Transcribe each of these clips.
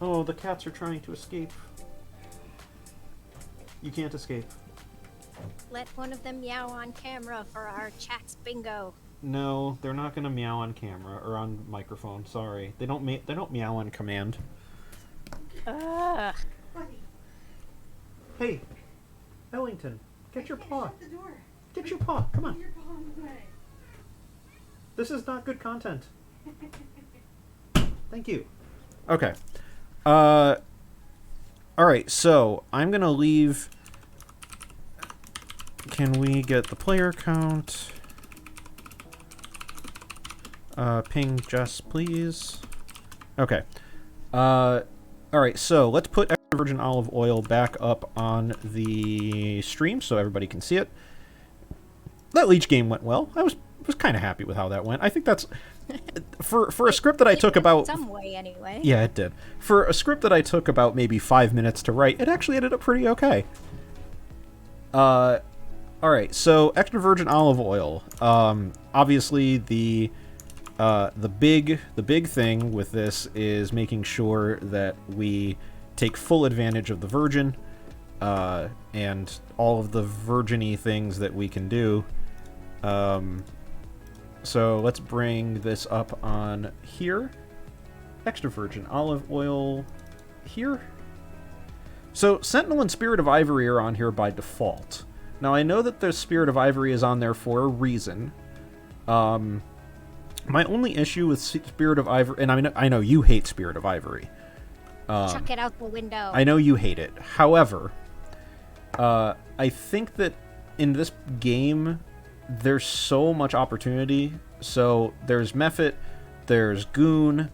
Oh, the cats are trying to escape. You can't escape. Let one of them meow on camera for our chat's bingo. No, they're not gonna meow on camera or on microphone. Sorry, they don't meow on command. Ugh. Hey, Ellington, get your paw. Shut the door. Get your paw. Come on. Put your paw on the way. This is not good content. Thank you. Okay. Alright, so I'm gonna leave. Can we get the player count? Ping Jess, please. Okay. Alright, so let's put extra virgin olive oil back up on the stream so everybody can see it. That leech game went well. I was kind of happy with how that went. I think that's for a script that I took about some way anyway. Yeah, it did. For a script that I took about maybe 5 minutes to write, it actually ended up pretty okay. All right, so extra virgin olive oil. Obviously the big thing with this is making sure that we take full advantage of the virgin and all of the virgin-y things that we can do. So let's bring this up on here. Extra virgin olive oil here. So Sentinel and Spirit of Ivory are on here by default. Now I know that the Spirit of Ivory is on there for a reason. My only issue with Spirit of Ivory, and I know you hate Spirit of Ivory. Chuck it out the window. I know you hate it. However, I think that in this game, there's so much opportunity. So there's Mephit, there's Goon,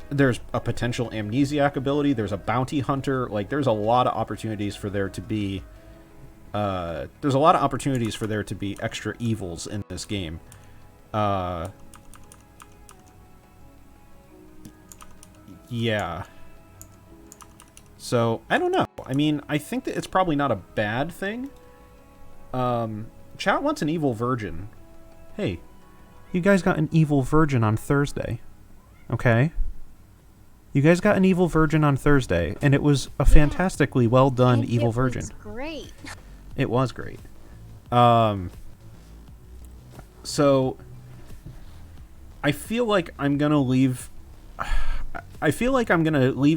there's a potential amnesiac ability, there's a bounty hunter. Like, there's a lot of opportunities for there to be extra evils in this game. Yeah. So, I don't know. I mean, I think that it's probably not a bad thing. Chat wants an evil virgin. Hey, you guys got an evil virgin on Thursday. Okay? You guys got an evil virgin on Thursday, and it was a fantastically well done evil virgin. It was great. It was great. So I feel like I'm gonna leave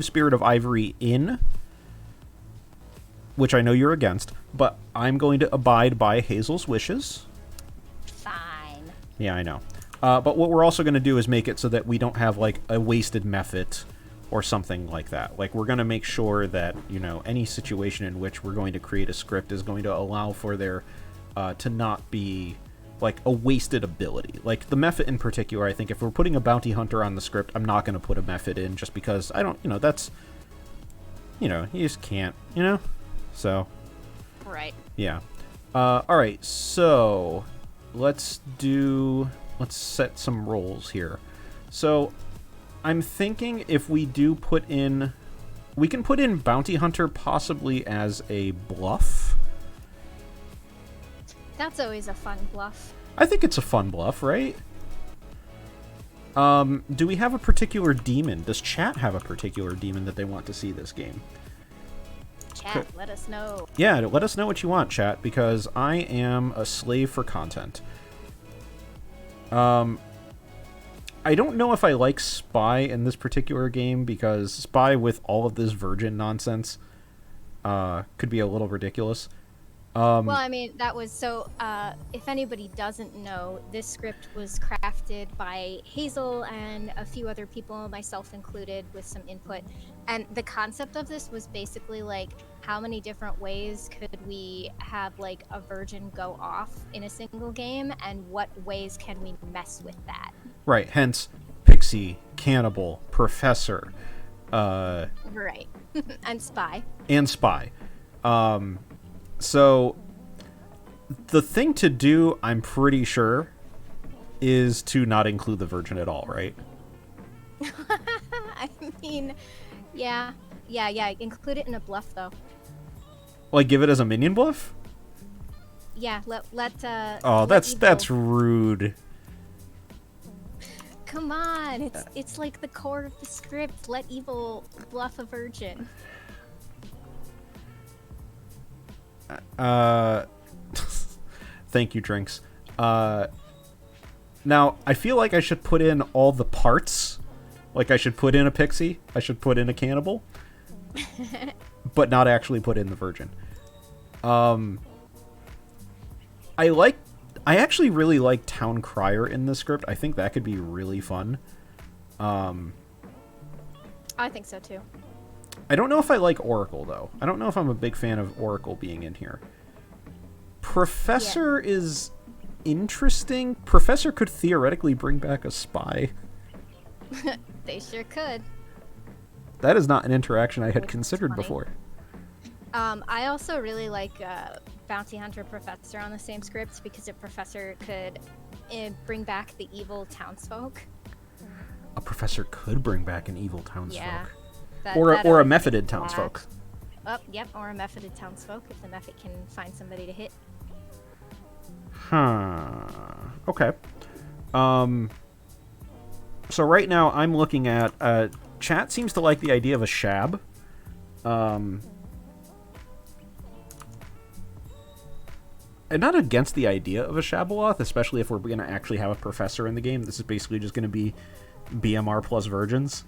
Spirit of Ivory in, which I know you're against, but I'm going to abide by Hazel's wishes. Fine. Yeah, I know. But what we're also going to do is make it so that we don't have, like, a wasted Mephit or something like that. Like, we're going to make sure that, you know, any situation in which we're going to create a script is going to allow for there to not be, like, a wasted ability. Like, the Mephit in particular, I think if we're putting a bounty hunter on the script, I'm not going to put a Mephit in just because I don't, you know, that's, you know, you just can't, you know? So. Right. Yeah. Alright, so let's set some roles here. So I'm thinking if we do we can put in Bounty Hunter possibly as a bluff. That's always a fun bluff. I think it's a fun bluff, right? Do we have a particular demon? Does chat have a particular demon that they want to see this game? Chat, let us know. Yeah, let us know what you want, chat, because I am a slave for content. I don't know if I like Spy in this particular game, because Spy with all of this virgin nonsense could be a little ridiculous. Well, I mean, that was so, if anybody doesn't know, this script was crafted by Hazel and a few other people, myself included, with some input. And the concept of this was basically like, how many different ways could we have like a virgin go off in a single game, and what ways can we mess with that? Right, hence Pixie, Cannibal, Professor. Right. And Spy. And Spy. So, the thing to do, I'm pretty sure, is to not include the virgin at all, right? I mean, yeah, include it in a bluff, though. Like, give it as a minion bluff? Yeah, oh, that's rude. Come on, it's like the core of the script. Let evil bluff a virgin. Thank you, Drinks. Now, I feel like I should put in all the parts. Like, I should put in a pixie. I should put in a cannibal. But not actually put in the virgin. I actually really like Town Crier in this script. I think that could be really fun. I think so, too. I don't know if I like Oracle, though. I don't know if I'm a big fan of Oracle being in here. Professor is interesting. Professor could theoretically bring back a spy. They sure could. That is not an interaction I had considered before. I also really like Bounty Hunter Professor on the same script because a professor could bring back the evil townsfolk. A professor could bring back an evil townsfolk. Yeah. Or a methoded townsfolk. Yep, or a methoded townsfolk if the method can find somebody to hit. Okay. So right now I'm looking at chat seems to like the idea of a shab. I'm not against the idea of a Shabaloth, especially if we're going to actually have a professor in the game. This is basically just going to be BMR plus virgins.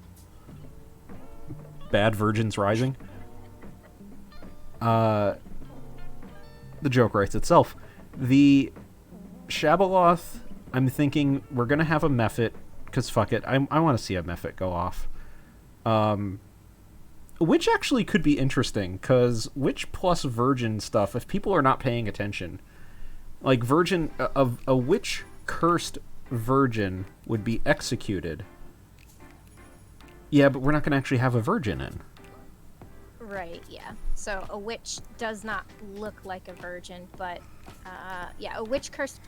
Bad Virgins Rising. The joke writes itself. The Shabaloth, I'm thinking we're going to have a Mephit, because fuck it, I want to see a Mephit go off. Which actually could be interesting, because Witch plus Virgin stuff, if people are not paying attention, like Virgin, a Witch cursed Virgin would be executed. Yeah, but we're not going to actually have a Virgin in. Right, yeah. So a witch does not look like a virgin, but yeah, a witch cursed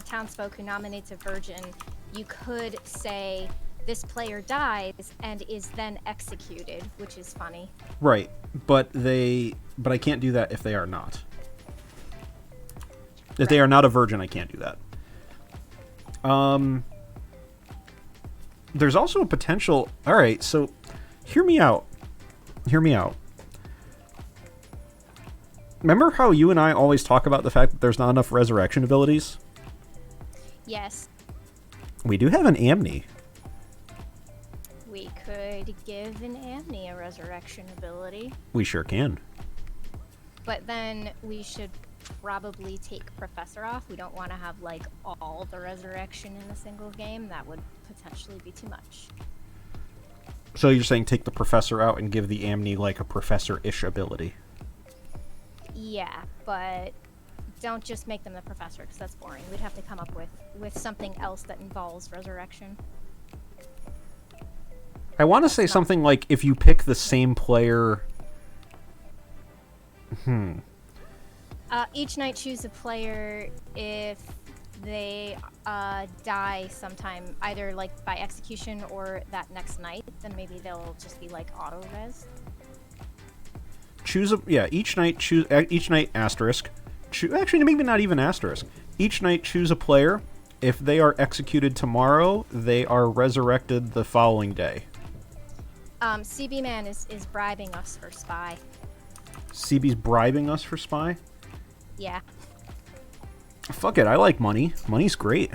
townsfolk who nominates a virgin, you could say this player dies and is then executed, which is funny. Right, but I can't do that if they are not. If they are not a virgin, I can't do that. There's also a potential... Alright, so hear me out. Hear me out. Remember how you and I always talk about the fact that there's not enough resurrection abilities? Yes. We do have an Amni. We could give an Amni a resurrection ability. We sure can. But then we should probably take Professor off. We don't want to have, like, all the resurrection in a single game. That would potentially be too much. So you're saying take the Professor out and give the Amni, like, a Professor-ish ability? Yeah, but don't just make them the Professor, because that's boring. We'd have to come up with something else that involves resurrection. I want to say something like, if you pick the same player... Each night choose a player if they die sometime, either like by execution or that next night, then maybe they'll just be like auto-res. Each night asterisk. Actually, maybe not even asterisk. Each night choose a player. If they are executed tomorrow, they are resurrected the following day. CB Man is bribing us for spy. CB's bribing us for spy? Yeah. Fuck it, I like money. Money's great.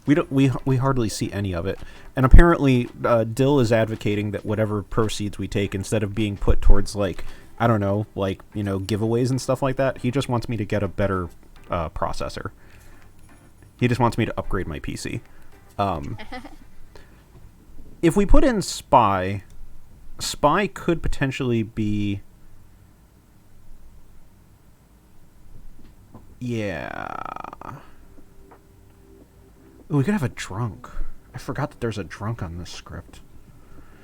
We hardly see any of it. And apparently, Dill is advocating that whatever proceeds we take, instead of being put towards, like, I don't know, like, you know, giveaways and stuff like that, he just wants me to get a better processor. He just wants me to upgrade my PC. If we put in Spy could potentially be... Yeah... Ooh, we could have a drunk. I forgot that there's a drunk on this script.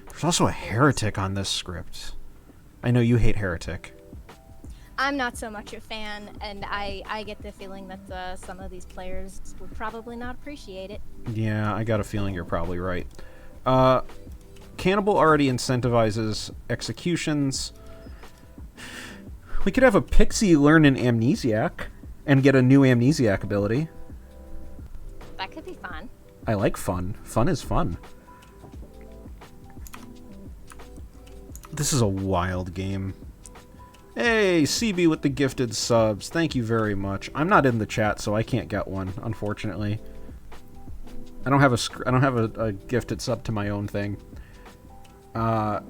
There's also a heretic on this script. I know you hate heretic. I'm not so much a fan, and I get the feeling that some of these players would probably not appreciate it. Yeah, I got a feeling you're probably right. Cannibal already incentivizes executions. We could have a pixie learn an amnesiac and get a new amnesiac ability. That could be fun. I like fun. Fun is fun. This is a wild game. Hey, CB with the gifted subs. Thank you very much. I'm not in the chat, so I can't get one, unfortunately. I don't have a gifted sub to my own thing. Fun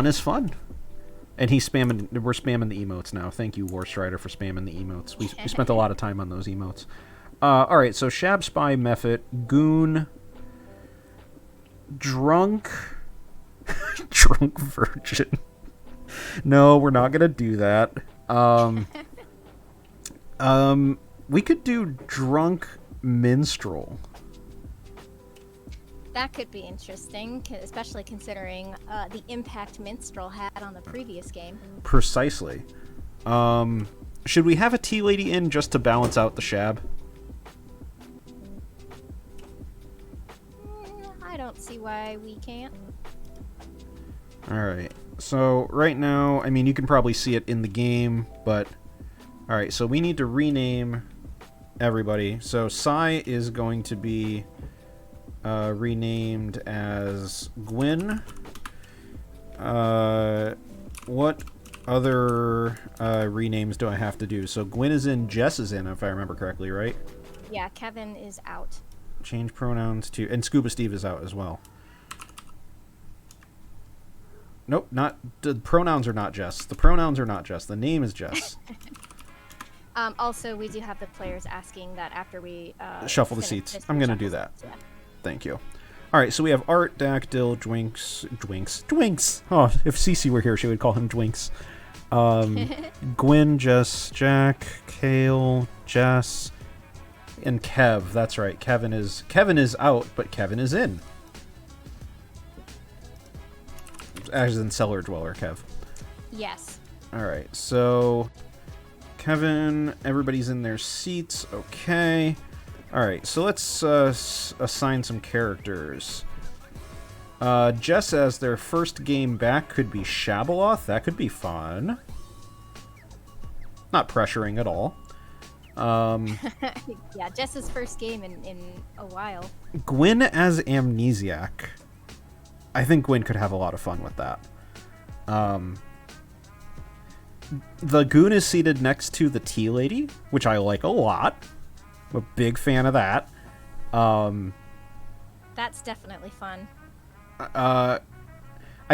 is fun. And we're spamming the emotes now. Thank you, Warstrider, for spamming the emotes. We spent a lot of time on those emotes. Alright, so Shab, Spy, Mephit, Goon, Drunk, Drunk Virgin. No, we're not gonna do that. We could do Drunk Minstrel. That could be interesting, especially considering the impact Minstrel had on the previous game. Precisely. Should we have a tea lady in just to balance out the Shab? I don't see why we can't. Alright, so right now, I mean, you can probably see it in the game, but... Alright, so we need to rename everybody. So Sai is going to be renamed as Gwyn. What other renames do I have to do? So Gwyn is in, Jess is in, if I remember correctly, right? Yeah, Kevin is out. Change pronouns to... And Scuba Steve is out as well. Nope, not... The pronouns are not Jess. The pronouns are not Jess. The name is Jess. Also, we do have the players asking that after we... shuffle the seats. I'm going to do that. Yeah. Thank you. Alright, so we have Art, Dactyl, Dwinks. Oh, if Cece were here, she would call him Dwinks. Gwyn, Jess, Jack, Kale, Jess, and Kev. That's right. Kevin is out, but Kevin is in. As in Cellar Dweller, Kev. Yes. Alright, so... Kevin, everybody's in their seats. Okay. Alright, so let's assign some characters. Jess as their first game back could be Shabaloth. That could be fun. Not pressuring at all. Yeah, Jess's first game in a while. Gwyn as Amnesiac. I think Gwyn could have a lot of fun with that. The Goon is seated next to the Tea Lady, which I like a lot. I'm a big fan of that. That's definitely fun. I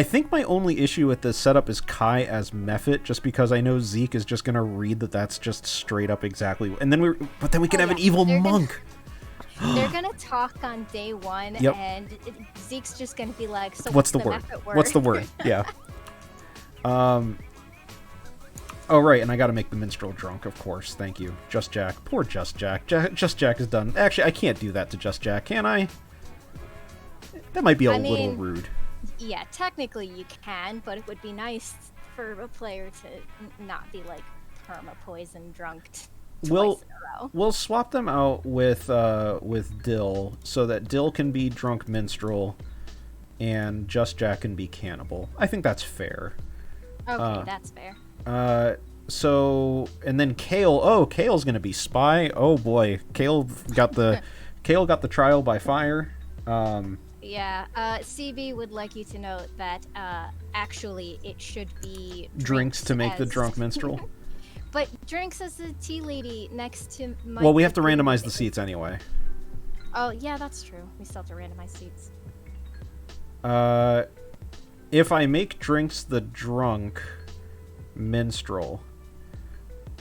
think my only issue with this setup is Kai as Mephit, just because I know Zeke is just gonna read that that's just straight up exactly. And then we can have an evil monk. They're gonna talk on day one, yep. And Zeke's just gonna be like, "So what's the word? What's the word?" Yeah. Oh, right, and I gotta make the minstrel drunk, of course. Thank you. Just Jack. Poor Just Jack. Just Jack is done. Actually, I can't do that to Just Jack, can I? That might be a little rude. Yeah, technically you can, but it would be nice for a player to not be, like, perma-poison drunked twice in a row. We'll swap them out with Dill, so that Dill can be drunk minstrel, and Just Jack can be cannibal. I think that's fair. Okay, that's fair. So, and then Kale. Oh, Kale's gonna be spy. Oh boy, Kale got the trial by fire. Yeah, CB would like you to note that actually it should be drinks to make the drunk minstrel. But drinks as the tea lady next to my... Well, we have to randomize the seats anyway. Oh yeah, that's true. We still have to randomize seats. If I make drinks the drunk minstrel,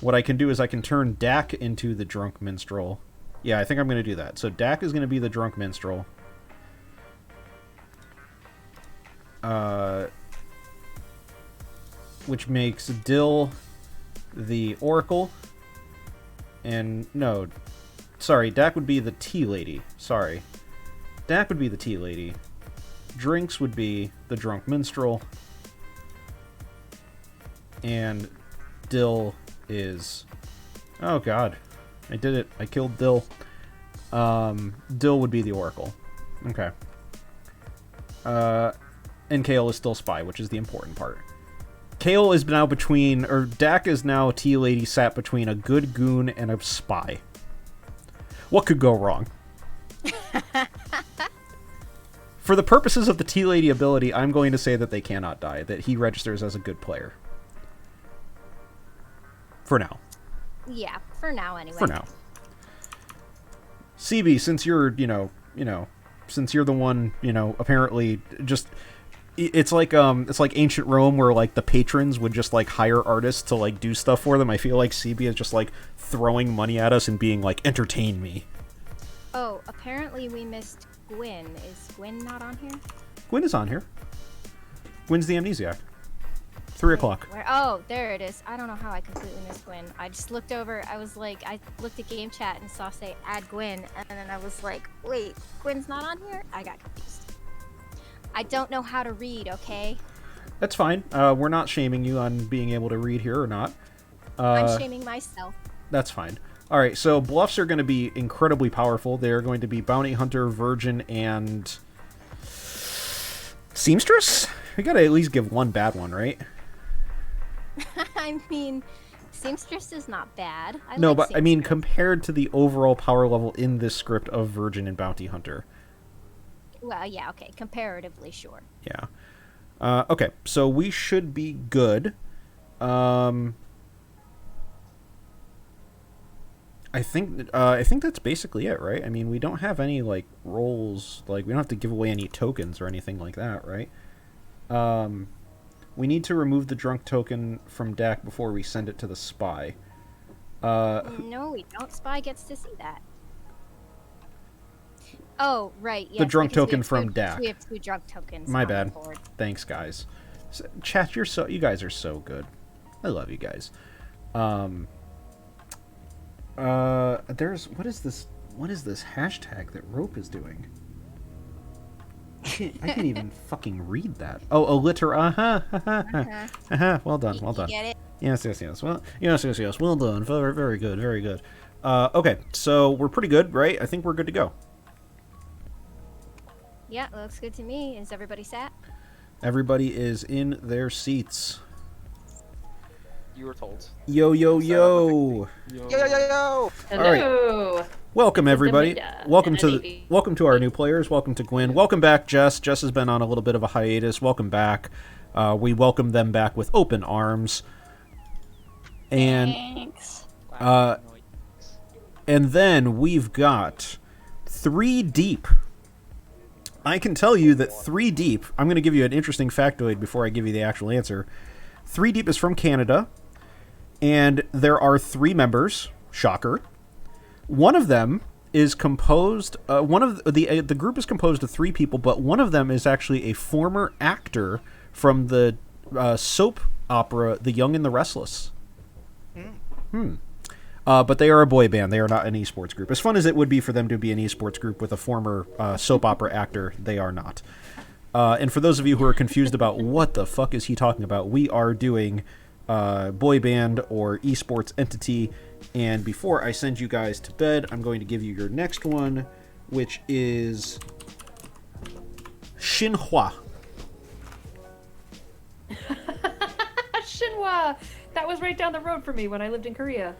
what I can do is I can turn Dak into the drunk minstrel. Yeah, I think I'm going to do that. So Dak is going to be the drunk minstrel. Which makes Dill the oracle. And no, sorry, Dak would be the tea lady. Sorry. Dak would be the tea lady. Drinks would be the drunk minstrel. And Dill is... Oh god. I did it. I killed Dill. Dill would be the oracle. Okay. And Kale is still spy, which is the important part. Kale is now between... Or Dak is now a tea lady sat between a good goon and a spy. What could go wrong? For the purposes of the Tea Lady ability, I'm going to say that they cannot die, that he registers as a good player. For now. Yeah, for now anyway. For now. CB, since you're, since you're the one, apparently just it's like ancient Rome where like the patrons would just like hire artists to like do stuff for them. I feel like CB is just like throwing money at us and being like, entertain me. Oh, apparently we missed Gwyn. Is Gwyn not on here? Gwyn is on here. Gwyn's the amnesiac. 3 o'clock. Oh, there it is. I don't know how I completely missed Gwyn. I just looked over. I was like, I looked at game chat and saw say add Gwyn, and then I was like, wait, Gwyn's not on here? I got confused. I don't know how to read, okay? That's fine. We're not shaming you on being able to read here or not. I'm shaming myself. That's fine. All right, so bluffs are going to be incredibly powerful. They're going to be Bounty Hunter, Virgin, and Seamstress? We got to at least give one bad one, right? I mean, Seamstress is not bad. No, but I mean, compared to the overall power level in this script of Virgin and Bounty Hunter. Well, yeah, okay. Comparatively, sure. Yeah. Okay, so we should be good. I think that's basically it, right? I mean, we don't have any like roles, like we don't have to give away any tokens or anything like that, right? We need to remove the drunk token from deck before we send it to the spy. No, we don't. Spy gets to see that. Oh, right. Yes, the drunk token from two, deck. We have 2 drunk tokens. My on bad. the board. Thanks, guys. Chat, you guys are so good. I love you guys. What is this hashtag that Rope is doing? I can't even fucking read that. Oh, alliter. Well done. Well done. You get it? Yes. Well, yes. Well done. Very, very good. Very good. Okay, so we're pretty good, right? I think we're good to go. Yeah, looks good to me. Is everybody sat? Everybody is in their seats. You were told. Yo. Yo. Hello. All right. Welcome everybody. Welcome to our new players. Welcome to Gwyn. Welcome back, Jess. Jess has been on a little bit of a hiatus. Welcome back. We welcome them back with open arms. And Thanks. and then we've got 3 deep. I can tell you that 3 deep. I'm going to give you an interesting factoid before I give you the actual answer. 3 deep is from Canada. And there are 3 members. Shocker. One of them is composed. The group is composed of 3 people, but one of them is actually a former actor from the soap opera *The Young and the Restless*. But they are a boy band. They are not an esports group. As fun as it would be for them to be an esports group with a former soap opera actor, they are not. And for those of you who are confused about what the fuck is he talking about, we are doing boy band or esports entity. And before I send you guys to bed, I'm going to give you your next one, which is Shinhwa. Shinhwa! That was right down the road for me when I lived in Korea.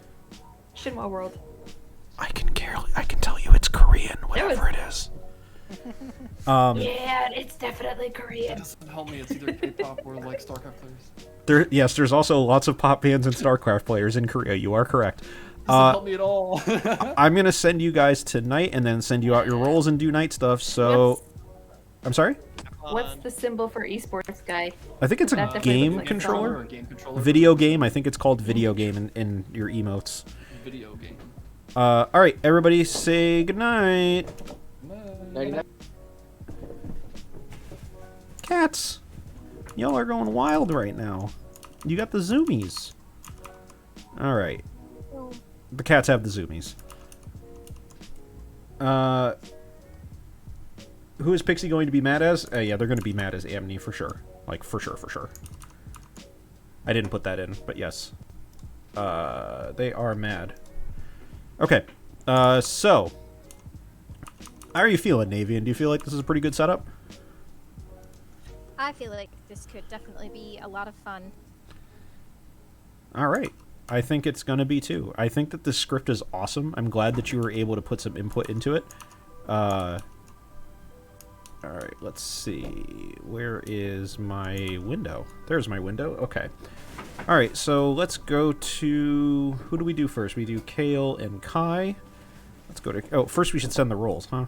Shinhwa World. I can tell you it's Korean, whatever it is. Yeah, it's definitely Korean. That doesn't help me. It's either K-pop or like StarCraft players. There's also lots of pop bands and StarCraft players in Korea. You are correct. Doesn't help me at all. I'm gonna send you guys to night and then send you out your roles and do night stuff. So, I'm sorry. What's the symbol for esports guy? I think it's a That definitely game looks like a controller. Game controller. Video game. I think it's called video game in your emotes. Video game. All right, everybody, say goodnight. Night. Cats, y'all are going wild right now. You got the zoomies. All right, the cats have the zoomies. Who is Pixie going to be mad as? Yeah, they're going to be mad as Amni for sure. Like for sure. I didn't put that in, but yes, they are mad. Okay, so how are you feeling, Navean? Do you feel like this is a pretty good setup? I feel like this could definitely be a lot of fun. All right. I think it's going to be too. I think that this script is awesome. I'm glad that you were able to put some input into it. All right, let's see. Where is my window? There's my window. Okay. All right, so let's go to... Who do we do first? We do Kale and Kai. Let's go to... Oh, first we should send the rolls, huh?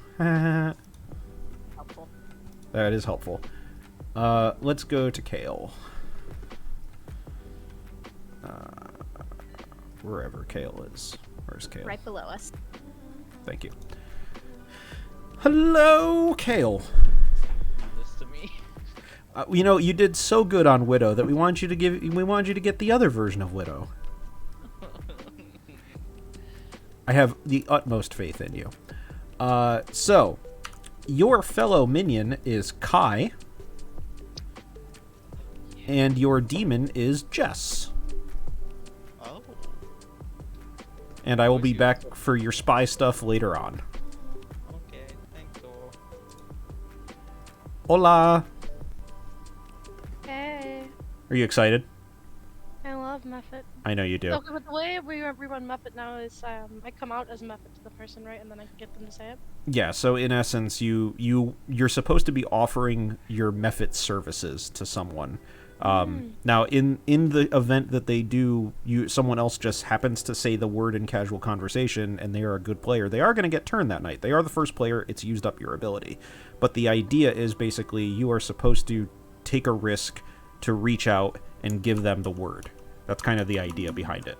Helpful. That is helpful. Let's go to Kale. Wherever Kale is. Where's Kale? Right below us. Thank you. Hello, Kale. This to me. You know, you did so good on Widow that we wanted you to get the other version of Widow. I have the utmost faith in you. So, your fellow minion is Kai, and your demon is Jess. Oh. And I will be back for your spy stuff later on. Okay. Thanks. Hola. Hey, Are you excited? I love Muppet. I know you do. So, but the way we run Muppet now is I come out as Muppet to the person, right, and then I get them to say it. Yeah, so in essence, you're supposed to be offering your Mephit services to someone. Now, in the event that they do, someone else just happens to say the word in casual conversation, and they are a good player, they are going to get turned that night. They are the first player. It's used up your ability. But the idea is basically you are supposed to take a risk to reach out and give them the word. That's kind of the idea behind it.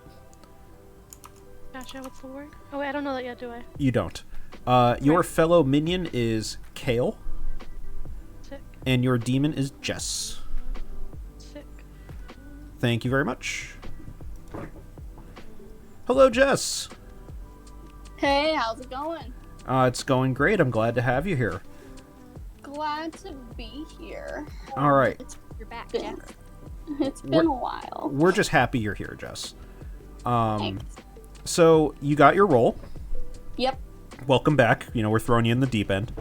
Gotcha. What's the word? Oh wait, I don't know that yet, do I? You don't. Your fellow minion is Kale, Sick. and your demon is Jess. Sick. Thank you very much. Hello, Jess. Hey, how's it going? It's going great. I'm glad to have you here. Glad to be here. All right. You're back, Been- Jess. It's been a while. We're just happy you're here, Jess. Thanks. So you got your role. Yep. Welcome back. You know, we're throwing you in the deep end.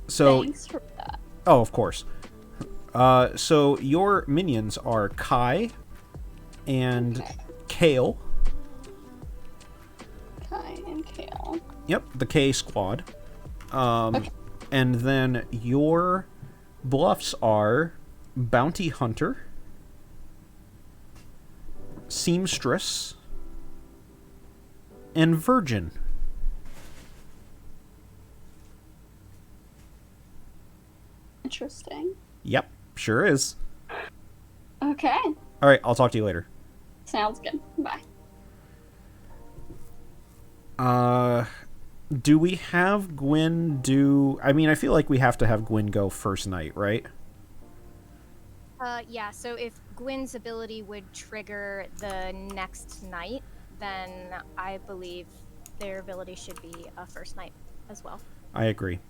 So, Thanks for that. oh, of course. So your minions are Kai and Okay. Kale. Kai and Kale. Yep, the K squad. Okay. And then your bluffs are Bounty Hunter, Seamstress, and Virgin. Interesting. Yep, sure is. Okay. All right, I'll talk to you later. Sounds good. Bye. Do we have Gwyn do... I mean, I feel like we have to have Gwyn go first night, right? Yeah, so if Gwyn's ability would trigger the next night, then I believe their ability should be a first night as well. I agree.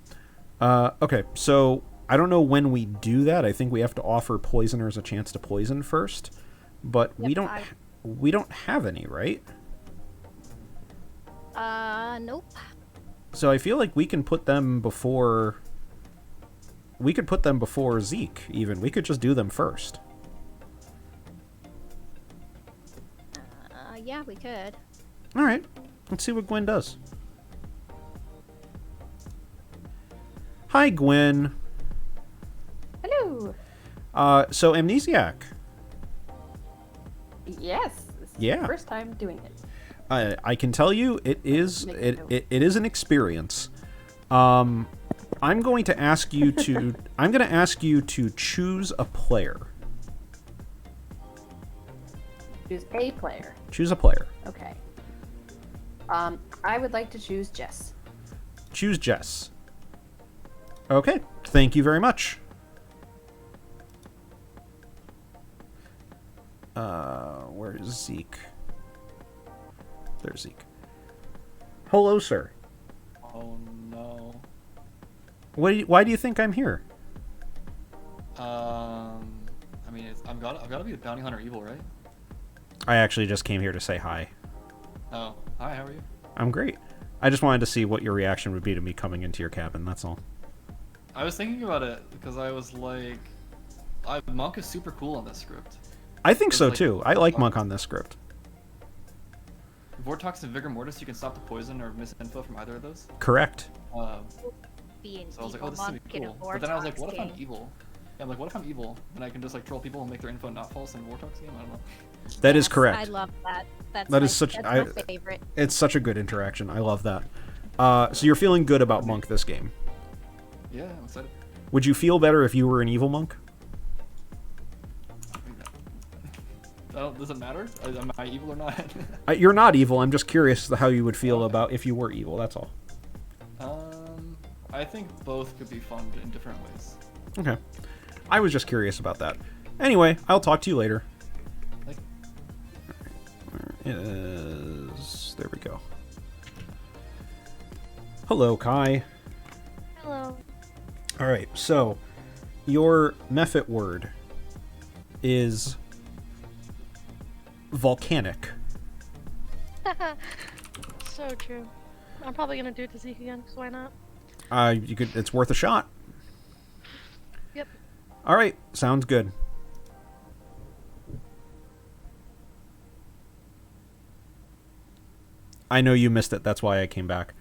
Okay, so I don't know when we do that. I think we have to offer poisoners a chance to poison first, but we don't have any, right? Nope. So I feel like we can put them before... We could put them before Zeke, even. We could just do them first. Yeah, we could. All right. Let's see what Gwen does. Hi, Gwen. Hello. So Amnesiac. Yes. This is Yeah. the first time doing it. I can tell you, it is an experience. I'm going to ask you to choose a player. Choose a player. Choose a player. Okay. I would like to choose Jess. Choose Jess. Okay. Thank you very much. Where's Zeke? There's Zeke. Hello, sir. Oh no. Why do you think I'm here? I mean, I've got to be the bounty hunter evil, right? I actually just came here to say hi. Oh, hi. How are you? I'm great. I just wanted to see what your reaction would be to me coming into your cabin, that's all. I was thinking about it because I was like, Monk is super cool on this script. I think so, like- too. I like Monk on this script. Vortox and Vigor Mortis, you can stop the poison or misinfo from either of those. Correct. be an So I was like, evil oh, this is gonna monk be in a cool. But then I was like, Vortox what if I'm game. evil? Yeah, I'm like, what if I'm evil? Then I can just like troll people and make their info not false in Vortox game? I don't know. That is Yes, correct. I love that. That's That my, is such- that's I- my favorite. It's such a good interaction. I love that. So you're feeling good about Monk this game. Yeah, I'm excited. Would you feel better if you were an evil monk? Does it matter? Am I evil or not? You're not evil. I'm just curious how you would feel about if you were evil. That's all. I think both could be fun in different ways. Okay. I was just curious about that. Anyway, I'll talk to you later. Like, There we go. Hello, Kai. Hello. All right, so your Mephit word is volcanic. So true. I'm probably gonna do it to Zeke again, because why not? You could. It's worth a shot. Yep. All right, sounds good. I know you missed it. That's why I came back.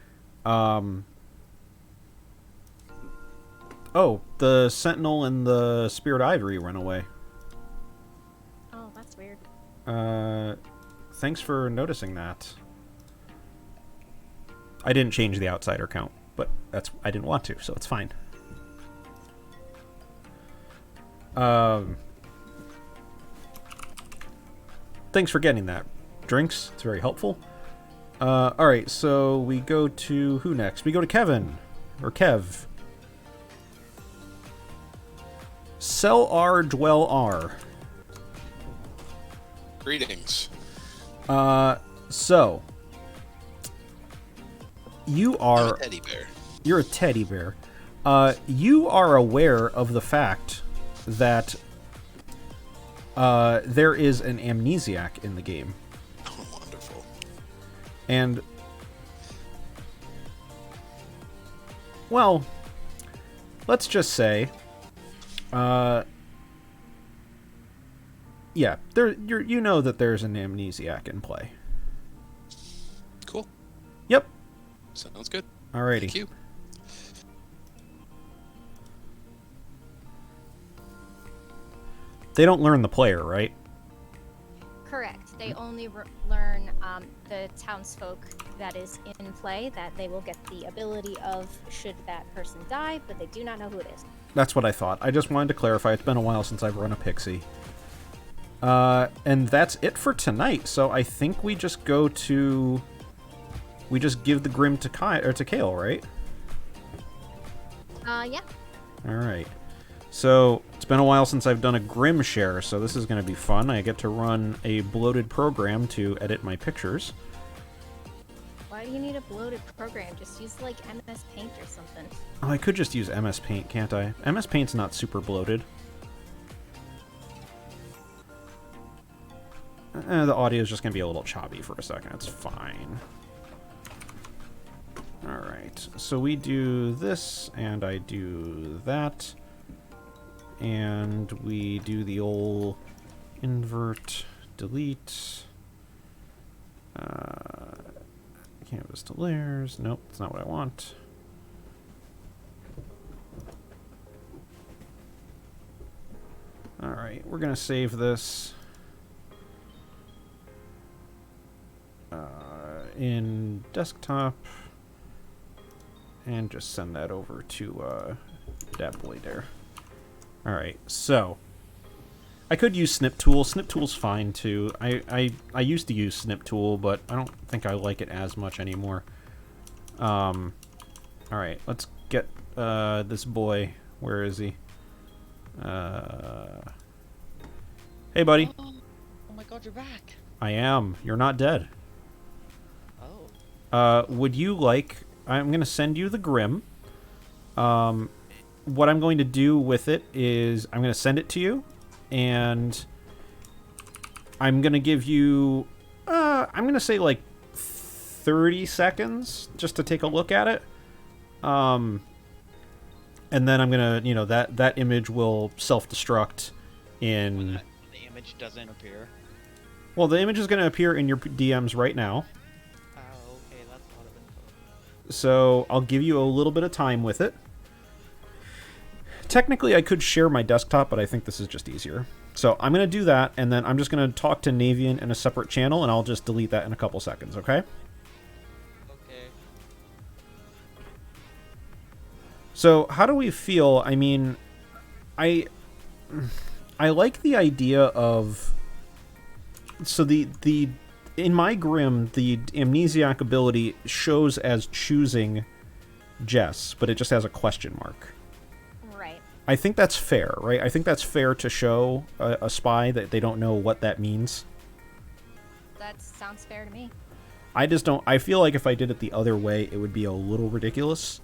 Oh, the Sentinel and the Spirit Ivory run away. Oh, that's weird. Thanks for noticing that. I didn't change the outsider count, but I didn't want to, so it's fine. Thanks for getting that. Drinks, it's very helpful. Alright, so we go to who next? We go to Kevin. Or Kev. Sell R, dwell R. Greetings. So you I'm are a teddy bear. you're a teddy bear. You are aware of the fact that there is an amnesiac in the game. Oh, wonderful. And well, let's just say yeah, you know that there's an amnesiac in play. Cool. Yep. Sounds good. Alrighty. Thank you. They don't learn the player, right? Correct. They only learn the townsfolk that is in play, that they will get the ability of should that person die, but they do not know who it is. That's what I thought. I just wanted to clarify. It's been a while since I've run a pixie. And that's it for tonight. So I think we just go to... We just give the Grim to Kale, right? Yeah. Alright. So, it's been a while since I've done a Grim share, so this is going to be fun. I get to run a bloated program to edit my pictures. Why do you need a bloated program? Just use like MS Paint or something. Oh, I could just use MS Paint, can't I? MS Paint's not super bloated. The audio is just going to be a little choppy for a second. It's fine. Alright, so we do this, and I do that. And we do the old invert, delete. Canvas to layers. Nope, that's not what I want. Alright, we're going to save this in desktop and just send that over to that boy there. Alright, so I could use Snip Tool. Snip Tool's fine too. I used to use Snip Tool, but I don't think I like it as much anymore. Alright, let's get this boy. Where is he? Hey, buddy. Oh my god, you're back. I am. You're not dead. Oh. Would you like... I'm going to send you the Grim. What I'm going to do with it is I'm going to send it to you, and I'm going to give you... I'm going to say, like, 30 seconds just to take a look at it. And then I'm going to, that image will self-destruct in... When the image doesn't appear. Well, the image is going to appear in your DMs right now. Oh, okay, that's a lot of info. So I'll give you a little bit of time with it. technically I could share my desktop, but I think this is just easier. So I'm going to do that, and then I'm just going to talk to Navean in a separate channel, and I'll just delete that in a couple seconds, okay? Okay. So how do we feel? I mean, I like the idea of... So the in my Grim, the amnesiac ability shows as choosing Jess, but it just has a question mark. Right. I think that's fair, right? I think that's fair to show a spy that they don't know what that means. That sounds fair to me. I just don't... I feel like if I did it the other way, it would be a little ridiculous.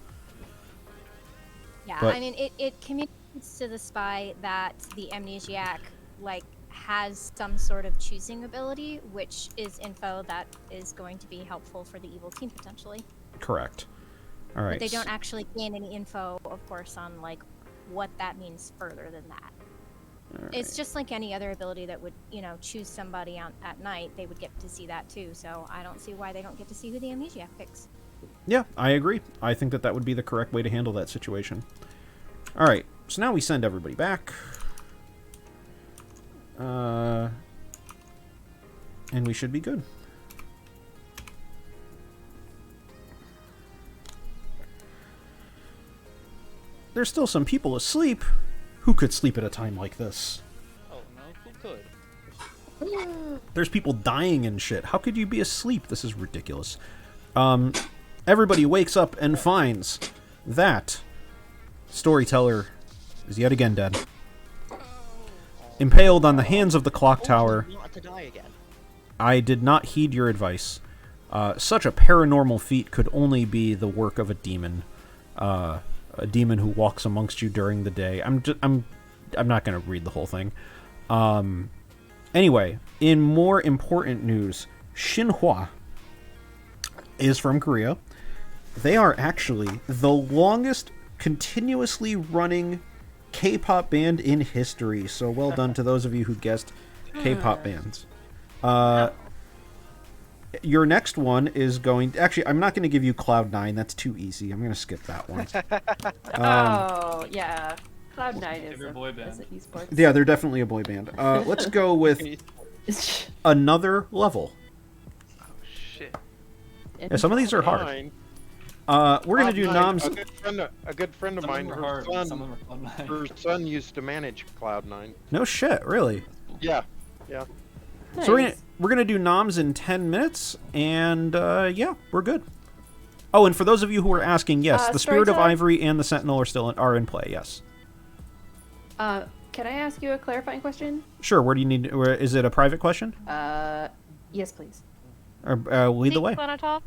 Yeah, But- I mean, it communicates to the spy that the amnesiac, like, has some sort of choosing ability, which is info that is going to be helpful for the evil team, potentially. Correct. All right. But they don't actually gain any info, of course, on, like, what that means further than that. All It's right. just like any other ability that would, choose somebody at night. They would get to see that too. So I don't see why they don't get to see who the amnesiac picks. Yeah, I agree. I think that would be the correct way to handle that situation. All right. So now we send everybody back. And we should be good. There's still some people asleep. Who could sleep at a time like this? Oh no, who could? There's people dying and shit. How could you be asleep? This is ridiculous. Everybody wakes up and finds that Storyteller is yet again dead. Impaled on the hands of the clock tower. Not to die again. I did not heed your advice. Such a paranormal feat could only be the work of a demon. A demon who walks amongst you during the day. I'm not going to read the whole thing. Anyway, in more important news, Shinhwa is from Korea. They are actually the longest continuously running K-pop band in history. So well done to those of you who guessed K-pop bands. Your next one is going... Actually, I'm not going to give you Cloud9. That's too easy. I'm going to skip that one. Oh, yeah. Cloud9 is Favorite boy is band. an esports. Yeah, they're definitely a boy band. Let's go with Another Level. Shit. Yeah, some of these are hard. Fine. We're going to do Cloud9, noms... A good friend of Some of mine, them are hard, her some of them are fun. her son used to manage Cloud9. No shit, really. Yeah. So we're gonna do noms in 10 minutes, and yeah, we're good. Oh, and for those of you who are asking, yes, the Spirit of Storyteller? Ivory and the Sentinel are in play. Yes. Can I ask you a clarifying question? Sure. Where do you need? Is it a private question? Yes, please. Or lead the way. Wanna talk?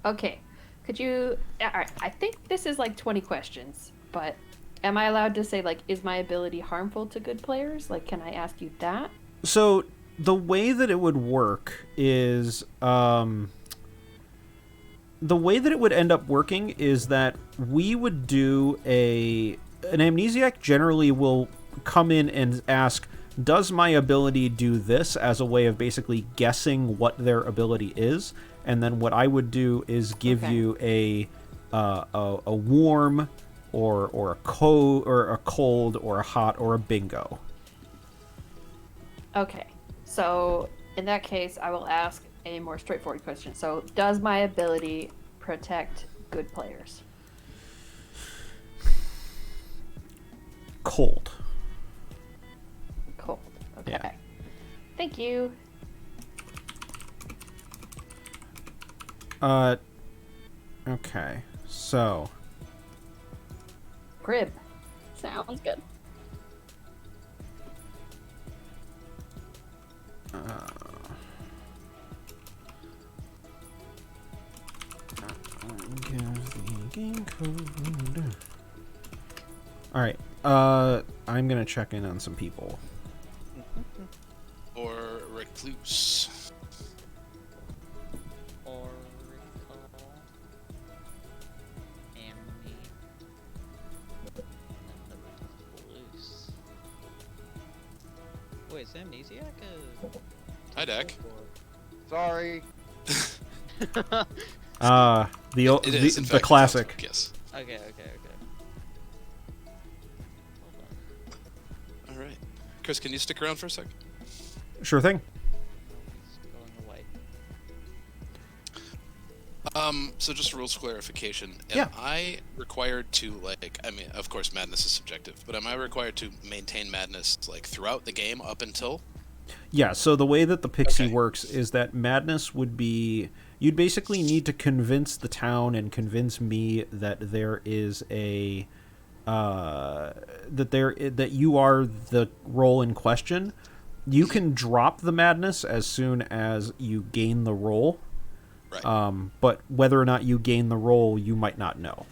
Okay. Could you... Alright, I think this is like 20 questions, but am I allowed to say, like, is my ability harmful to good players? Like, can I ask you that? So the way that it would work is the way that it would end up working is that we would do an amnesiac generally will come in and ask, does my ability do this, as a way of basically guessing what their ability is, and then what I would do is give you a warm or a cold or a hot or a bingo. Okay. So, in that case, I will ask a more straightforward question. So, does my ability protect good players? Cold. Cool. Okay. Yeah. Thank you. Okay. So, Crib. Sounds good. all right. I'm gonna check in on some people. Or recluse. Or Amni. Loose. Wait, is Amnesiac Hi, Dak. Sorry. The It is, in the fact, classic. Yes. Okay. All right. Chris, can you stick around for a sec? Sure thing. He's going away. So just rules clarification. Yeah. Am I required to, like, I mean, of course, madness is subjective, but am I required to maintain madness, like, throughout the game up until? Yeah, so the way that the pixie Okay. works is that madness would be... You'd basically need to convince the town and convince me that there is a... that you are the role in question. You can drop the madness as soon as you gain the role. Right. But whether or not you gain the role, you might not know.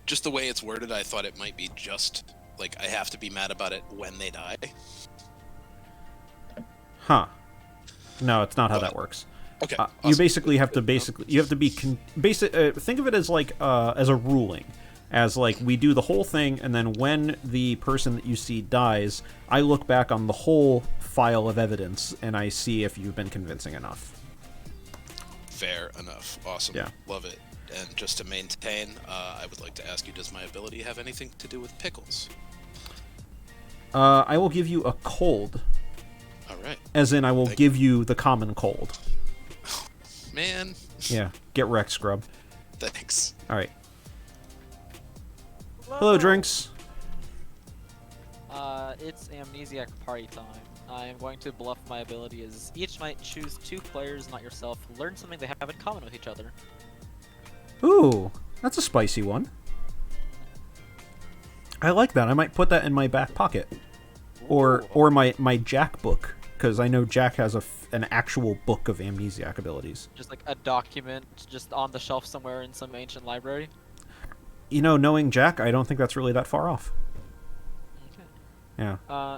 Just the way it's worded, I thought it might be just, like, I have to be mad about it when they die. Huh. No, it's not how that works. Okay. You awesome. basically have to be think of it as like as a ruling, as like we do the whole thing, and then when the person that you see dies, I look back on the whole file of evidence and I see if you've been convincing enough. Fair enough. Awesome. Yeah. Love it. And just to maintain, I would like to ask you, does my ability have anything to do with pickles? I will give you a cold, All right. as in I will Thank give you the common cold. Man. Yeah, get wrecked, scrub. Thanks. All right. Hello, drinks. It's amnesiac party time. I'm going to bluff my ability as each night choose 2 players, not yourself, learn something they have in common with each other. Ooh, that's a spicy one. I like that. I might put that in my back pocket, or my Jack book, because I know Jack has an actual book of amnesiac abilities. Just like a document just on the shelf somewhere in some ancient library. You know, knowing Jack, I don't think that's really that far off. Okay. Yeah.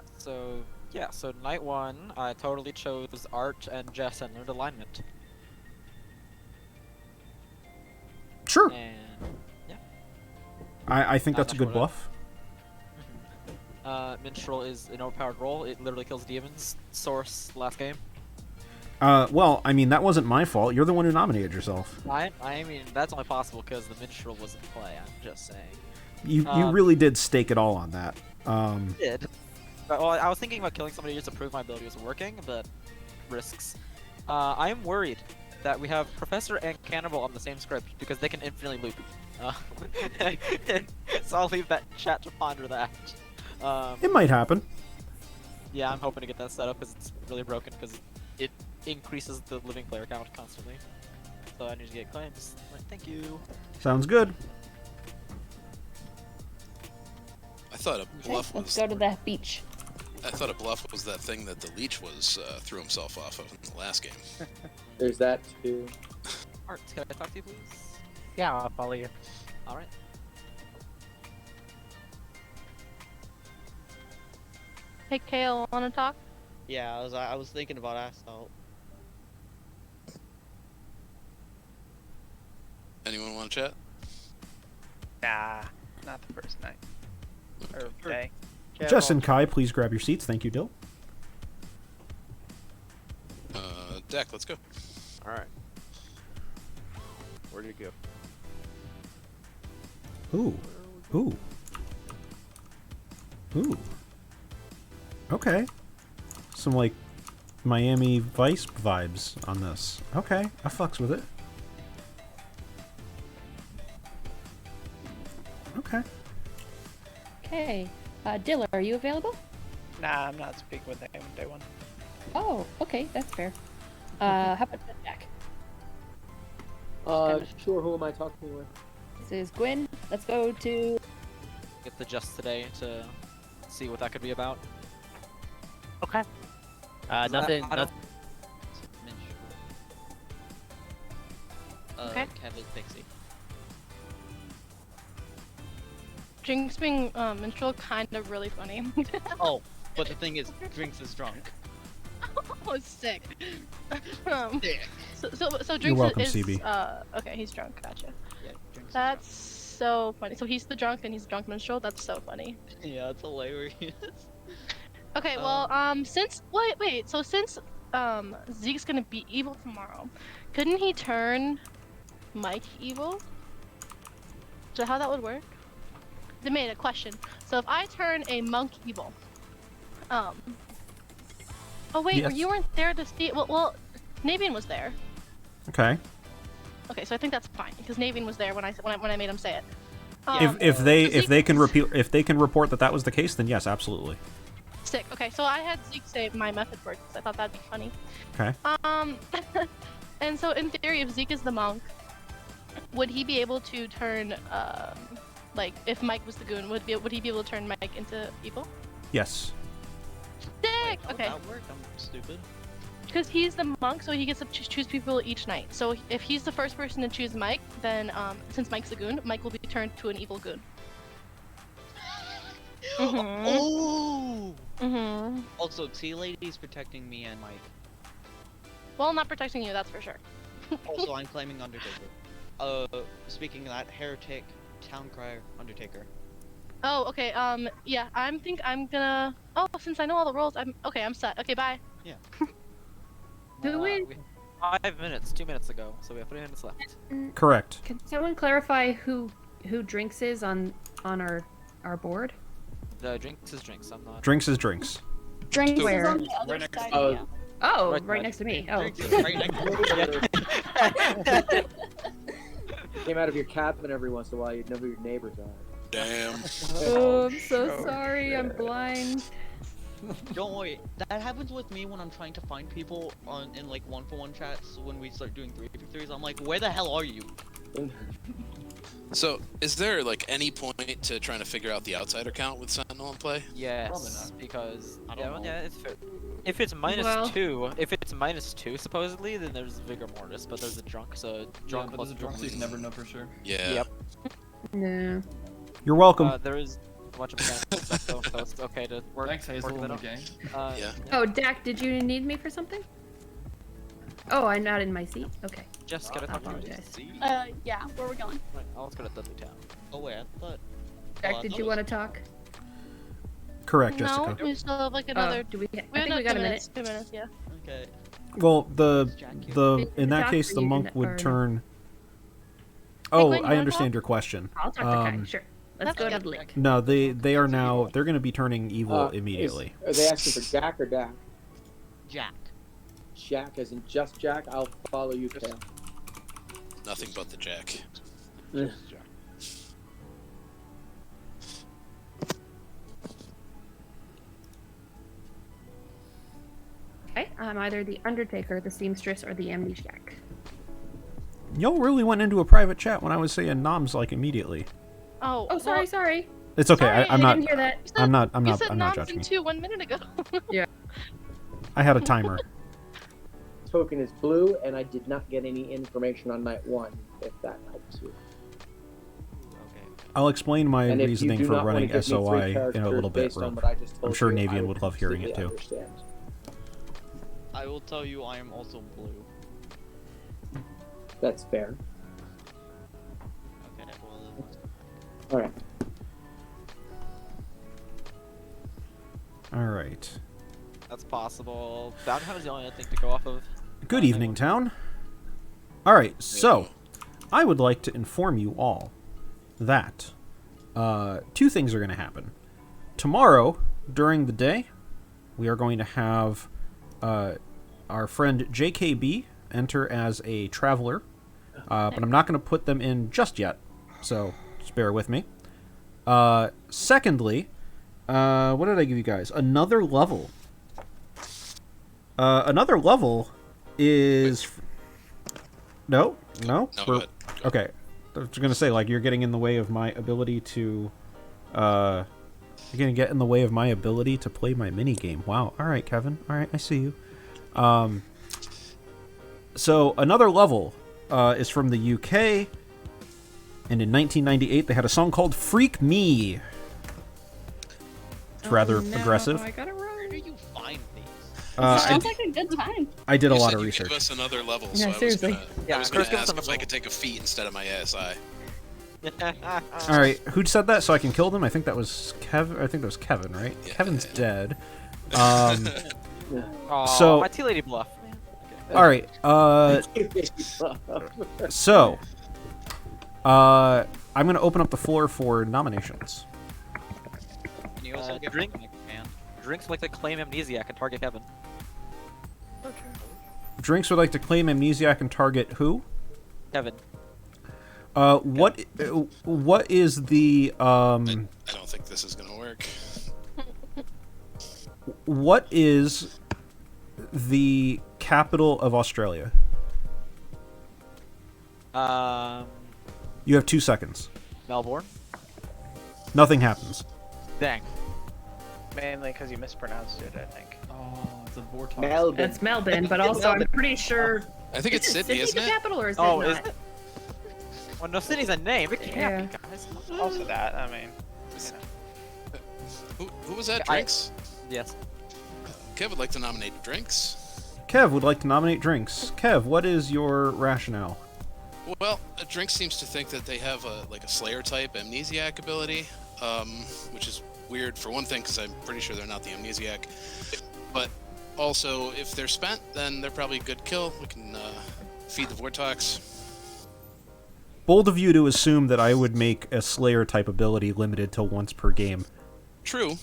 So night 1, I totally chose Art and Jess and learned alignment. Sure. And yeah. I think Not that's a much good more to- bluff. Minstrel is an overpowered role. It literally kills demons. Source last game. Well, I mean, that wasn't my fault. You're the one who nominated yourself. I mean, that's only possible because the minstrel was in play. I'm just saying. You really did stake it all on that. Did. Well, I was thinking about killing somebody just to prove my ability was working, but risks. I am worried that we have Professor and Cannibal on the same script because they can infinitely loop. So I'll leave that chat to ponder that. It might happen. Yeah, I'm hoping to get that set up because it's really broken because it increases the living player count constantly. So I need to get claims. Like, thank you. Sounds good. I thought a Okay, bluff let's was. go to the beach. I thought a bluff was that thing that the leech was threw himself off of in the last game. There's that too. Art, can I talk to you, please? Yeah, I'll follow you. All right. Hey, Kale, wanna talk? Yeah, I was thinking about assault. Anyone want to chat? Nah, not the first night. Or day. Jess and Kai, please grab your seats. Thank you, Dill. Deck, let's go. All right. Where did it go? Ooh. Ooh. Ooh. Okay. Some, like, Miami Vice vibes on this. Okay, I fucks with it. Okay. Okay. Dilla, are you available? Nah, I'm not speaking with anyone day one. Oh, okay, that's fair. How about Jack? Sure, who am I talking with? This is Gwyn. Let's go to... Get the just today to see what that could be about. Okay. Nothing. Okay. Kevin Pixie. Jinx being minstrel kind of really funny. Oh, but the thing is, Drinks is drunk. Oh, sick. Sick. So Drinks You're welcome, is CB. okay, he's drunk. Gotcha. Yeah, Drinks That's so funny. So he's the drunk and he's the drunk minstrel. That's so funny. is drunk. Yeah, it's hilarious. Okay, well, since so since Zeke's gonna be evil tomorrow, couldn't he turn Mike evil? So how that would work? They made a question. So if I turn a monk evil, Oh wait, Yes. you weren't there to see. Well, Navian was there. Okay. Okay, so I think that's fine because Navian was there when I made him say it. If they can report that was the case, then yes, absolutely. Sick. Okay, so I had Zeke say my method works. I thought that'd be funny. Okay. And so in theory, if Zeke is the monk, would he be able to turn, like, if Mike was the goon, would he be able to turn Mike into evil? Yes. Sick. How would Okay. that work? I'm stupid. Because he's the monk, so he gets to choose people each night. So if he's the first person to choose Mike, then since Mike's a goon, Mike will be turned to an evil goon. Oh. Mm-hmm. Also, Tea Lady's protecting me and Mike. Well, not protecting you, that's for sure. Also, I'm claiming Undertaker. Speaking of that, heretic, town crier, Undertaker. Oh, okay. Yeah, I'm gonna. Oh, since I know all the roles, I'm set. Okay, bye. Yeah. We have 5 minutes, 2 minutes ago, so we have 3 minutes left. Correct. Can someone clarify who drinks is on our board? The drinks is drinks. I'm not. Drinks is drinks. Drinks Where? is on the other Right next side. to Yeah. Oh, Right right next to me. Oh. Drinks is right next to me. Came out of your cabin every once in a while, you'd know who your neighbors are. Damn. Oh, I'm so sorry. I'm blind. Don't worry, that happens with me when I'm trying to find people in like one-for-one chats when we start doing 3v3s. I'm like, where the hell are you? So, is there like any point to trying to figure out the outsider count with Sentinel in play? Yes, Probably not. because I don't know. it's fair. If it's minus Well- 2, supposedly, then there's vigor mortis, but there's a drunk, so drunk But plus there's a drunk, so you can never know for sure. Yeah. Yep. No. You're welcome. There is a bunch of mechanical stuff though, so it's okay to work. Thanks, Hazel, work in that the out. game. Yeah. Oh, Dak, did you need me for something? Oh, I'm not in my seat. Okay. Just gotta I talk to you. apologize. Yeah, where are we going? Right, let's go to Dudley Town. Oh wait, I thought. Dak, did you want to talk? Correct, No, Jessica. we still have like Oh, another. do we? I We think have we got a minute. 2 minutes, yeah. Okay. Well, the Did in you that talk case, or the you monk didn't- would or no? turn. Oh, Penguin, you I wanna understand talk? your question. I'll talk to Kai. Sure. Let's go to Blick. No, they are now they're going to be turning evil immediately. Are they asking for Jack or Dak? Jack. Jack, as in just Jack? I'll follow you, Kale. Nothing but the jack. Okay, I'm either the Undertaker, the Seamstress, or the Amnesiac. Y'all really went into a private chat when I was saying noms like immediately. Oh. Oh, sorry, well, sorry. It's okay. Sorry, I'm I not. didn't hear that. you said- I'm not. I'm you not. said I'm not noms judging in you. 1 minute ago. I had a timer. Token is blue, and I did not get any information on night 1, if that helps you. Okay. I'll explain my And if you reasoning do for not wanna running give me three SOI in a characters little bit, based on Rob. what I just I'm told sure you, I Navian would love hearing it completely too. understand. I will tell you, I am also blue. That's fair. Okay, well. Alright. All right. That's possible. Bounty is the only thing to go off of. Good evening, town. All right, so I would like to inform you all that 2 things are going to happen. Tomorrow, during the day, we are going to have our friend JKB enter as a traveler, but I'm not going to put them in just yet, so just bear with me. Secondly, what did I give you guys? Another level. Another level is... No? No, go ahead. Okay. I was going to say, like, you're getting in the way of my ability to... you're going to get in the way of my ability to play my minigame. Wow. All right, Kevin. All right, I see you. So, another level is from the UK. And in 1998, they had a song called Freak Me. It's rather aggressive. I gotta run. Where do you find these? Sounds like a good time. I did a You lot said of you research. Give us another level, Yeah, so seriously. Yeah, I was gonna first give us ask another if I could take a feat instead of my ASI. All right, who said that so I can kill them? I think that was Kevin. I think that was Kevin, right? Yeah. Kevin's dead. Aw, So- my tea lady bluff. All right. So, I'm gonna open up the floor for nominations. And you also get drink. Mike, man. Drinks would like to claim amnesiac and target Kevin. Drinks would like to claim amnesiac and target who? Kevin. What is the I don't think this is gonna work. What is the capital of Australia? You have 2 seconds. Melbourne. Nothing happens. Dang. Mainly because you mispronounced it, I think. Oh, it's a vortex. Melbourne. It's Melbourne, but also I'm pretty sure. I think it's Sydney, isn't the it? capital, or is Oh, it is not? it? Well, no, Sydney's a name. It can't be, guys. Also that, I mean, Who was that? I- Drinks? Yes. Kev would like to nominate Drinks. Kev would like to nominate Drinks. Kev, what is your rationale? Well, Drinks seems to think that they have a Slayer type amnesiac ability, which is weird for one thing because I'm pretty sure they're not the amnesiac. But also, if they're spent, then they're probably a good kill. We can feed the Vortex. Bold of you to assume that I would make a Slayer type ability limited to once per game. True.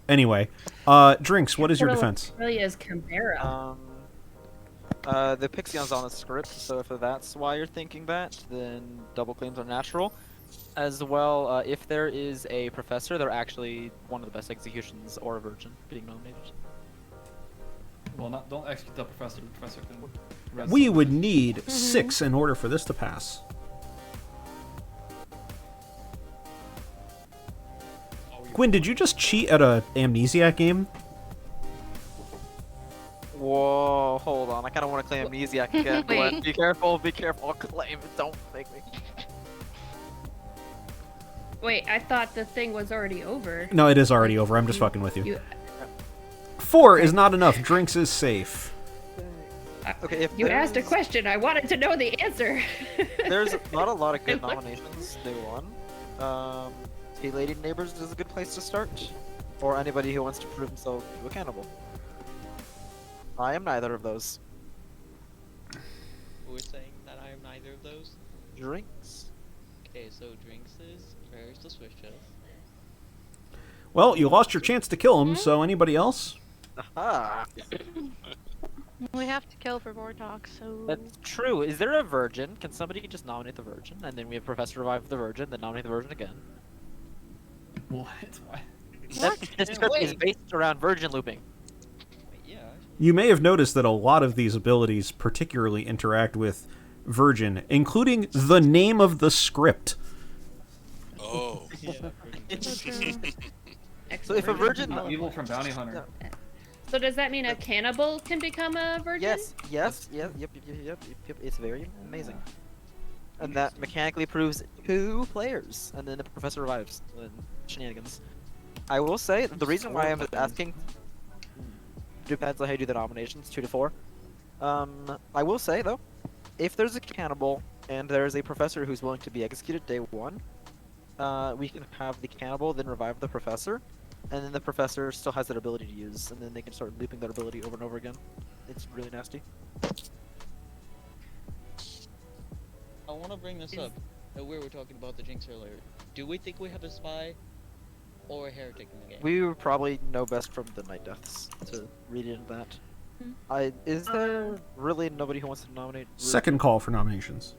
Anyway, Drinks, what is your defense? Australia's Chimera. The Pixion's on the script, so if that's why you're thinking that, then double claims are natural. As well, if there is a professor, they're actually one of the best executions or a virgin being nominated. Well, don't execute the professor. The professor can. Rest We would need 6 in order for this to pass. Gwyn, did you just cheat at a amnesiac game? Whoa, hold on. I kind of want to claim amnesiac again. Wait. Glenn. Be careful, I'll claim it. Don't make me. Wait, I thought the thing was already over. No, it is already over. I'm just fucking with you. You, 4 is not enough. Drinks is safe. Okay, if you asked a question. I wanted to know the answer. There's not a lot of good nominations. Day one. Hey Lady Neighbors is a good place to start. Or anybody who wants to prove himself to a cannibal. I am neither of those. Who is saying that I am neither of those? Drinks. Okay, so Drinks is very suspicious. Well, you lost your chance to kill him, so anybody else? Aha! We have to kill for Vortox, so. That's true. Is there a virgin? Can somebody just nominate the virgin? And then we have Professor revive the virgin, then nominate the virgin again. What? Why? This script is based around virgin looping. Wait, yeah. You may have noticed that a lot of these abilities particularly interact with Virgin, including the name of the script. Oh. So if a virgin... Evil from Bounty Hunter. So does that mean a cannibal can become a virgin? Yes, yep, it's very amazing. And that mechanically proves 2 players, and then the professor revives. And shenanigans. I will say, the reason why I'm asking depends on how you do the nominations, 2 to 4. I will say, though, if there's a cannibal, and there's a professor who's willing to be executed day 1, we can have the cannibal then revive the professor, and then the professor still has that ability to use, and then they can start looping that ability over and over again. It's really nasty. I want to bring this up. We were talking about the Jinx earlier. Do we think we have a spy or a heretic in the game? We would probably know best from the Night Deaths to read into that. Is there really nobody who wants to nominate? Second call for nominations.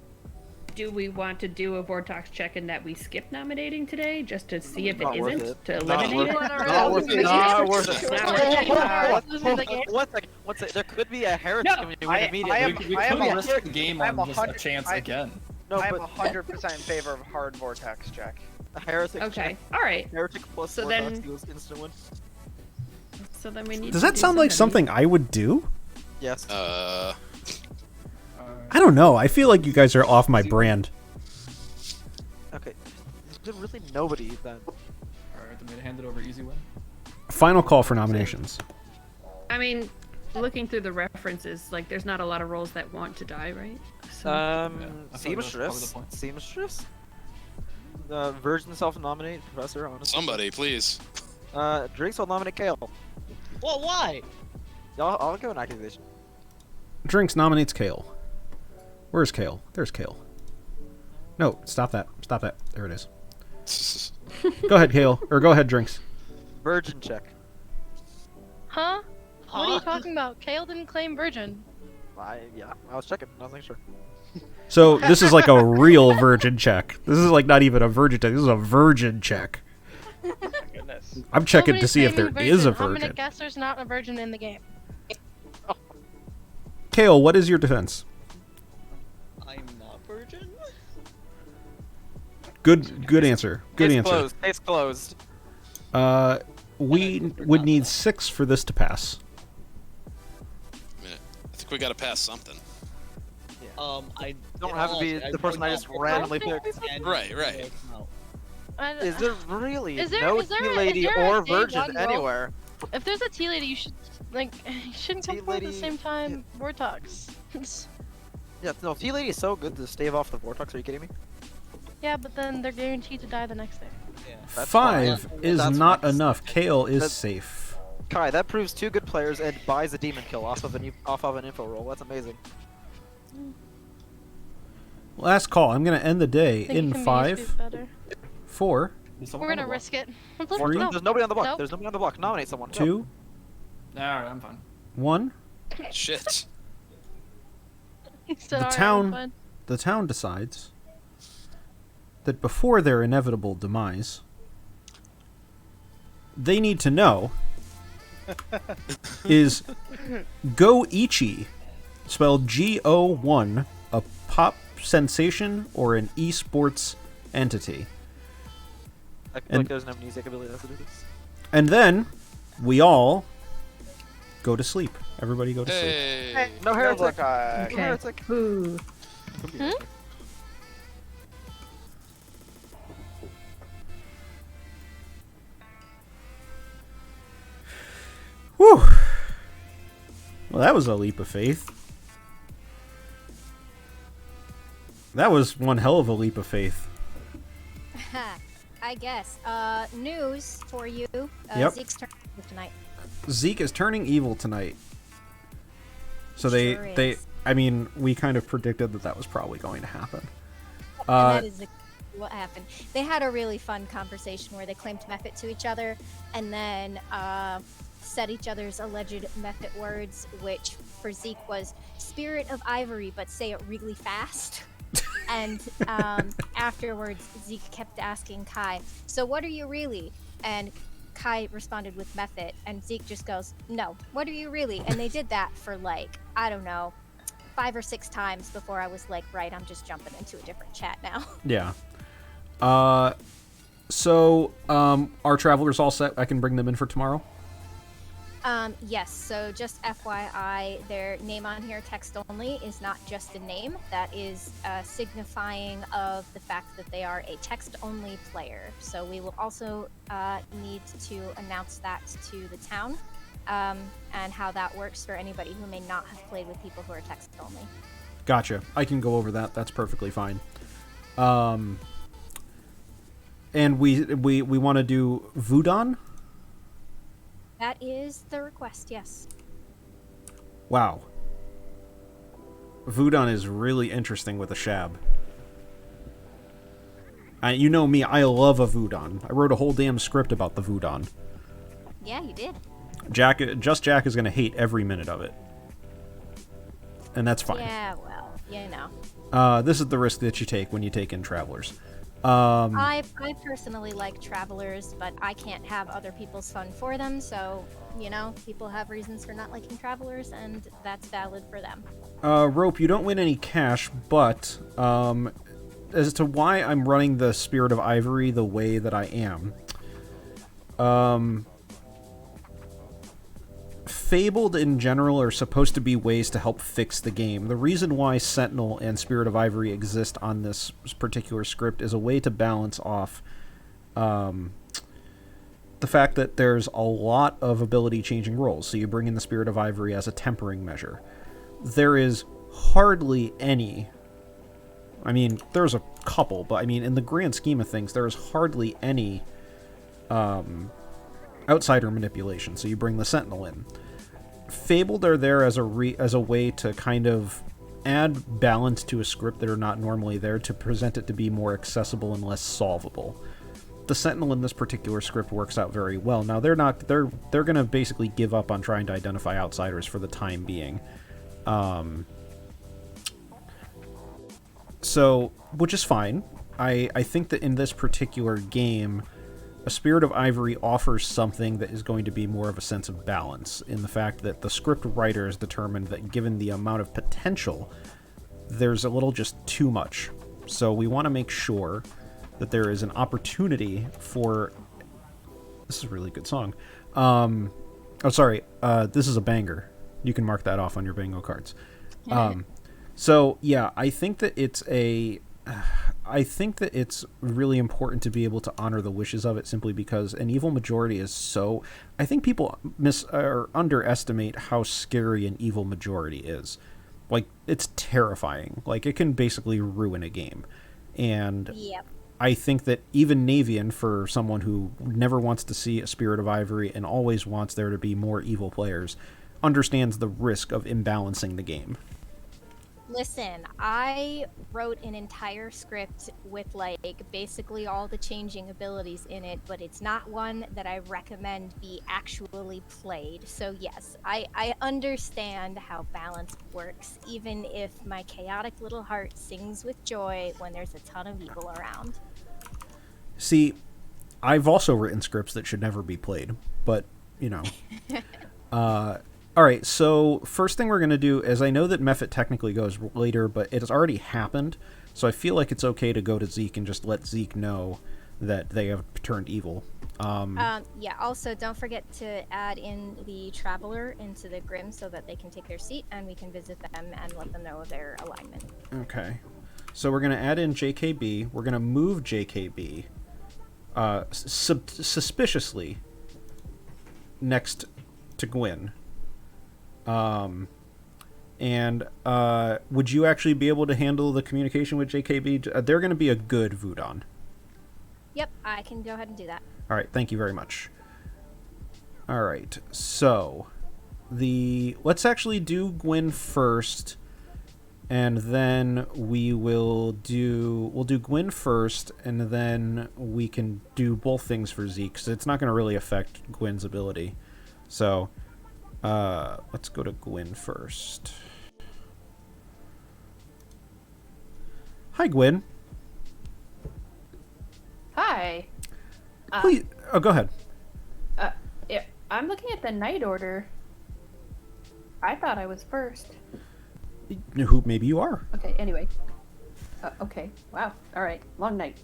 Do we want to do a Vortox check in that we skip nominating today, just to see if it Not worth isn't, it. to Not eliminate worth it? it. Not worth it. Not worth it. Not worth it. One second. There could be a heretic No. when you win immediately. I am We could a- risk the game I'm on just a 100 chance again. No, I am but 100% in favor of hard vortex check. a heretic. Okay, check. alright. Heretic plus So Vortox then- equals instant win. So then we need Does to that do sound like something. something I would do? Yes. I don't know. I feel like you guys are off my brand. Okay. Is there really nobody then? Alright, then we hand it over easy win. Final call for nominations. I mean, looking through the references, like, there's not a lot of roles that want to die, right? So, I thought that was probably the Seamstress. point. Seamstress? Virgin self-nominate professor, honestly. Somebody, please. Drinks will nominate Kale. Well, why? I'll go an accusation. Drinks nominates Kale. Where's Kale? There's Kale. No, stop that. Stop that. There it is. Go ahead, Kale. Or go ahead, Drinks. Virgin check. Huh? What are you talking about? Kale didn't claim virgin. Yeah, I was checking. I was making sure. So this is like a real virgin check. This is like not even a virgin check. This is a virgin check. Goodness. I'm checking to Nobody's see if there claiming is a virgin. I'm virgin. gonna guess there's not a virgin in the game. Kale, what is your defense? I'm not virgin. Good answer. Good Case answer. closed. Case closed. We would need 6 for this to pass. I think we gotta pass something. I Don't have to be the person I just randomly picked. Right, right. Is there really Is there- no is there tea a- lady is there a or day virgin one rule? anywhere? If there's a tea lady, you should you shouldn't come forward at the lady- same time. Vortex. Yeah, no, tea lady is so good to stave off the vortex. Are you kidding me? Yeah, but then they're guaranteed to die the next day. That's 5 fine. is That's not fine. enough. Kale is That's- safe. Kai, that proves 2 good players and buys a demon kill off of an info roll. That's amazing. Last call. I'm gonna end the day I think in it can be 5, better. 4, We're gonna risk it. Let's Three. no. There's nobody on the block. Nope. There's nobody on the block. Nominate someone. 2, Alright, I'm fine. 1. Shit. He said, The "Alright, I'm town- fine." The town decides that before their inevitable demise, they need to know is Goichi, spelled Go1, a pop sensation or an esports entity? I feel And- like there's an amnesiac ability that has to do this. And then we all go to sleep. Everybody go to sleep. Hey. No heretic. No Okay. heretic. Ooh. Whew. Well, that was a leap of faith. That was one hell of a leap of faith. I guess. News for you. Yep. Zeke's turn tonight. Zeke is turning evil tonight. So Sure they is. I mean, we kind of predicted that was probably going to happen. And that is what happened. They had a really fun conversation where they claimed method to each other, and then said each other's alleged method words, which for Zeke was "spirit of ivory," but say it really fast. And afterwards, Zeke kept asking Kai, "So what are you really?" And Kai responded with method, and Zeke just goes, "No, what are you really?" And they did that for like, I don't know, 5 or 6 times before I was like, right, I'm just jumping into a different chat now. Yeah. So our travelers all set? I can bring them in for tomorrow? Yes, so just FYI, their name on here, text only, is not just a name. That is signifying of the fact that they are a text-only player. So we will also need to announce that to the town, and how that works for anybody who may not have played with people who are text-only. Gotcha. I can go over that. That's perfectly fine. And we want to do Vudon? That is the request, yes. Wow. Vudon is really interesting with a Shab. You know me, I love a Vudon. I wrote a whole damn script about the Vudon. Yeah, you did. Jack is going to hate every minute of it. And that's fine. Yeah, well, you know. This is the risk that you take when you take in travelers. I personally like travelers, but I can't have other people's fun for them, so, you know, people have reasons for not liking travelers, and that's valid for them. Rope, you don't win any cash, but as to why I'm running the Spirit of Ivory the way that I am, Fabled in general are supposed to be ways to help fix the game. The reason why Sentinel and Spirit of Ivory exist on this particular script is a way to balance off the fact that there's a lot of ability changing roles. So you bring in the Spirit of Ivory as a tempering measure. There is hardly any, I mean, there's a couple, but I mean, in the grand scheme of things, there is hardly any outsider manipulation. So you bring the Sentinel in. Fabled are there as a way to kind of add balance to a script that are not normally there, to present it to be more accessible and less solvable. the Sentinel in this particular script works out very well. Now they're going to basically give up on trying to identify outsiders for the time being. So, which is fine. I think that in this particular game, a Spirit of Ivory offers something that is going to be more of a sense of balance, in the fact that the script writers determined that given the amount of potential, there's a little just too much. So we want to make sure that there is an opportunity for... This is a really good song. This is a banger. You can mark that off on your bingo cards. So, yeah, I think that it's really important to be able to honor the wishes of it, simply because an evil majority is so... I think people underestimate how scary an evil majority is. Like, it's terrifying. Like, it can basically ruin a game. And Yep. I think that even Navean, for someone who never wants to see a Spirit of Ivory and always wants there to be more evil players, understands the risk of imbalancing the game. Listen, I wrote an entire script with like basically all the changing abilities in it, but it's not one that I recommend be actually played. So yes, I understand how balance works, even if my chaotic little heart sings with joy when there's a ton of evil around. See, I've also written scripts that should never be played, but, you know. Alright, so first thing we're going to do is, I know that Mephit technically goes later, but it has already happened, so I feel like it's okay to go to Zeke and just let Zeke know that they have turned evil. Yeah, also don't forget to add in the Traveler into the Grim so that they can take their seat and we can visit them and let them know their alignment. Okay. So we're going to add in JKB. We're going to move JKB suspiciously next to Gwyn. Would you actually be able to handle the communication with JKB? They're going to be a good Voodon. Yep, I can go ahead and do that. Alright, thank you very much. Alright, so let's actually do Gwyn first, and then we'll do Gwyn first, and then we can do both things for Zeke, because it's not going to really affect Gwyn's ability. So, let's go to Gwyn first. Hi, Gwyn. Hi. Please, go ahead. Yeah, I'm looking at the night order. I thought I was first. Who? Maybe you are. Okay, anyway. Okay, wow. Alright, long night.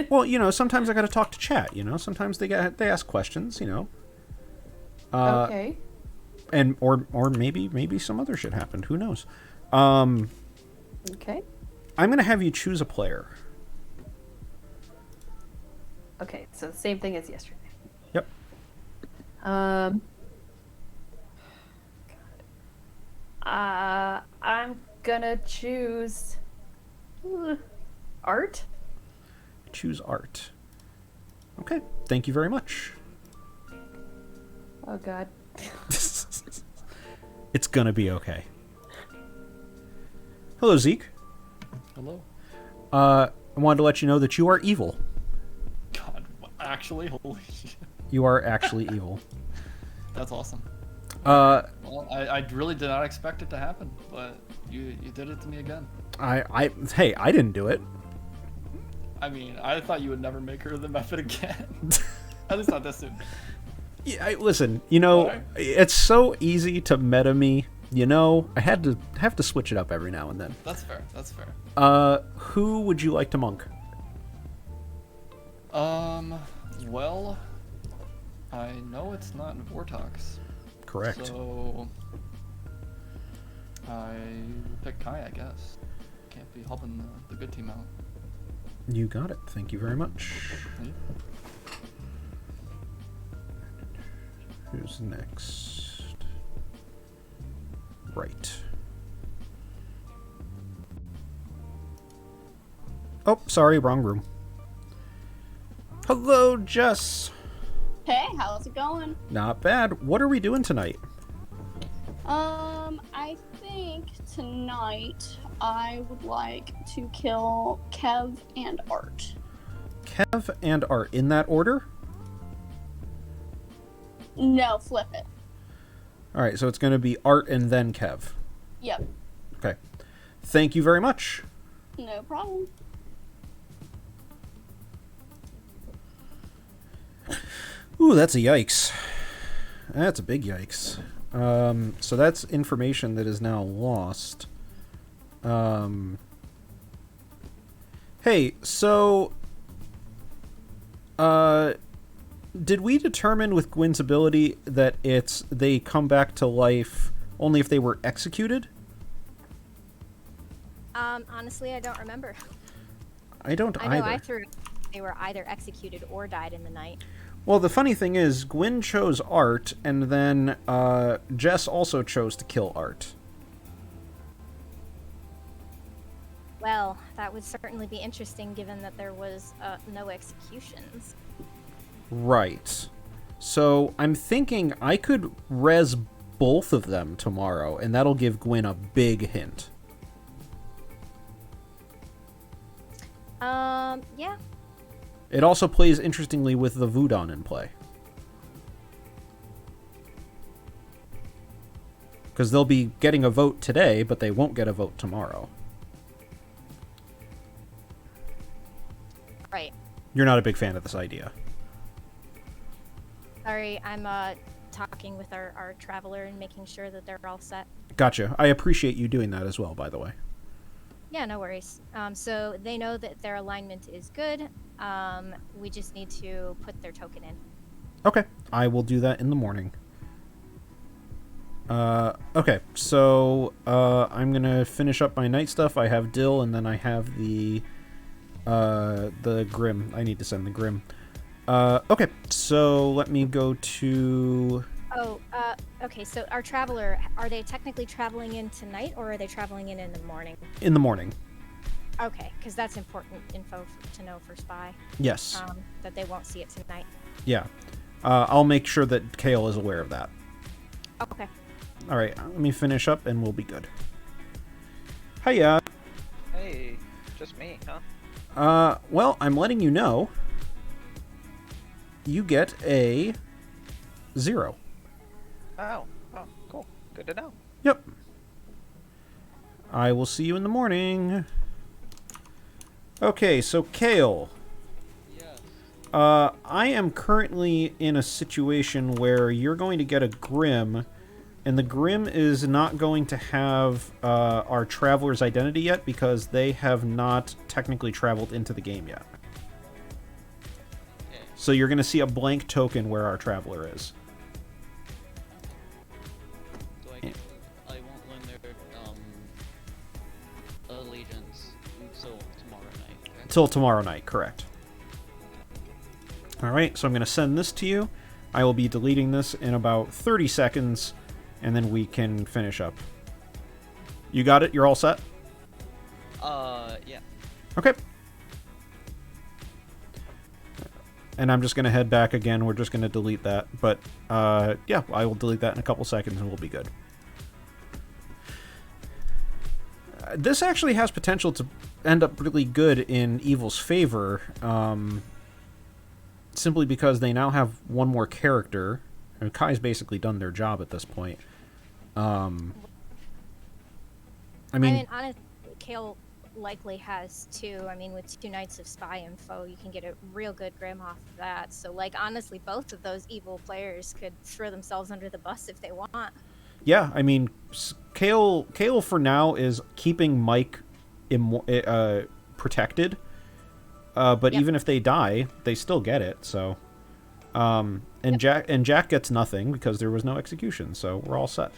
Well, you know, sometimes I gotta talk to chat, you know? Sometimes they ask questions, you know? Okay. And, or maybe some other shit happened. Who knows? Okay. I'm gonna have you choose a player. Okay, so the same thing as yesterday. Yep. I'm gonna choose Art. Choose Art. Okay, thank you very much. Oh god. It's gonna be okay. Hello, Zeke. Hello. I wanted to let you know that you are evil. God, actually, holy shit. You are actually evil. That's awesome. Well, I really did not expect it to happen, but you did it to me again. Hey, I didn't do it. I mean, I thought you would never make her the method again. At least not this soon. Yeah, listen, you know, it's so easy to meta me. You know, I have to switch it up every now and then. That's fair. That's fair. Who would you like to monk? Well, I know it's not in Vortox. Correct. So I pick Kai, I guess. Can't be helping the good team out. You got it. Thank you very much. Yeah. Who's next? Right. Oh, sorry, wrong room. Hello, Jess. Hey, how's it going? Not bad. What are we doing tonight? I think tonight I would like to kill Kev and Art. Kev and Art in that order? No, flip it. All right, so it's going to be Art and then Kev. Yep. Okay. Thank you very much. No problem. Ooh, that's a yikes. That's a big yikes. So that's information that is now lost. Hey, so... did we determine with Gwyn's ability that they come back to life only if they were executed? Honestly, I don't remember. I don't I know either. I threw they were either executed or died in the night. Well, the funny thing is, Gwyn chose Art, and then Jess also chose to kill Art. Well, that would certainly be interesting given that there was no executions. Right. So I'm thinking I could res both of them tomorrow, and that'll give Gwyn a big hint. Yeah. It also plays interestingly with the Voodon in play. Because they'll be getting a vote today, but they won't get a vote tomorrow. Right. You're not a big fan of this idea. Sorry, I'm talking with our traveler and making sure that they're all set. Gotcha. I appreciate you doing that as well, by the way. Yeah, no worries. So they know that their alignment is good. We just need to put their token in. Okay. I will do that in the morning. Okay. So, I'm gonna finish up my night stuff. I have Dill, and then I have the Grim. I need to send the Grim. Okay. So, let me go to... Oh, okay, so our traveler, are they technically traveling in tonight, or are they traveling in the morning? In the morning. Okay, because that's important info to know for Spy. Yes. That they won't see it tonight. Yeah. I'll make sure that Kale is aware of that. Okay. Alright, let me finish up and we'll be good. Hiya. Hey, just me, huh? Well, I'm letting you know. You get a 0. Oh, cool. Good to know. Yep. I will see you in the morning. Okay, so Kale. Yes. I am currently in a situation where you're going to get a Grim, and the Grim is not going to have our Traveler's identity yet because they have not technically traveled into the game yet. Okay. So you're going to see a blank token where our Traveler is. So I won't learn their allegiance until tomorrow night. Okay? Till tomorrow night, correct. Alright, so I'm going to send this to you. I will be deleting this in about 30 seconds, and then we can finish up. You got it? You're all set? Yeah. Okay. And I'm just going to head back again. We're just going to delete that. But, yeah, I will delete that in a couple seconds, and we'll be good. This actually has potential to end up really good in Evil's favor, simply because they now have one more character, and Kai's basically done their job at this point. I mean, honestly, Kale likely has two. I mean, with 2 nights of spy info, you can get a real good Grim off of that. So, like, honestly, both of those evil players could throw themselves under the bus if they want. yeah, I mean, Kale for now is keeping Mike protected. But Yep. even if they die, they still get it. So, and Jack gets nothing because there was no execution. So we're all set.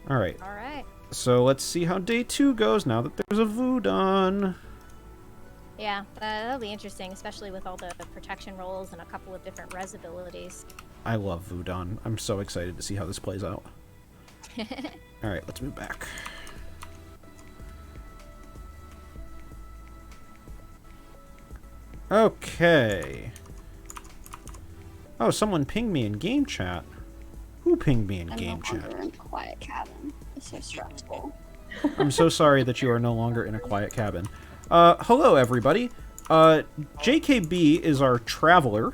All right. All right. So let's see how day 2 goes now that there's a Voodon. Yeah, that'll be interesting, especially with all the protection rolls and a couple of different res abilities. I love Voodon. I'm so excited to see how this plays out. All right, let's move back. Okay. Oh, someone pinged me in game chat. Who pinged me in game chat? In quiet cabin. It's so stressful. I'm so sorry that you are no longer in a quiet cabin. Hello, everybody. JKB is our traveler.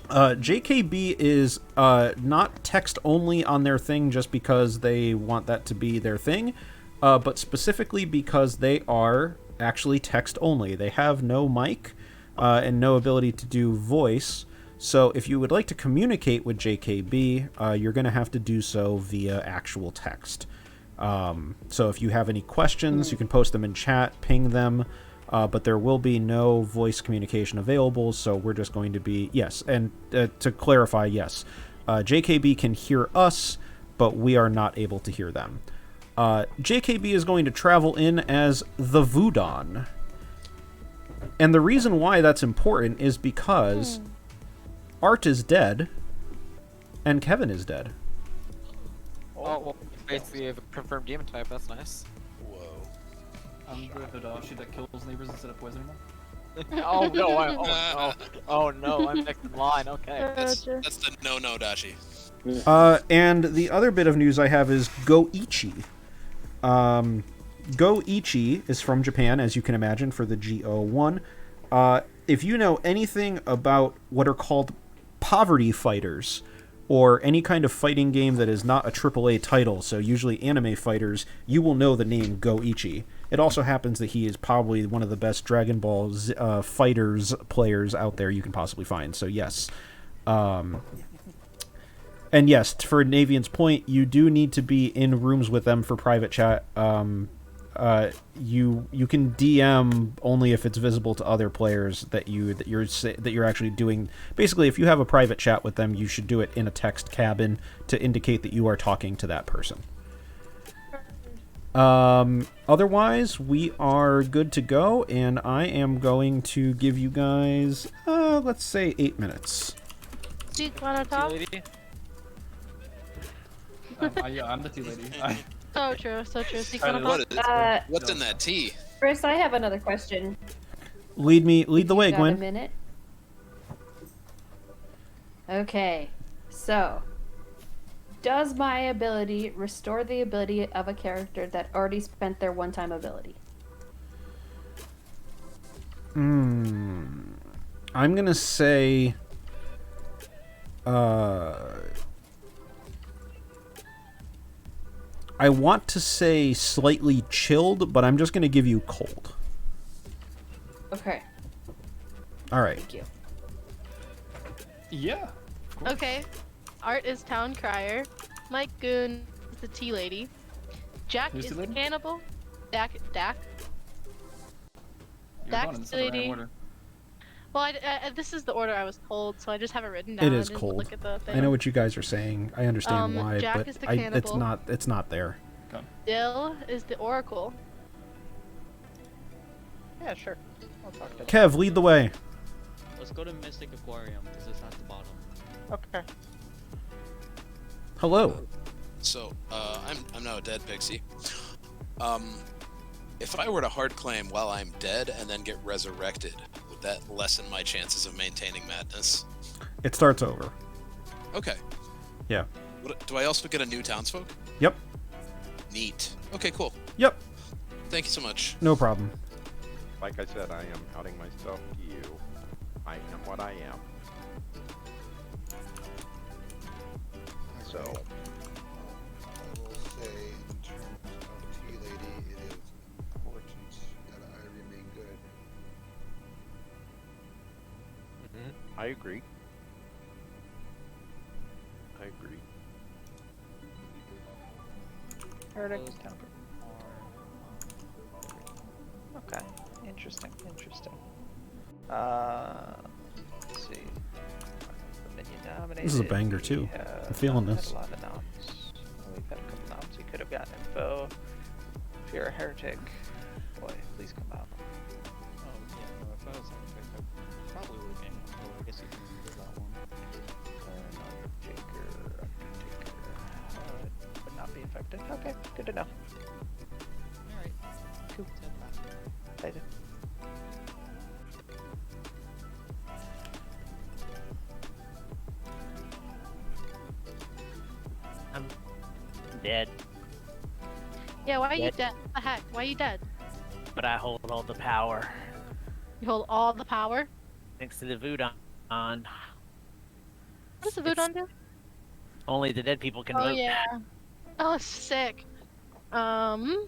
JKB is not text only on their thing just because they want that to be their thing, but specifically because they are actually text only. They have no mic and no ability to do voice. So if you would like to communicate with JKB, you're going to have to do so via actual text. So if you have any questions, you can post them in chat, ping them, but there will be no voice communication available, so we're just going to be... Yes, and to clarify, yes, JKB can hear us, but we are not able to hear them. JKB is going to travel in as the Voodon. And the reason why that's important is because Art is dead, and Kevin is dead. Oh, well, basically you have a confirmed demon type, that's nice. Whoa. I'm the Hidashi that kills neighbors instead of poisoning them. Oh no, oh no, I'm next in line, okay. That's the no Dashi. And the other bit of news I have is Goichi. Goichi is from Japan, as you can imagine, for the GO1. If you know anything about what are called poverty fighters, or any kind of fighting game that is not a AAA title, so usually anime fighters, you will know the name Goichi. It also happens that he is probably one of the best Dragon Ball fighters players out there you can possibly find, so yes. And yes, for Navian's point, you do need to be in rooms with them for private chat. You can DM only if it's visible to other players that you're actually doing. Basically, if you have a private chat with them, you should do it in a text cabin to indicate that you are talking to that person. Otherwise, we are good to go, and I am going to give you guys, let's say 8 minutes. Do you wanna talk? Yeah, I'm the tea lady. So true, so true. So you wanna talk? What's in that tea? Chris, I have another question. Lead the way, You got Gwen. a minute? Okay, so does my ability restore the ability of a character that already spent their one-time ability? I'm gonna say I want to say slightly chilled, but I'm just gonna give you cold. Okay. Alright. Thank you. Yeah. Okay. Art is Town Crier. Mike Goon is the Tea Lady. Jack Who's is the the lady? Cannibal. Dak. You're Dak's going in the separate random lady. order. Well, this is the order I was told, so I just have it written down. It is I didn't cold. Look at the thing. I know what you guys are saying. I understand why, Jack but is the it's cannibal. not there. Dill is the Oracle. Yeah, sure. I'll talk to Kev, lead the way. Let's go to Mystic Aquarium because it's at the bottom. Okay. Hello. So, I'm now a dead pixie. If I were to hard claim while I'm dead and then get resurrected, would that lessen my chances of maintaining madness? It starts over. Okay. Yeah. Do I also get a new townsfolk? Yep. Neat. Okay, cool. Yep. Thank you so much. No problem. Like I said, I am outing myself to you. I am what I am. So. I will say, in terms of Tea Lady, it is important that I remain good. I agree. I agree. Heretic is down. Okay. Interesting. Let's see. This is a banger too. I'm feeling this. A lot of noms. We've had a couple noms. You could have gotten info. If you're a heretic, boy, please come out. Oh yeah, no, if I was heretic, I probably would have gained info. I guess you can do that one. Undertaker, would not be affected. Okay, good to know. Alright. Cool. Later. I'm dead, Yeah, why are you Dead. dead? What the heck? Why are you dead? but I hold all the power. You hold all the power. Thanks to the voodoo. What does the voodoo do? Only the dead people can Oh vote. yeah. Oh, sick. Still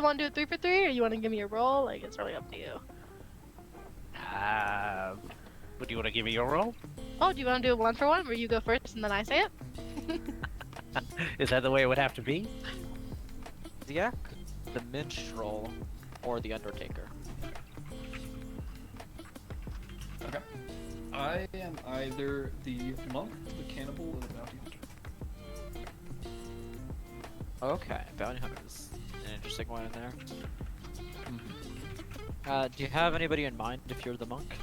want to do it 3 for 3, or you want to give me a roll? Like, it's really up to you. Would you want to give me your roll? Oh, do you want to do a 1 for 1, where you go first and then I say it? Is that the way it would have to be? Ziak, the minstrel, or the undertaker? Okay. I am either the monk, the cannibal, or the bounty hunter. Okay, bounty hunter is an interesting one in there. Mm-hmm. Do you have anybody in mind if you're the monk?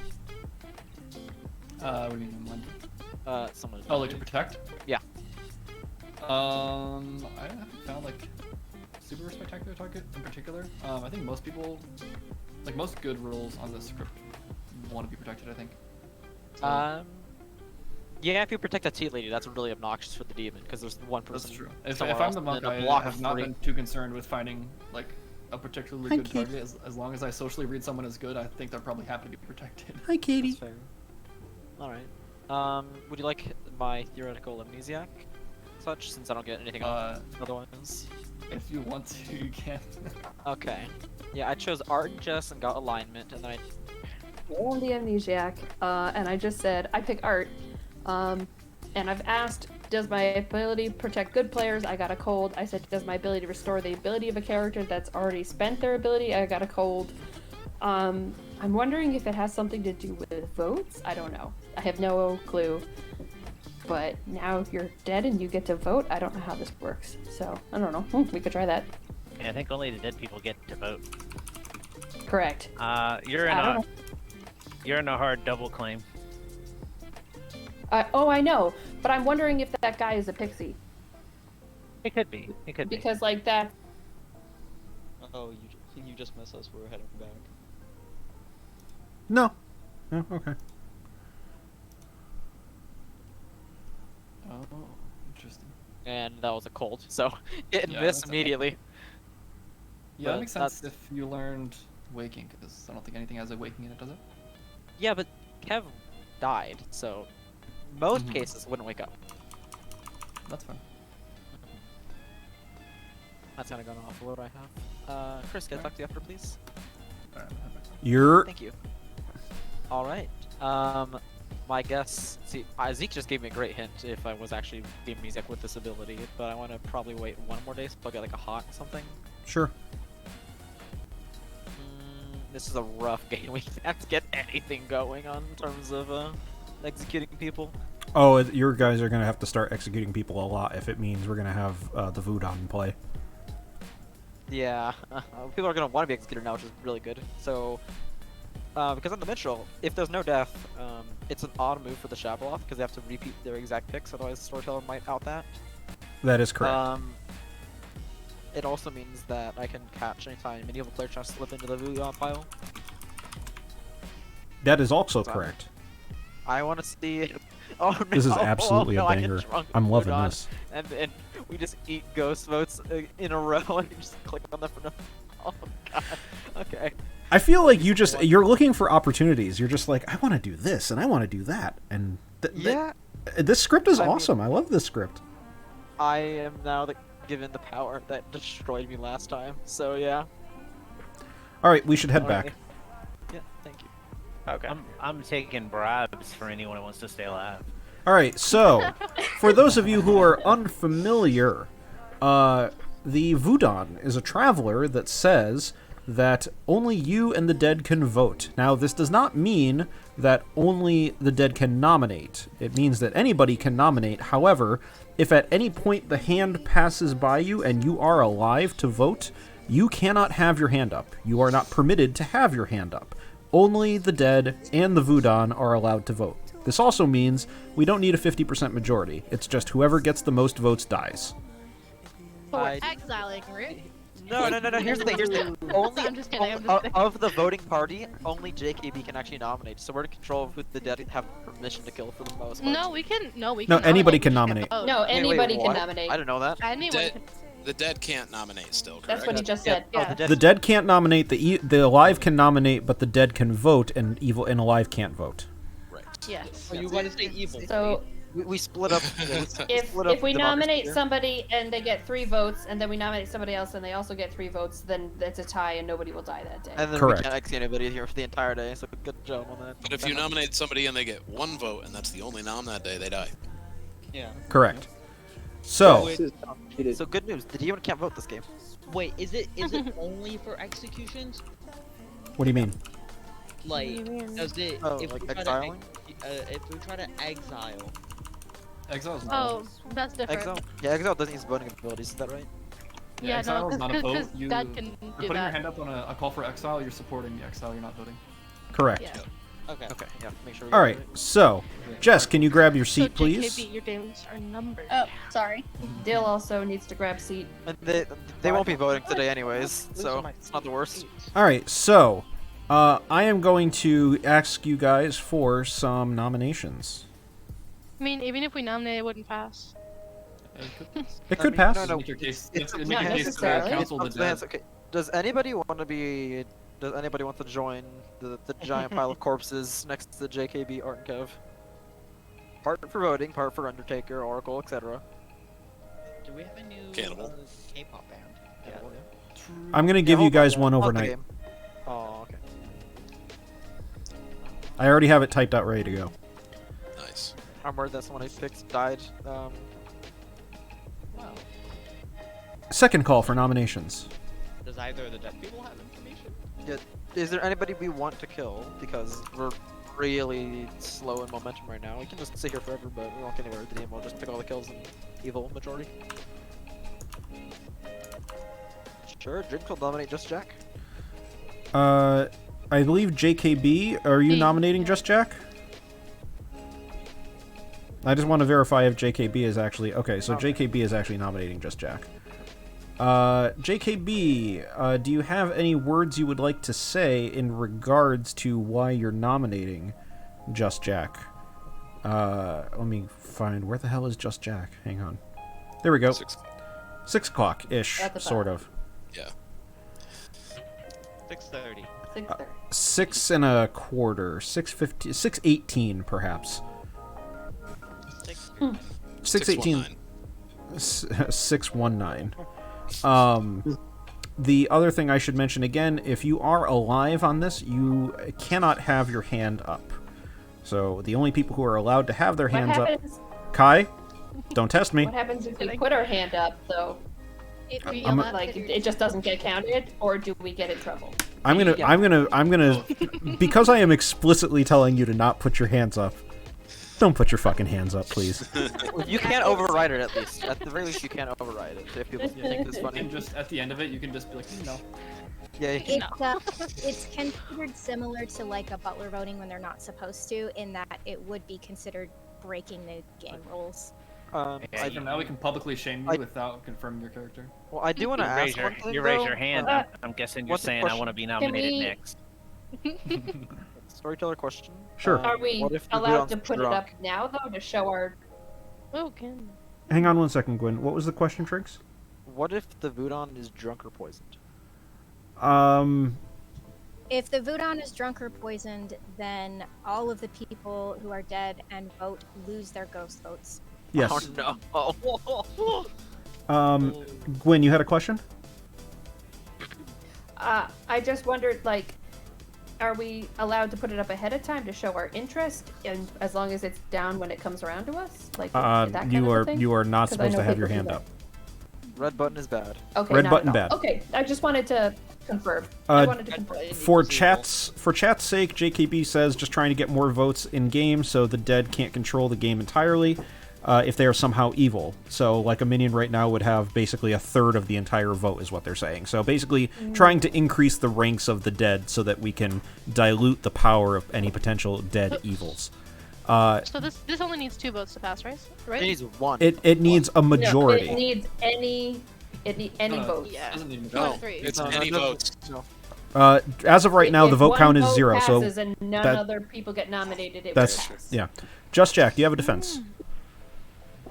What do you mean in mind? Someone. Oh, like to protect? Yeah. I haven't found like super spectacular target in particular. I think most people, like most good roles on this script, want to be protected. I think. So, yeah, if you protect a tea lady, that's really obnoxious for the demon because there's one person. that's true. If somewhere I'm else the and monk, then a I block have of not three. been too concerned with finding like a particularly Hi, good Katie. target. As long as I socially read someone as good, I think they're probably happy to be protected. Hi, Katie. That's fair. All right. Would you like my theoretical amnesiac, such? Since I don't get anything else otherwise. If you want to, you can. Okay. Yeah, I chose art and chess and got alignment, and then I. On the amnesiac, and I just said I pick art, and I've asked, does my ability protect good players? I got a cold. I said, does my ability restore the ability of a character that's already spent their ability? I got a cold. I'm wondering if it has something to do with votes. I don't know. I have no clue. But now you're dead and you get to vote. I don't know how this works, so I don't know. We could try that. Yeah, I think only the dead people get to vote. Correct. You're in a hard double claim. Oh, I know, but I'm wondering if that guy is a pixie. It could be. It could be. Because like that. Oh, you just missed us. We're heading back. No. Oh, okay. Oh, interesting. And that was a cold, so it Yeah, missed that's immediately. Yeah, But that makes sense if you learned waking, because I don't think anything has a waking in it, does it? Yeah, but Kev died, so most Mhm. cases wouldn't wake up. That's fine. That's kind of gone off. What do I have? Chris, can I talk to you after, please? You're. Thank you. All right. My guess. See, Zeke just gave me a great hint if I was actually the music with this ability, but I want to probably wait one more day so I'll get like a hot something. Sure. This is a rough game. We have to get anything going on in terms of executing people. Oh, your guys are gonna have to start executing people a lot if it means we're gonna have the voodoo in play. Yeah, people are gonna want to be executed now, which is really good. So, because on the minstrel, if there's no death, it's an odd move for the Shabaloth because they have to repeat their exact picks, otherwise the storyteller might out that. That is correct. It also means that I can catch anytime medieval player tries to slip into the voodoo pile. That is also So, correct. I want to see. Oh no! This is absolutely oh, no, a I get banger. drunk I'm with loving voodoo, this. And we just eat ghost votes in a row and just click on the. Oh god. Okay. I feel like you're looking for opportunities. You're just like, I want to do this and I want to do that, and Yeah. this script is I mean- awesome. I love this script. I am now given the power that destroyed me last time. So yeah. All right, we should head Alright. back. Yeah. Thank you. Okay. I'm taking bribes for anyone who wants to stay alive. All right, so for those of you who are unfamiliar, the Voodoo is a traveler that says that only you and the dead can vote. Now, this does not mean that only the dead can nominate. It means that anybody can nominate. However, if at any point the hand passes by you and you are alive to vote, you cannot have your hand up. You are not permitted to have your hand up. Only the dead and the Voodoo are allowed to vote. This also means we don't need a 50% majority. It's just whoever gets the most votes dies. But we're exiling, right? No. Here's the thing. Only I'm just kidding. I'm just kidding. of the voting party, only JKB can actually nominate. So we're in control of who the dead have permission to kill for the most part. No, we can. No, we No, can. anybody nominate. can nominate. Oh. No, anybody what? can nominate. I didn't know that. Anyone Dead, can. The dead can't nominate still, correct? That's what he just said. Oh, Yeah. the The dead can't nominate. The alive can nominate, but the dead can vote, and evil and alive can't vote. Right. Yes. Oh, you gotta say evil. So we split up. Yeah, if split up if we democracy nominate here. somebody and they get 3 votes, and then we nominate somebody else and they also get 3 votes, then it's a tie and nobody will die that day. And then Correct. we can't execute anybody here for the entire day. So good job on that. But if you nominate somebody and they get 1 vote, and that's the only nom that day, they die. Yeah. Correct. So So good news. The demon can't vote this game. Wait, is it only for executions? what do you mean? Like, does it Oh, if like we try exiling? if we try to exile? Exile's not. Oh, that's different. Exile? Yeah, Exile doesn't use voting abilities. Is that right? Yeah, Exile no, is not a vote. because You, that can you're do putting your that. hand up on a call for exile. You're supporting the exile. You're not voting. Correct. Yeah. Okay. Okay. Yeah. Make sure. we All get right. it So, Jess, can you grab your So seat, please? JKB, your games are numbered. Oh, sorry. Dill also needs to grab seat. And they won't be voting today anyways, Losing so my it's not the worst. All right. So, I am going to ask you guys for some nominations. I mean, even if we nominate, it wouldn't pass. It could pass. No, Make your case. It's Make not your case to necessarily. council the It's up to the hands. dead. Okay. Does anybody want to be? Does anybody want to join the giant pile of corpses next to the JKB Art and Kev? Part for voting, part for Undertaker, Oracle, etc. Do we have a new Cannibal. K-pop band? Yeah. I'm gonna give you guys one overnight. Oh, okay. I already have it typed out, ready to go. Nice. I'm worried that someone I picked died. Wow. Second call for nominations. Does either of the dead people have information? Yeah. Is there anybody we want to kill? Because we're really slow in momentum right now. We can just sit here forever, but we won't get anywhere with the game. We'll just pick all the kills and evil majority. Sure, Drink will dominate Just Jack. I believe JKB. Are you Me. nominating Just Jack? I just want to verify if JKB is actually okay. So JKB is actually nominating Just Jack. JKB, do you have any words you would like to say in regards to why you're nominating Just Jack? Let me find where the hell is Just Jack. Hang on. There we go. 6 o'clock-ish, At the sort top. of. Yeah. 6:30. 6:30. 6 and a quarter. 6:50. 6:18, perhaps. 6:18. 6:19. The other thing I should mention again, if you are alive on this, you cannot have your hand up. So the only people who are allowed to have their What hands happens? up... Kai, don't test me. What happens if we put our hand up though? It Like it just doesn't get counted, or do we get in trouble? I'm gonna, because I am explicitly telling you to not put your hands up. Don't put your fucking hands up, please. You can't override it at least. At the very least, you can't override it. If people think it's funny. And just at the end of it, you can just be like, no. Yeah. You can. It's considered similar to like a butler voting when they're not supposed to, in that it would be considered breaking the game rules. Aside from now, we can publicly shame you without confirming your character. Well, I do want to You ask raise your, one thing, you raise though. your hand. I'm guessing you're what's the saying I question? want to be nominated we- next. Storyteller question. Sure. Are we What if the allowed Voodon's to put drunk? it up now though to show our? Oh, can. Hang on one second, Gwen. What was the question, Trinks? What if the Voodon is drunk or poisoned? If the Voodon is drunk or poisoned, then all of the people who are dead and vote lose their ghost votes. Yes. Oh no. Gwen, you had a question? I just wondered, like, are we allowed to put it up ahead of time to show our interest, and as long as it's down when it comes around to us, like that kind You of are thing? you are not 'Cause I supposed know to have your people hand do up. Red button is bad. Okay, Red not button at all. bad. Okay, I just wanted to confirm. I wanted to confirm. For chat's sake, JKB says just trying to get more votes in game so the dead can't control the game entirely if they are somehow evil. So like a minion right now would have basically a third of the entire vote is what they're saying. So basically trying to increase the ranks of the dead so that we can dilute the power of any potential dead evils. So this only needs 2 votes to pass, right? Right? It needs 1. It needs a majority. No, it needs any votes. Yeah. No, 3. it's any votes. No. As of right now, If the vote one count is vote 0. So passes and none that- other people get nominated, it that's will pass. yeah. Just Jack, you have a defense.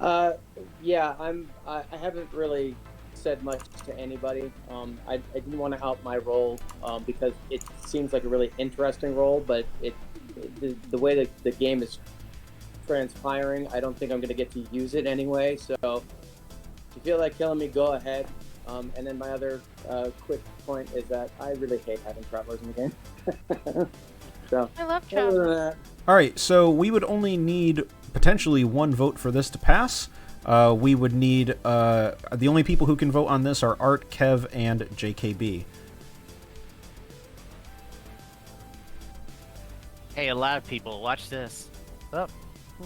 Yeah, I haven't really said much to anybody. I didn't want to out my role because it seems like a really interesting role, but the way that the game is transpiring, I don't think I'm going to get to use it anyway. So if you feel like killing me, go ahead. And then my other quick point is that I really hate having travelers in the game. So I love other than travelers. that, All right, so we would only need potentially one vote for this to pass. We would need the only people who can vote on this are Art, Kev, and JKB. Hey, a lot of people, watch this. Up.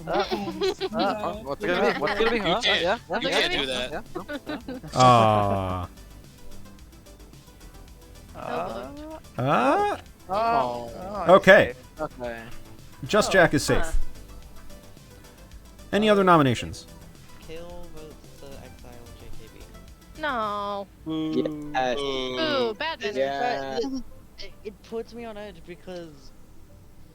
What's it gonna be? What's it gonna be? Huh? You can't, Yeah. you Yeah. can't do that. Yeah. Ah. Ah. Oh. Okay. Okay. Just Jack is safe. Any other nominations? Kale votes Exile JKB. No. yes. Ooh, bad manners. Yeah. It puts me on edge because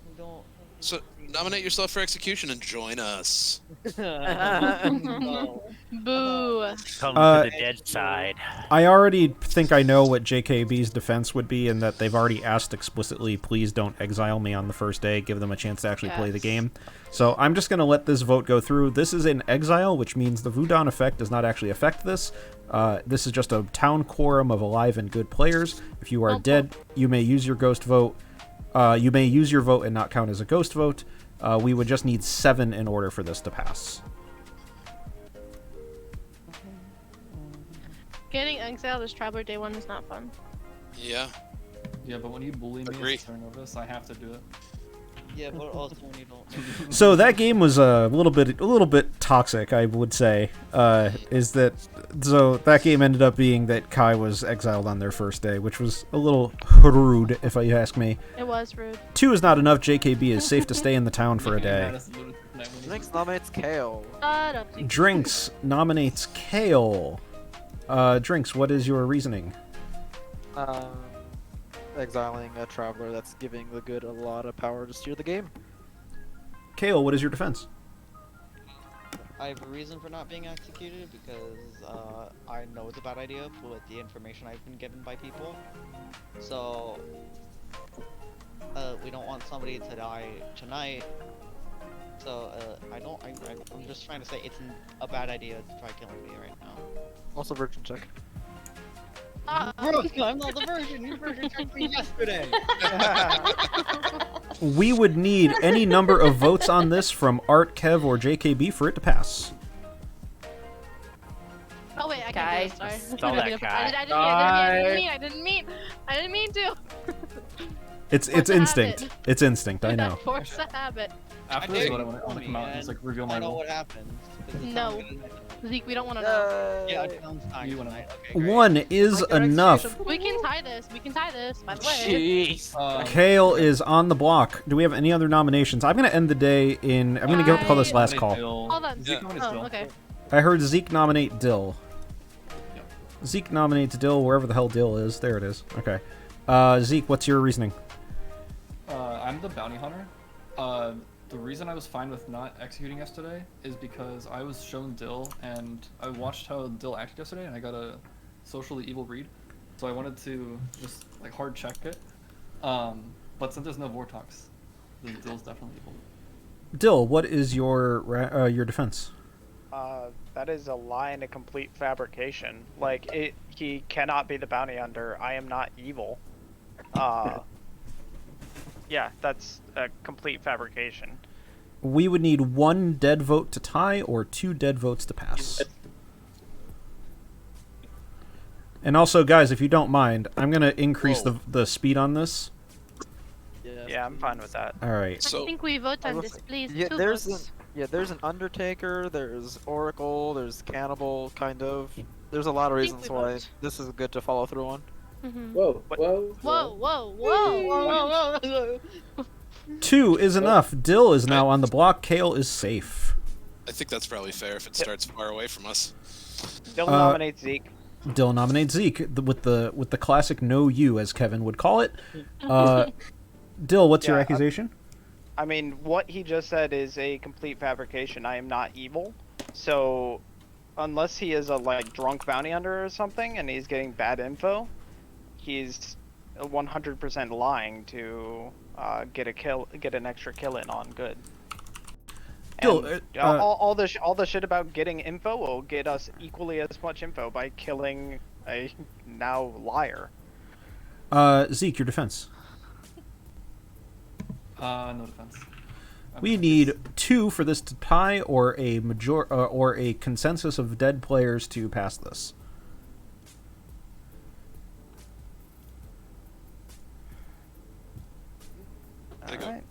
we don't. So nominate yourself for execution and join us. No. Boo. Come to the dead side. I already think I know what JKB's defense would be, in that they've already asked explicitly, please don't exile me on the first day, give them a chance to actually play the game. So I'm just going to let this vote go through. This is in Exile, which means the Voodoo effect does not actually affect this. This is just a town quorum of alive and good players. If you are dead, you may use your ghost vote. You may use your vote and not count as a ghost vote. We would just need 7 in order for this to pass. Getting exiled as Traveler Day 1 is not fun. Yeah. Yeah, but when you bully me Agree. as a Terranovus, I have to do it. Yeah, but also when you don't. So that game was a little bit toxic, I would say. So that game ended up being that Kai was exiled on their first day, which was a little rude, if you ask me. It was rude. 2 is not enough. JKB is safe to stay in the town for a day. Drinks nominates Kale. Shut up, Zeke. Drinks nominates Kale. Drinks, what is your reasoning? Exiling a traveler that's giving the good a lot of power to steer the game. Kale, what is your defense? I have a reason for not being executed because I know it's a bad idea with the information I've been given by people. So we don't want somebody to die tonight. So I'm just trying to say it's a bad idea to try killing me right now. Also virgin check. Brooke, I'm not the virgin. You virgin checked me yesterday. We would need any number of votes on this from Art, Kev, or JKB for it to pass. Oh wait, I Guy. can't do it. Sorry. Stole that guy. I didn't mean to. It's Force a instinct. habit. It's instinct, I know. Force a habit. After this, what I want to come out and just like reveal my I know role. what happened. No. Zeke, we don't want to know. Yeah, it sounds fine You wanna tonight. Okay, great. 1 is enough. We can tie this. We can tie this. By the way. Jeez. Kale is on the block. Do we have any other nominations? I'm going to end the day in... I'm going to call this last call. Hold on. Zeke nominates Dill. Okay. I heard Zeke nominate Dill. Zeke nominates Dill wherever the hell Dill is. There it is. Okay. Zeke, what's your reasoning? I'm the bounty hunter. The reason I was fine with not executing yesterday is because I was shown Dill, and I watched how Dill acted yesterday, and I got a socially evil read. So I wanted to just like hard check it. But since there's no Vortox, then Dill's definitely evil. Dill, what is your defense? That is a lie and a complete fabrication. Like, he cannot be the bounty hunter. I am not evil. Yeah, that's a complete fabrication. We would need 1 dead vote to tie or 2 dead votes to pass. And also, guys, if you don't mind, I'm going to increase the speed on this. Yeah, I'm fine with that. All right. I think we vote on this, please. Yeah, 2 there's votes. there's an Undertaker, there's Oracle, there's Cannibal, kind of. There's a lot of think reasons we why vote. this is good to follow through on. Mhm. Whoa. Whoa. 2 is enough. Dill is now on the block. Kale is safe. I think that's probably fair if it starts far away from us. Dill nominates Zeke. Dill nominates Zeke with the classic "no you" as Kevin would call it. Dill, what's your Yeah, accusation? I mean, what he just said is a complete fabrication. I am not evil. So, unless he is a like drunk bounty hunter or something, and he's getting bad info, he's 100% lying to get an extra kill in on good. Gil, And all the shit about getting info will get us equally as much info by killing a now liar. Zeke, your defense. No defense. We need 2 for this to tie, or a consensus of dead players to pass this. Alright.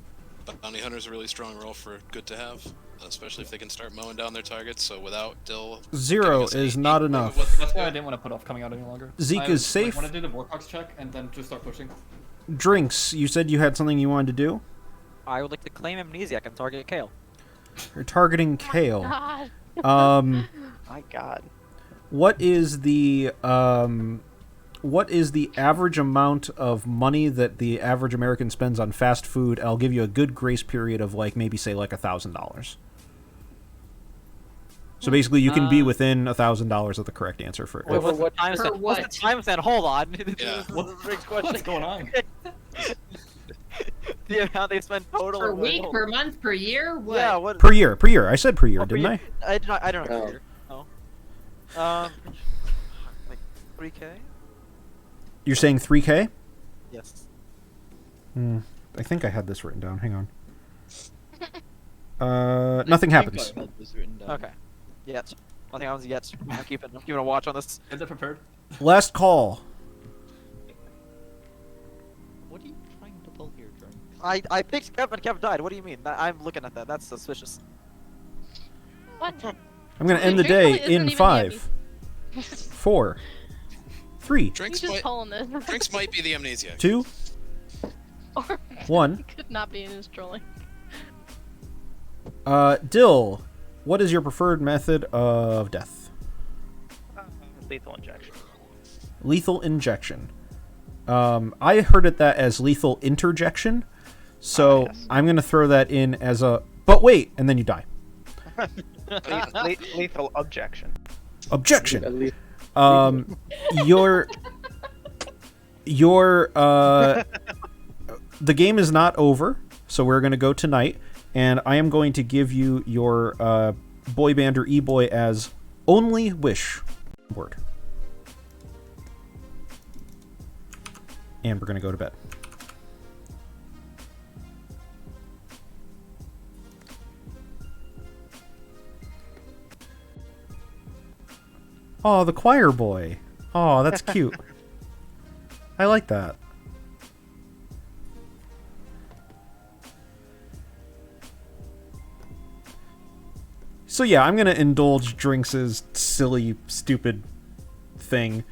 Bounty Hunter's a really strong role for good to have, especially if they can start mowing down their targets. So without Dill, 0 is not enough. That's why I didn't want to put off coming out any longer. Zeke is safe. I want to do the Warcox check and then just start pushing. Drinks, you said you had something you wanted to do? I would like to claim amnesiac and target Kale. You're targeting Kale. God. My God. What is the average amount of money that the average American spends on fast food? I'll give you a good grace period of maybe say $1,000. So basically, you can be within $1,000 of the correct answer for. What's the time For set? what? What's the time set? Hold on. Yeah. What's going on? The amount they spend total. Per week, per month, per year? What? Yeah. What? Per year. I said per year, didn't I? I did not. I don't know. No. Per year. No. Like 3K. You're saying 3K? Yes. I think I had this written down. Hang on. Nothing happens. Okay. Yet. Nothing happens yet. I'm keeping a watch on this. Is it prepared? Last call. What are you trying to pull here, Drake? I picked Kev and Kev died. What do you mean? I'm looking at that. That's suspicious. What? I'm gonna end the day in 5, 4, 3, Drinks just might, pulling this. Drinks might be the amnesiac. 2, Or 1. could not be in his trolling. Dill, what is your preferred method of death? Lethal injection. Lethal injection. I heard it that as lethal interjection, so yes. I'm gonna throw that in as a. But wait, and then you die. Lethal objection. Objection. Your the game is not over, so we're gonna go tonight, and I am going to give you your boy band or e-boy as only wish word. And we're gonna go to bed. Oh, the choir boy. Oh, that's cute. I like that. So yeah, I'm gonna indulge Drinks' silly, stupid thing.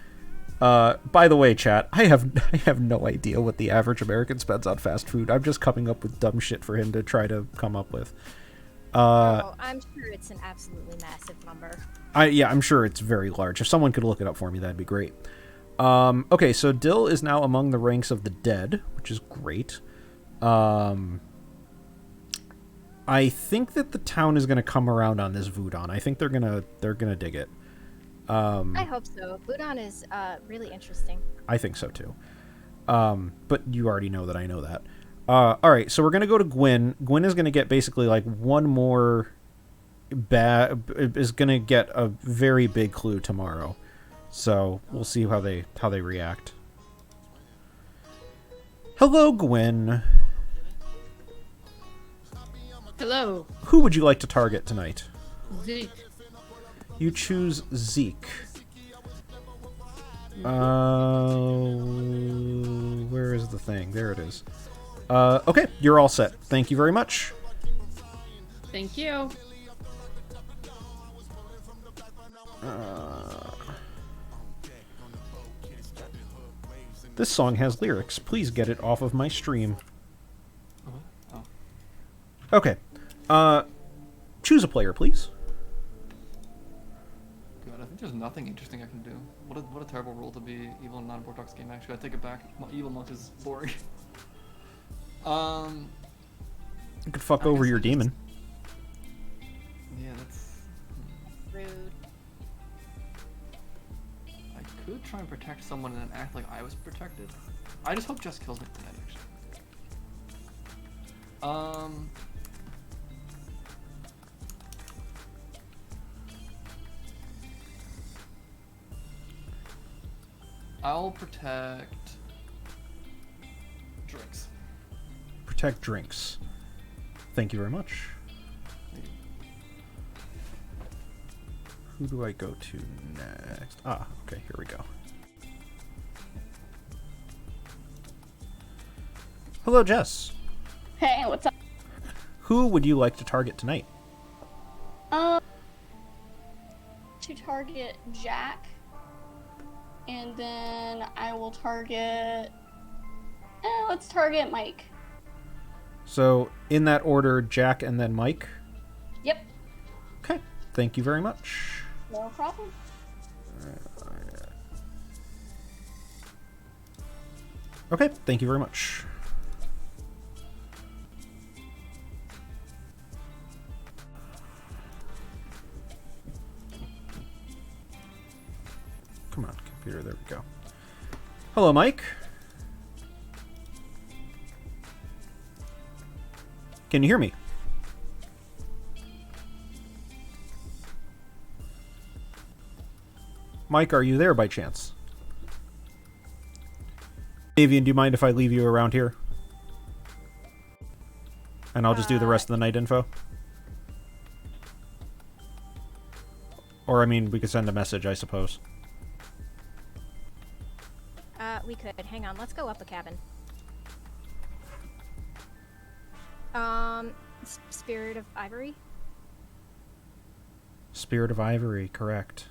By the way, chat, I have no idea what the average American spends on fast food. I'm just coming up with dumb shit for him to try to come up with. I'm sure it's an absolutely massive number. I'm sure it's very large. If someone could look it up for me, that'd be great. Okay, so Dill is now among the ranks of the dead, which is great. I think that the town is going to come around on this Voodon. I think they're gonna dig it. I hope so. Budon is really interesting. I think so too. But you already know that I know that. Alright, so we're going to go to Gwyn. Gwyn is going to get basically like one more is going to get a very big clue tomorrow. So we'll see how they react. Hello, Gwyn. Hello. Who would you like to target tonight? Zeke. You choose Zeke. Where is the thing? There it is. Okay, you're all set. Thank you very much. Thank you. This song has lyrics. Please get it off of my stream. Okay. Choose a player, please. God, I think there's nothing interesting I can do. What a terrible role to be evil in non-Vortex game. Actually, I take it back. Evil monk is boring. You could fuck over your demon. Yeah, that's Rude. try and protect someone and then act like I was protected. I just hope Jess kills me tonight, actually. I'll protect drinks. Protect drinks. Thank you very much. Who do I go to next? Ah, okay, here we go. Hello, Jess. Hey, what's up? Who would you like to target tonight? To target Jack, and then I will target. Let's target Mike. So, in that order, Jack and then Mike? Yep. Okay, thank you very much. No problem. Okay, thank you very much. Come on, computer, there we go. Hello, Mike. Can you hear me? Mike, are you there by chance? Navean, do you mind if I leave you around here? And I'll just do the rest of the night info? Or, I mean, we could send a message, I suppose. We could. Hang on, let's go up a cabin. Spirit of Ivory? Spirit of Ivory, correct.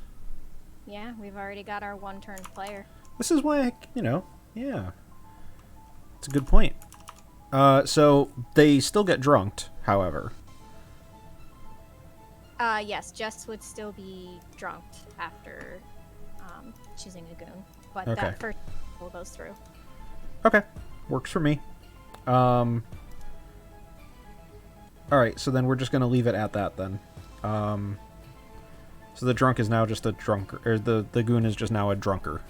Yeah, we've already got our one-turn player. This is why yeah. It's a good point. So, they still get drunked, however. Yes, Jess would still be drunked after choosing a goon. But Okay. that first pull goes through. Okay, works for me. Alright, so then we're just going to leave it at that then. So the drunk is now just a drunker, or the goon is just now a drunker.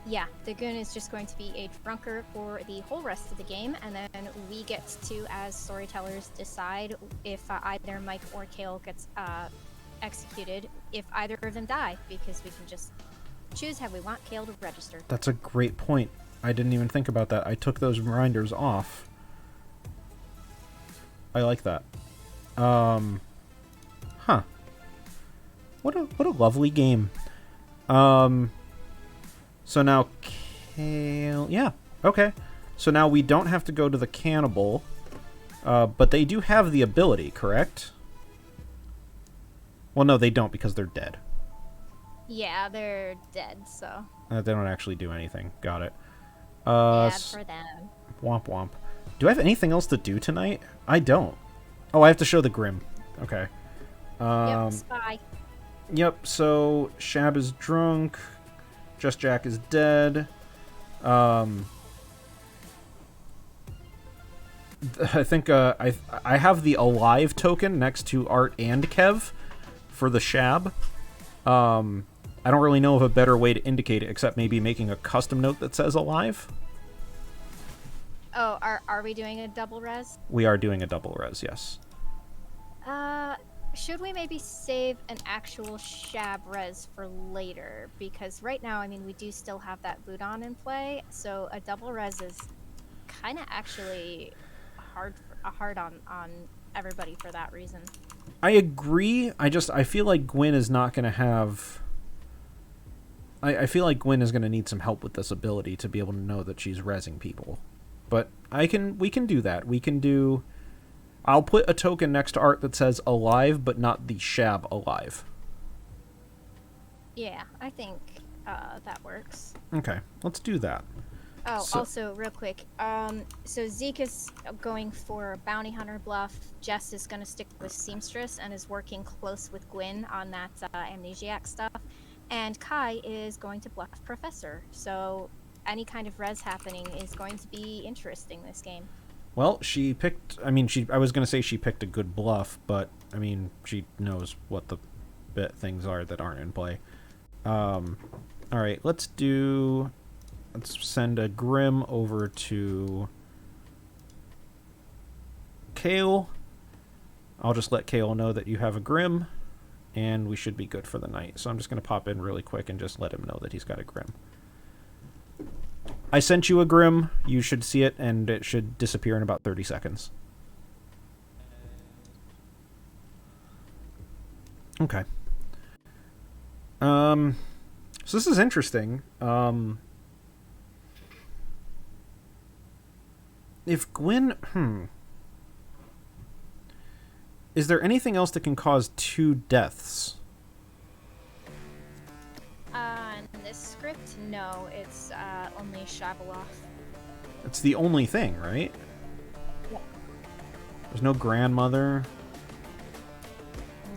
Yeah, the goon is just going to be a drunker for the whole rest of the game, and then we get to, as storytellers, decide if either Mike or Kale gets executed, if either of them die, because we can just choose how we want Kale to register. That's a great point. I didn't even think about that. I took those reminders off. I like that. Huh. What a lovely game. So now Kale... Yeah, okay. So now we don't have to go to the cannibal, but they do have the ability, correct? Well, no, they don't because they're dead. Yeah, they're dead, so... They don't actually do anything. Got it. Bad for them. Womp womp. Do I have anything else to do tonight? I don't. Oh, I have to show the Grim. Okay. Yep, spy. Yep, so Shab is drunk. Just Jack is dead. I think I have the alive token next to Art and Kev for the Shab. I don't really know of a better way to indicate it except maybe making a custom note that says alive. Oh, are we doing a double res? We are doing a double res, yes. Should we maybe save an actual Shab res for later? Because right now, I mean, we do still have that Budon in play, so a double res is kind of actually hard on everybody for that reason. I agree. I feel like Gwen is not going to have... I feel like Gwen is going to need some help with this ability to be able to know that she's rezzing people. But we can do that. We can do... I'll put a token next to Art that says alive, but not the Shab alive. Yeah, I think that works. Okay, let's do that. Oh, also, real quick. So Zeke is going for Bounty Hunter bluff. Jess is going to stick with Seamstress and is working close with Gwyn on that amnesiac stuff. And Kai is going to bluff Professor. So any kind of res happening is going to be interesting this game. Well, she picked... I mean, I was going to say she picked a good bluff, but, I mean, she knows what the things are that aren't in play. Alright, let's send a Grim over to Kale. I'll just let Kale know that you have a Grim, and we should be good for the night. So I'm just going to pop in really quick and just let him know that he's got a Grim. I sent you a Grim. You should see it, and it should disappear in about 30 seconds. Okay. So this is interesting. If Gwyn... Is there anything else that can cause 2 deaths? In this script, no. It's only Shabaloth. It's the only thing, right? Yeah. There's no grandmother.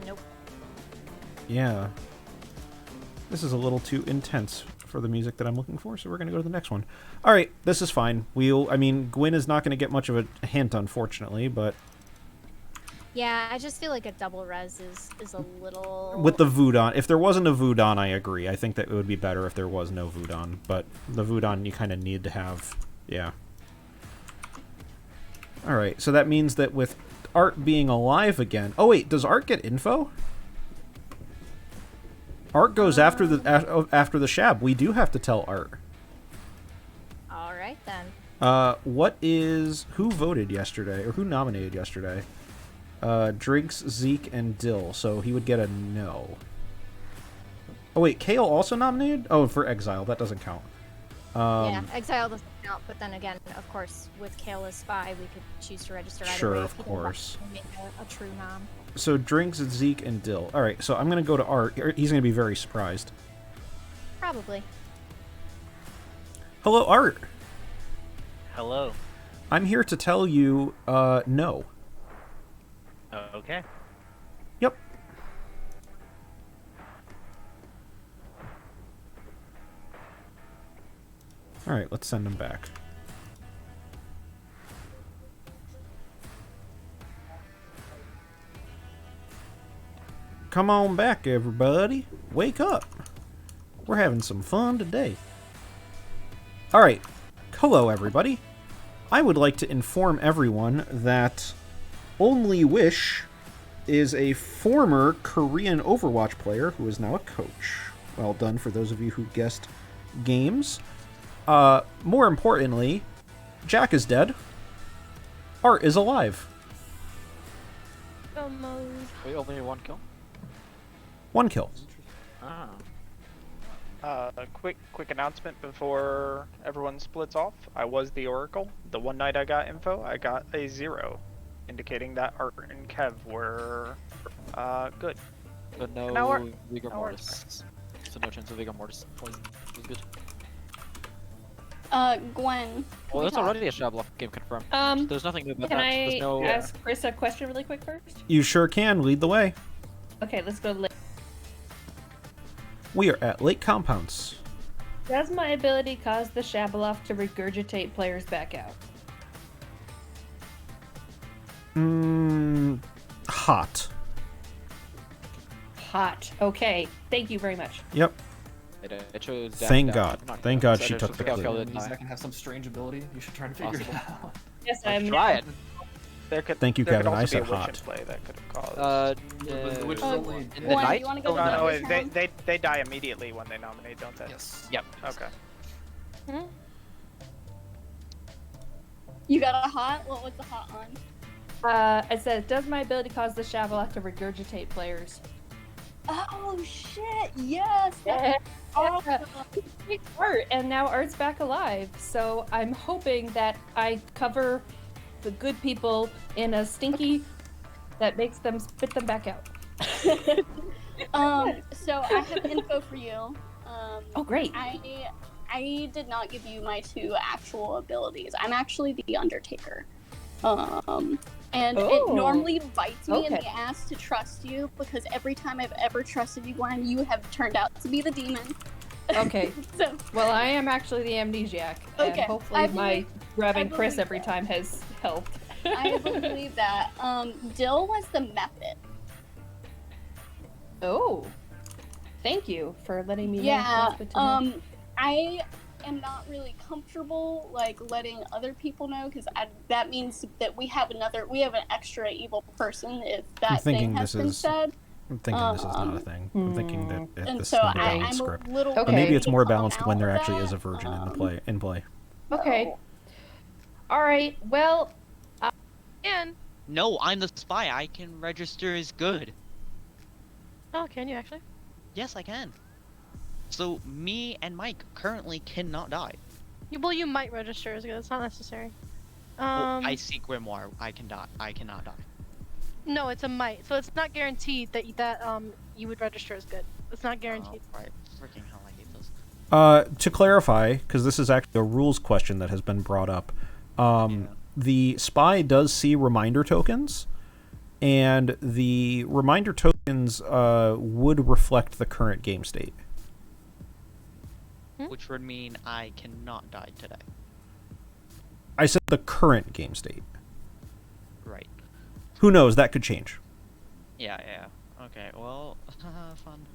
Nope. Yeah. This is a little too intense for the music that I'm looking for, so we're going to go to the next one. Alright, this is fine. I mean, Gwyn is not going to get much of a hint, unfortunately, but... Yeah, I just feel like a double res is a little... With the Voodon. If there wasn't a Voodon, I agree. I think that it would be better if there was no Voodon. But the Voodon you kind of need to have. Yeah. Alright, so that means that with Art being alive again... Oh wait, does Art get info? Art goes after the Shab. We do have to tell Art. Alright then. Who voted yesterday? Or who nominated yesterday? Drinks, Zeke, and Dill, so he would get a no. Oh wait, Kale also nominated? Oh, for Exile, that doesn't count. Yeah, Exile doesn't count, but then again, of course, with Kale as spy, we could choose to register either Sure, way. of course. Make a true nom. So Drinks, Zeke, and Dill. Alright, so I'm gonna go to Art. He's gonna be very surprised. Probably. Hello, Art! Hello. I'm here to tell you, no. Okay. Yep. Alright, let's send him back. Come on back, everybody. Wake up. We're having some fun today. Alright. Hello, everybody. I would like to inform everyone that Only Wish is a former Korean Overwatch player who is now a coach. Well done for those of you who guessed games. More importantly, Jack is dead. Art is alive. Wait, only 1 kill? 1 kill. Quick announcement before everyone splits off. I was the Oracle. The one night I got info, I got a 0, indicating that Art and Kev were good. But Now no Vigor Mortis. So no chance of Vigor Mortis. Was good. Gwen. Well, that's already a Shabloff game confirmed. There's nothing new about Can that. I There's no... ask Chris a question really quick first? You sure can. Lead the way. Okay, let's go to We are at Lake Compounds. Does my ability cause the Shabaloth to regurgitate players back out? Hot. Hot. Okay. Thank you very much. Yep. I chose Thank God. Thank God she took the clue. That can have some strange ability. You should try to figure it out. Yes, I'm try it. Thank you, there Kevin. could also I be said a witch hot. in play that could have caused. Which is only in the Gwen, night? you want to go No, to the no, next round? they die immediately when they nominate, don't they? Yes. Yep. Okay. You got a hot? What was the hot on? I said, does my ability cause the Shabaloth to regurgitate players? Oh shit! Yes. Yeah. Awesome. Art, and now Art's back alive. So I'm hoping that I cover the good people in a stinky that makes them spit them back out. So I have info for you. Oh, great. I did not give you my 2 actual abilities. I'm actually the Undertaker. And it normally bites me in the ass to trust you because every time I've ever trusted you, Gwen, you have turned out to be the demon. Okay. So well, I am actually the amnesiac, and Okay, hopefully my I grabbing Chris believe every that. time has helped. I believe that. Dill was the method. Oh. Thank you for letting me know. Yeah. That's good to know. I am not really comfortable like letting other people know because that means that we have an extra evil person if that thing has been said. I'm thinking this is not a thing. I'm thinking that And this so is not a I'm balanced a script. little But maybe worried it's more to come balanced when out there of actually that. is a virgin in play. Okay. All right. Well. And No, I'm the spy. I can register as good. oh, can you actually? Yes, I can. So me and Mike currently cannot die. Well, you might register as good. It's not necessary. Well, I see Grimoire. I can die. I cannot die. No, it's a might. So it's not guaranteed that you would register as good. It's not guaranteed. Oh, right. Freaking hell, I hate this. To clarify, because this is actually a rules question that has been brought up, the spy does see reminder tokens, and the reminder tokens would reflect the current game state. Which would mean I cannot die today. I said the current game state. Right. Who knows? That could change. Yeah. Okay, well, fun.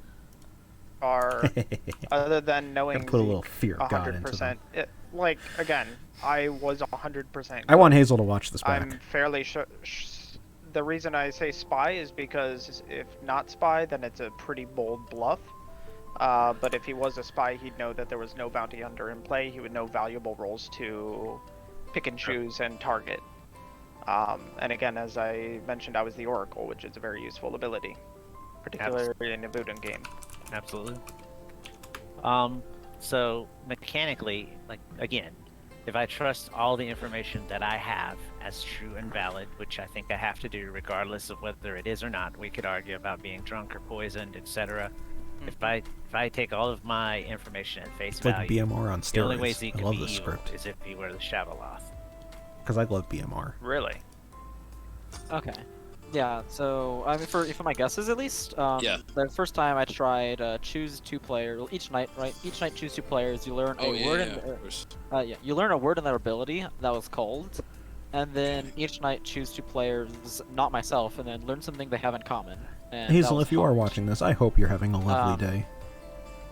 Other than knowing Gotta put a little fear of God into 100%, them. like, again, I was 100%. I want Hazel to watch this back. I'm fairly sure. The reason I say spy is because if not spy, then it's a pretty bold bluff. But if he was a spy, he'd know that there was no bounty hunter in play. He would know valuable roles to pick and choose and target. And again, as I mentioned, I was the Oracle, which is a very useful ability, particularly in a voodoo game. Absolutely. So mechanically, like, again, if I trust all the information that I have as true and valid, which I think I have to do regardless of whether it is or not, we could argue about being drunk or poisoned, etc. If I take all of my information at face It's like value, BMR on the only way steroids. Zeke I could love be this evil script. is if he were the Shavaloth. Because I love BMR. Really? Okay. Yeah, so I mean, for my guesses at least, the first time I tried choose 2 players each night, right? Each night choose 2 players. You learn a word you learn a word in their ability that was called, and then each night choose 2 players, not myself, and then learn something they have in common. And Hazel, if you are watching this, I hope you're having a lovely day.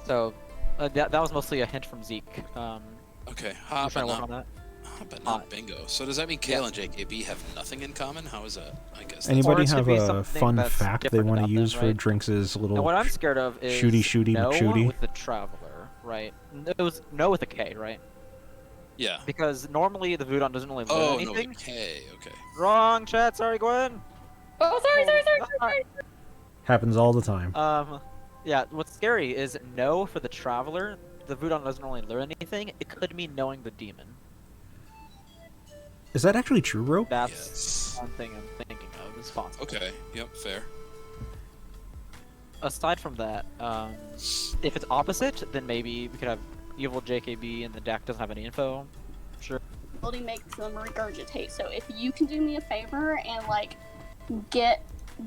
So that was mostly a hint from Zeke. Okay, I'm trying to work on that. But not bingo. So does that mean Kale and JKB have nothing in common? How is that? I guess. Anybody have a fun fact they want to use for Drinks' little And what I'm scared of is shooty no McShooty? with the Traveler, right? It was no with a K, right? Yeah. Because normally the Voodoo doesn't really learn Oh, anything. no, okay. Wrong chat, sorry Gwen. Oh, sorry. Happens all the time. Yeah, what's scary is no for the Traveler, the Voodoo doesn't really learn anything. It could mean knowing the demon. Is that actually true, Rope? That's one thing I'm thinking of. Is possible. Okay. Yep. Fair. Aside from that, if it's opposite, then maybe we could have evil JKB and the deck doesn't have any info. Sure. Ability makes them regurgitate. So if you can do me a favor and like get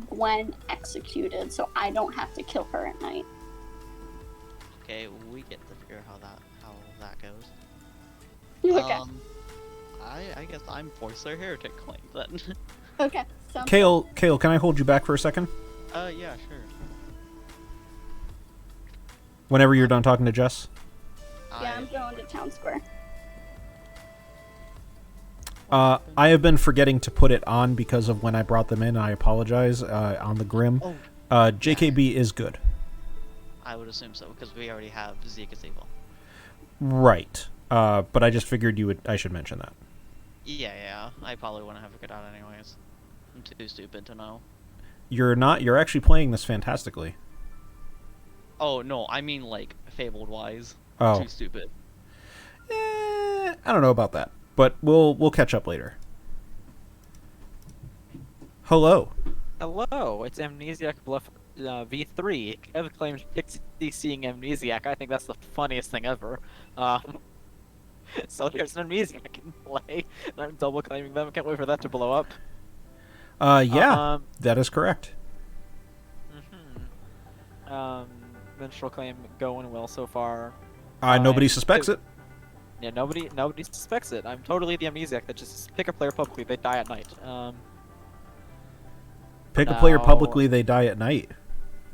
Gwen executed, so I don't have to kill her at night. Okay, we get to figure how that goes. Okay. I guess I'm Forcer Heretic Claim then. Okay. Kale, can I hold you back for a second? Yeah, sure. Whenever you're done talking to Jess? Yeah, I'm going to town square. I have been forgetting to put it on because of when I brought them in. I apologize. On the Grim. JKB is good. I would assume so, because we already have Zeke as evil. Right. But I just figured I should mention that. Yeah, I probably wouldn't have a good out anyways. I'm too stupid to know. You're not. You're actually playing this fantastically. Oh, no, I mean, like, Fabled-wise. Oh. Too stupid. I don't know about that, but we'll catch up later. Hello. Hello, it's Amnesiac Bluff V3. Kev claims Pixie seeing Amnesiac. I think that's the funniest thing ever. So there's an Amnesiac in play. I'm double claiming them. Can't wait for that to blow up. Yeah, that is correct. Minstrel claim going well so far. Nobody suspects it. Yeah, nobody suspects it. I'm totally the Amnesiac that just pick a player publicly, they die at night. Pick a player publicly, they die at night.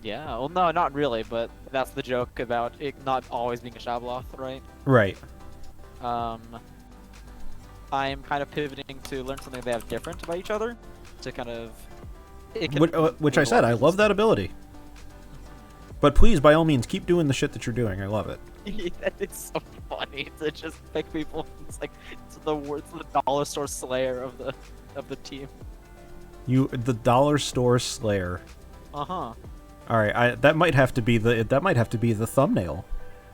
Yeah, well, no, not really, but that's the joke about it not always being a Shabloth, right? Right. I'm kind of pivoting to learn something they have different about each other, to kind of... Which I said, I love that ability. But please, by all means, keep doing the shit that you're doing. I love it. It's so funny to just pick people. It's like it's the dollar store slayer of the team. The dollar store slayer. Uh huh. All right, that might have to be the thumbnail.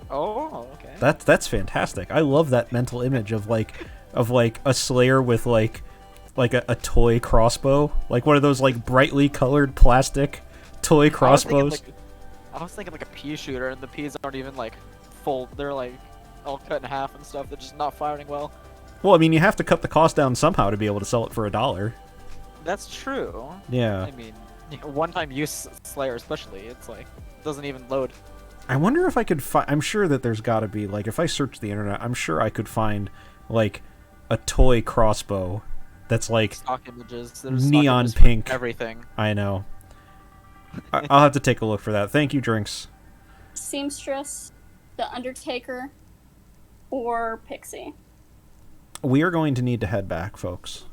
Oh, okay. That's fantastic. I love that mental image of a slayer with like a toy crossbow, like one of those like brightly colored plastic toy crossbows. I was thinking like a pea shooter, and the peas aren't even like full. They're like all cut in half and stuff. They're just not firing well. Well, I mean, you have to cut the cost down somehow to be able to sell it for $1. That's true. Yeah. I mean, one-time use Slayer especially, it's like doesn't even load. I wonder if I could find. I'm sure that there's got to be like if I search the internet, I'm sure I could find like a toy crossbow that's like stock images. There's neon stock images pink. For everything. I know. I'll have to take a look for that. Thank you, Drinks. Seamstress, the Undertaker, or Pixie. We are going to need to head back, folks.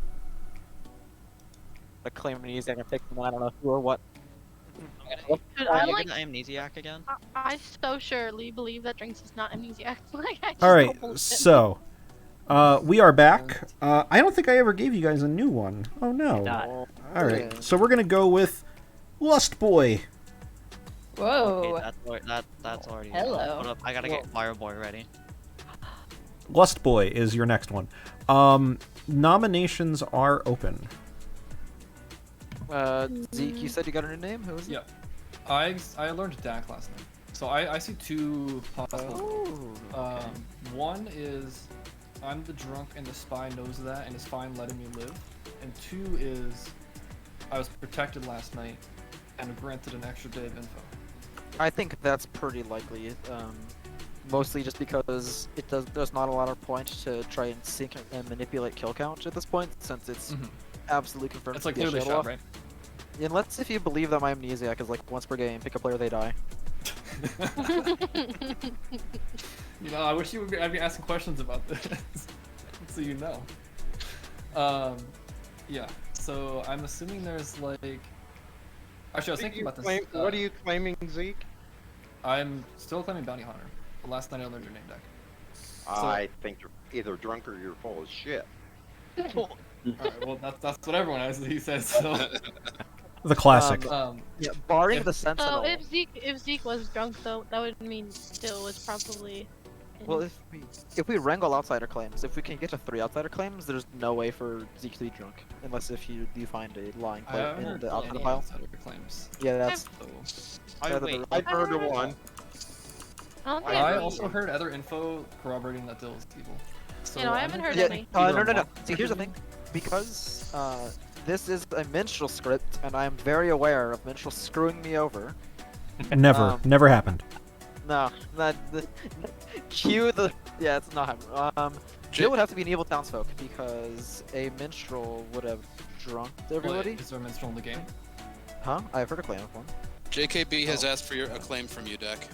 A claim amnesia, I can pick them. I don't know who or what. Dude, I'm like amnesiac again. I so surely believe that Drinks is not amnesiac. Like, I just All don't right, believe it. so we are back. I don't think I ever gave you guys a new one. Oh no! All right, so we're gonna go with Lust Boy. Whoa. Okay, that's already. Hello. Hold up, I gotta get Fire Boy ready. Lust Boy is your next one. Nominations are open. Zeke, you said you got a new name. Who was it? Yeah, I learned Dak last night. So I see two possible. One is I'm the drunk and the spy knows that and is fine letting me live. And two is I was protected last night and granted an extra day of info. I think that's pretty likely. Mostly just because there's not a lot of point to try and sync and manipulate kill count at this point, since it's absolutely confirmed. It's like to be a clearly shut-off. shot, right? Unless if you believe that my amnesiac is like once per game, pick a player, they die. You know, I wish I'd be asking questions about this, so you know. Yeah. So I'm assuming there's like. Actually, I was thinking about this. What are you claiming, Zeke? I'm still claiming bounty hunter. But last night I learned your name deck. I think you're either drunk or you're full of shit. Alright, well that's what everyone has. He says so. The classic. Yeah, barring the Sentinel. So if Zeke was drunk though, that would mean still was probably. Well, if we wrangle outsider claims, if we can get to 3 outsider claims, there's no way for Zeke to be drunk, unless if you find a lying player in the outsider pile. Claims. Yeah, that's. I've heard of one. I also heard other info corroborating that Dill is evil. So I haven't heard any. No. See, here's the thing. Because this is a minstrel script, and I am very aware of minstrel screwing me over. Never happened. No, cue the. Yeah, it's not happening. Jill would have to be an evil townsfolk because a minstrel would have drunk everybody. Is there a minstrel in the game? Huh? I've heard a claim of one. JKB has asked for a claim from you, Dak.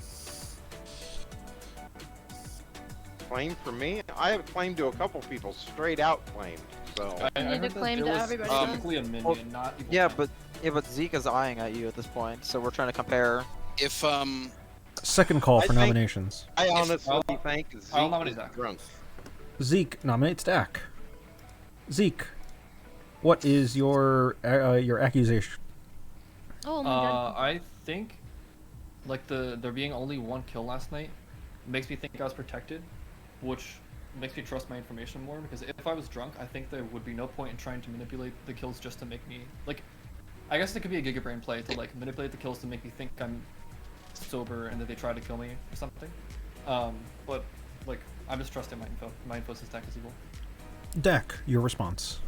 Claim for me? I have claimed to a couple people, straight out claimed. So You need to claim to everybody. Technically a minion, not evil. Yeah, but Zeke is eyeing at you at this point, so we're trying to compare. If Second call for nominations. I honestly think I'll Zeke nominate is Dak. drunk. Zeke nominates Dak. Zeke, what is your accusation? Oh my god. I think, like there being only one kill last night, makes me think I was protected, which makes me trust my information more. Because if I was drunk, I think there would be no point in trying to manipulate the kills just to make me like. I guess it could be a Gigabrain play to like manipulate the kills to make me think I'm sober and that they try to kill me or something. But like I'm just trusting my info. My info says Dak is evil. Dak, your response.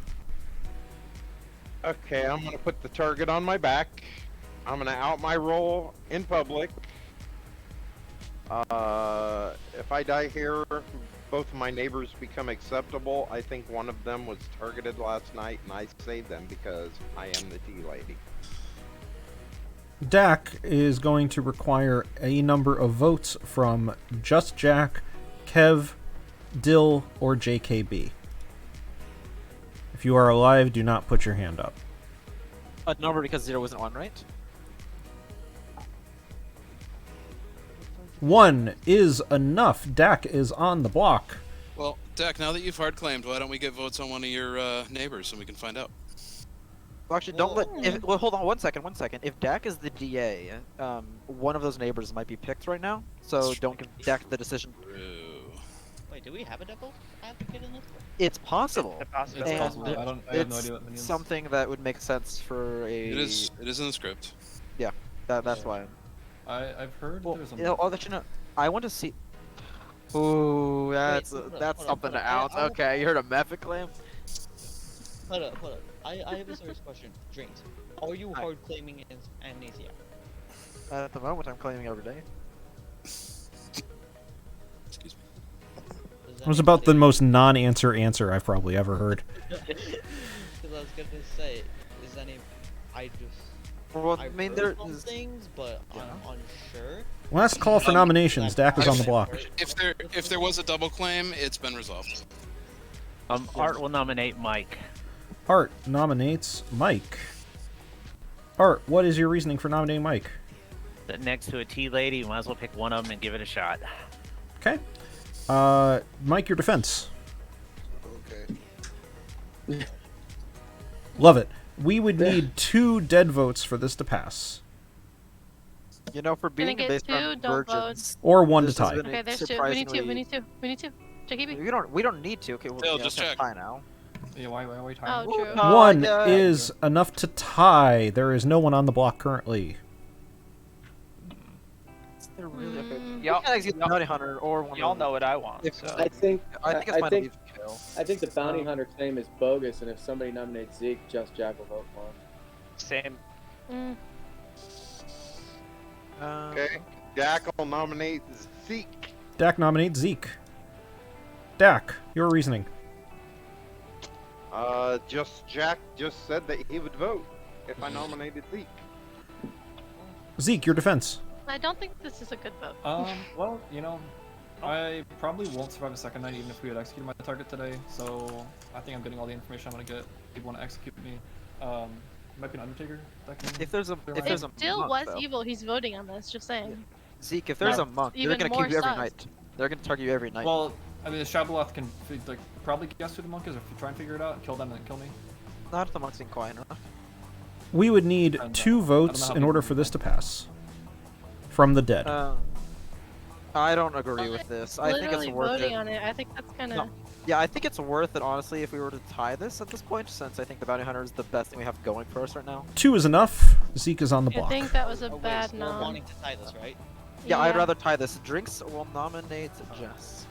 Okay, I'm gonna put the target on my back. I'm gonna out my role in public. If I die here, both of my neighbors become acceptable. I think one of them was targeted last night, and I saved them because I am the tea lady. Dak is going to require a number of votes from Just Jack, Kev, Dill, or JKB. If you are alive, do not put your hand up. A number because 0 wasn't 1, right? 1 is enough. Dak is on the block. Well, Dak, now that you've hard claimed, why don't we get votes on one of your neighbors so we can find out? Well, actually, don't let. Well, hold on 1 second. 1 second. If Dak is the DA, one of those neighbors might be picked right now, so don't give Dak the decision. Wait, do we have a devil advocate in this? It's possible. It's possible. And I have no idea what that means. Something that would make sense for a. It is in the script. Yeah, that's why. I've heard there's a. I'll let you know. I want to see. Ooh, that's hold up, that's hold up, something hold to up. out. Okay, you heard a method claim? Hold up. I have a serious question. Drinks. Are you hard claiming amnesia? At the moment, I'm claiming every day. Excuse me. It was about the most non-answer answer I've probably ever heard. Because I was gonna say, is any? I just. Well, I've I mean, heard there some is. things, but I'm unsure. Last call for nominations. Dak is on the block. If there was a double claim, it's been resolved. Art will nominate Mike. Art nominates Mike. Art, what is your reasoning for nominating Mike? Sit next to a tea lady, you might as well pick one of them and give it a shot. Okay. Mike, your defense. Okay. Love it. We would need 2 dead votes for this to pass. You know, for being get based 2, on don't virgins. Or 1 to this has tie. been Okay, there's 2. We need 2. We need 2. We need 2. JKB. We don't need to. Okay, Still, yeah, just let's check. tie now. Yeah, why are we tying? Oh, true. 1 yeah. is enough to tie. There is no one on the block currently. They're really okay. Y'all, You can execute the bounty hunter or one. y'all of know what I want. If, So. I think it's fine to leave kill. I think the bounty hunter claim is bogus, and if somebody nominates Zeke, Just Jack will vote for him. Same. Okay. Dak will nominate Zeke. Dak nominates Zeke. Dak, your reasoning. Just Jack just said that he would vote if I nominated Zeke. Zeke, your defense. I don't think this is a good vote. Well, you know, I probably won't survive a second night even if we had executed my target today. So I think I'm getting all the information I'm gonna get. People want to execute me. Might be an Undertaker. That can If there's a Dill monk, was though. evil, he's voting on this. Just saying. Zeke, if there's That's a monk, they're even gonna more keep you every sus. night. They're gonna target you every night. Well, I mean, the Shabaloth can like probably guess who the monk is, or if you try and figure it out, kill them and then kill me. Not if the monk's being quiet enough. We would need And, 2 votes how in order people for this to pass. From the dead. I don't agree with this. I think it's Literally worth voting it. on it. I think that's kind of. No. Yeah, I think it's worth it, honestly, if we were to tie this at this point, since I think the bounty hunter is the best thing we have going for us right now. 2 is enough. Zeke is on the I block. think that was a Oh, wait, bad so we're nom. wanting to tie this, right? Yeah, I'd rather tie this. Drinks will nominate Jess.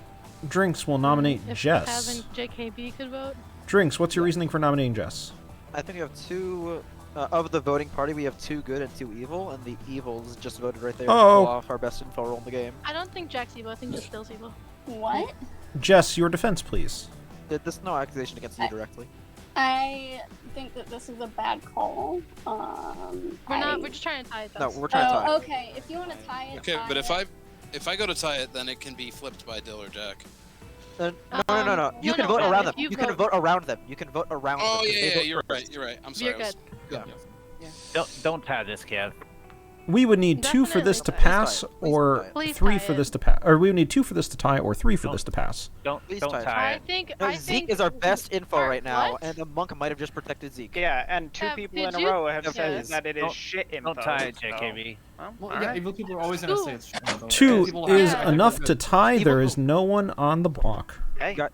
Drinks will nominate If Jess. Having JKB could vote. Drinks, what's your reasoning for nominating Jess? I think we have 2 of the voting party. We have 2 good and 2 evil, and the evils just voted right there to Uh-oh. pull off our best info roll in the game. I don't think Jack's evil. I think just Dill's evil. What? Jess, your defense, please. There's no accusation against you directly. I think that this is a bad call. We're just trying to tie it. No, we're trying to tie it. Okay, if you want to tie it. Okay, tie but it. if I go to tie it, then it can be flipped by Dill or Jack. No. You can vote around them. You can vote around them. You can vote around them. Oh 'cause they yeah, vote you're first. right. You're right. I'm sorry. You're I was- good. Yeah. Don't tie this, Kev. We would need 2 for this to Definitely. pass, or Please 3 tie for it. this to pass. Or we would need 2 for this to tie, or 3 for this to pass. Please Don't tie it. tie I it. think. No, I Zeke think. is our best info Art, right now, what? and the monk might have just protected Zeke. Yeah, and 2 Kev, people did in a you- row have Yes. said that it is Don't- shit info. Don't tie it, so- JKB. Well, Alright. yeah, evil people are always gonna say it's shit. Though. 2 People is have- enough to tie. Evil There people- is no one on the block. Hey, Guys,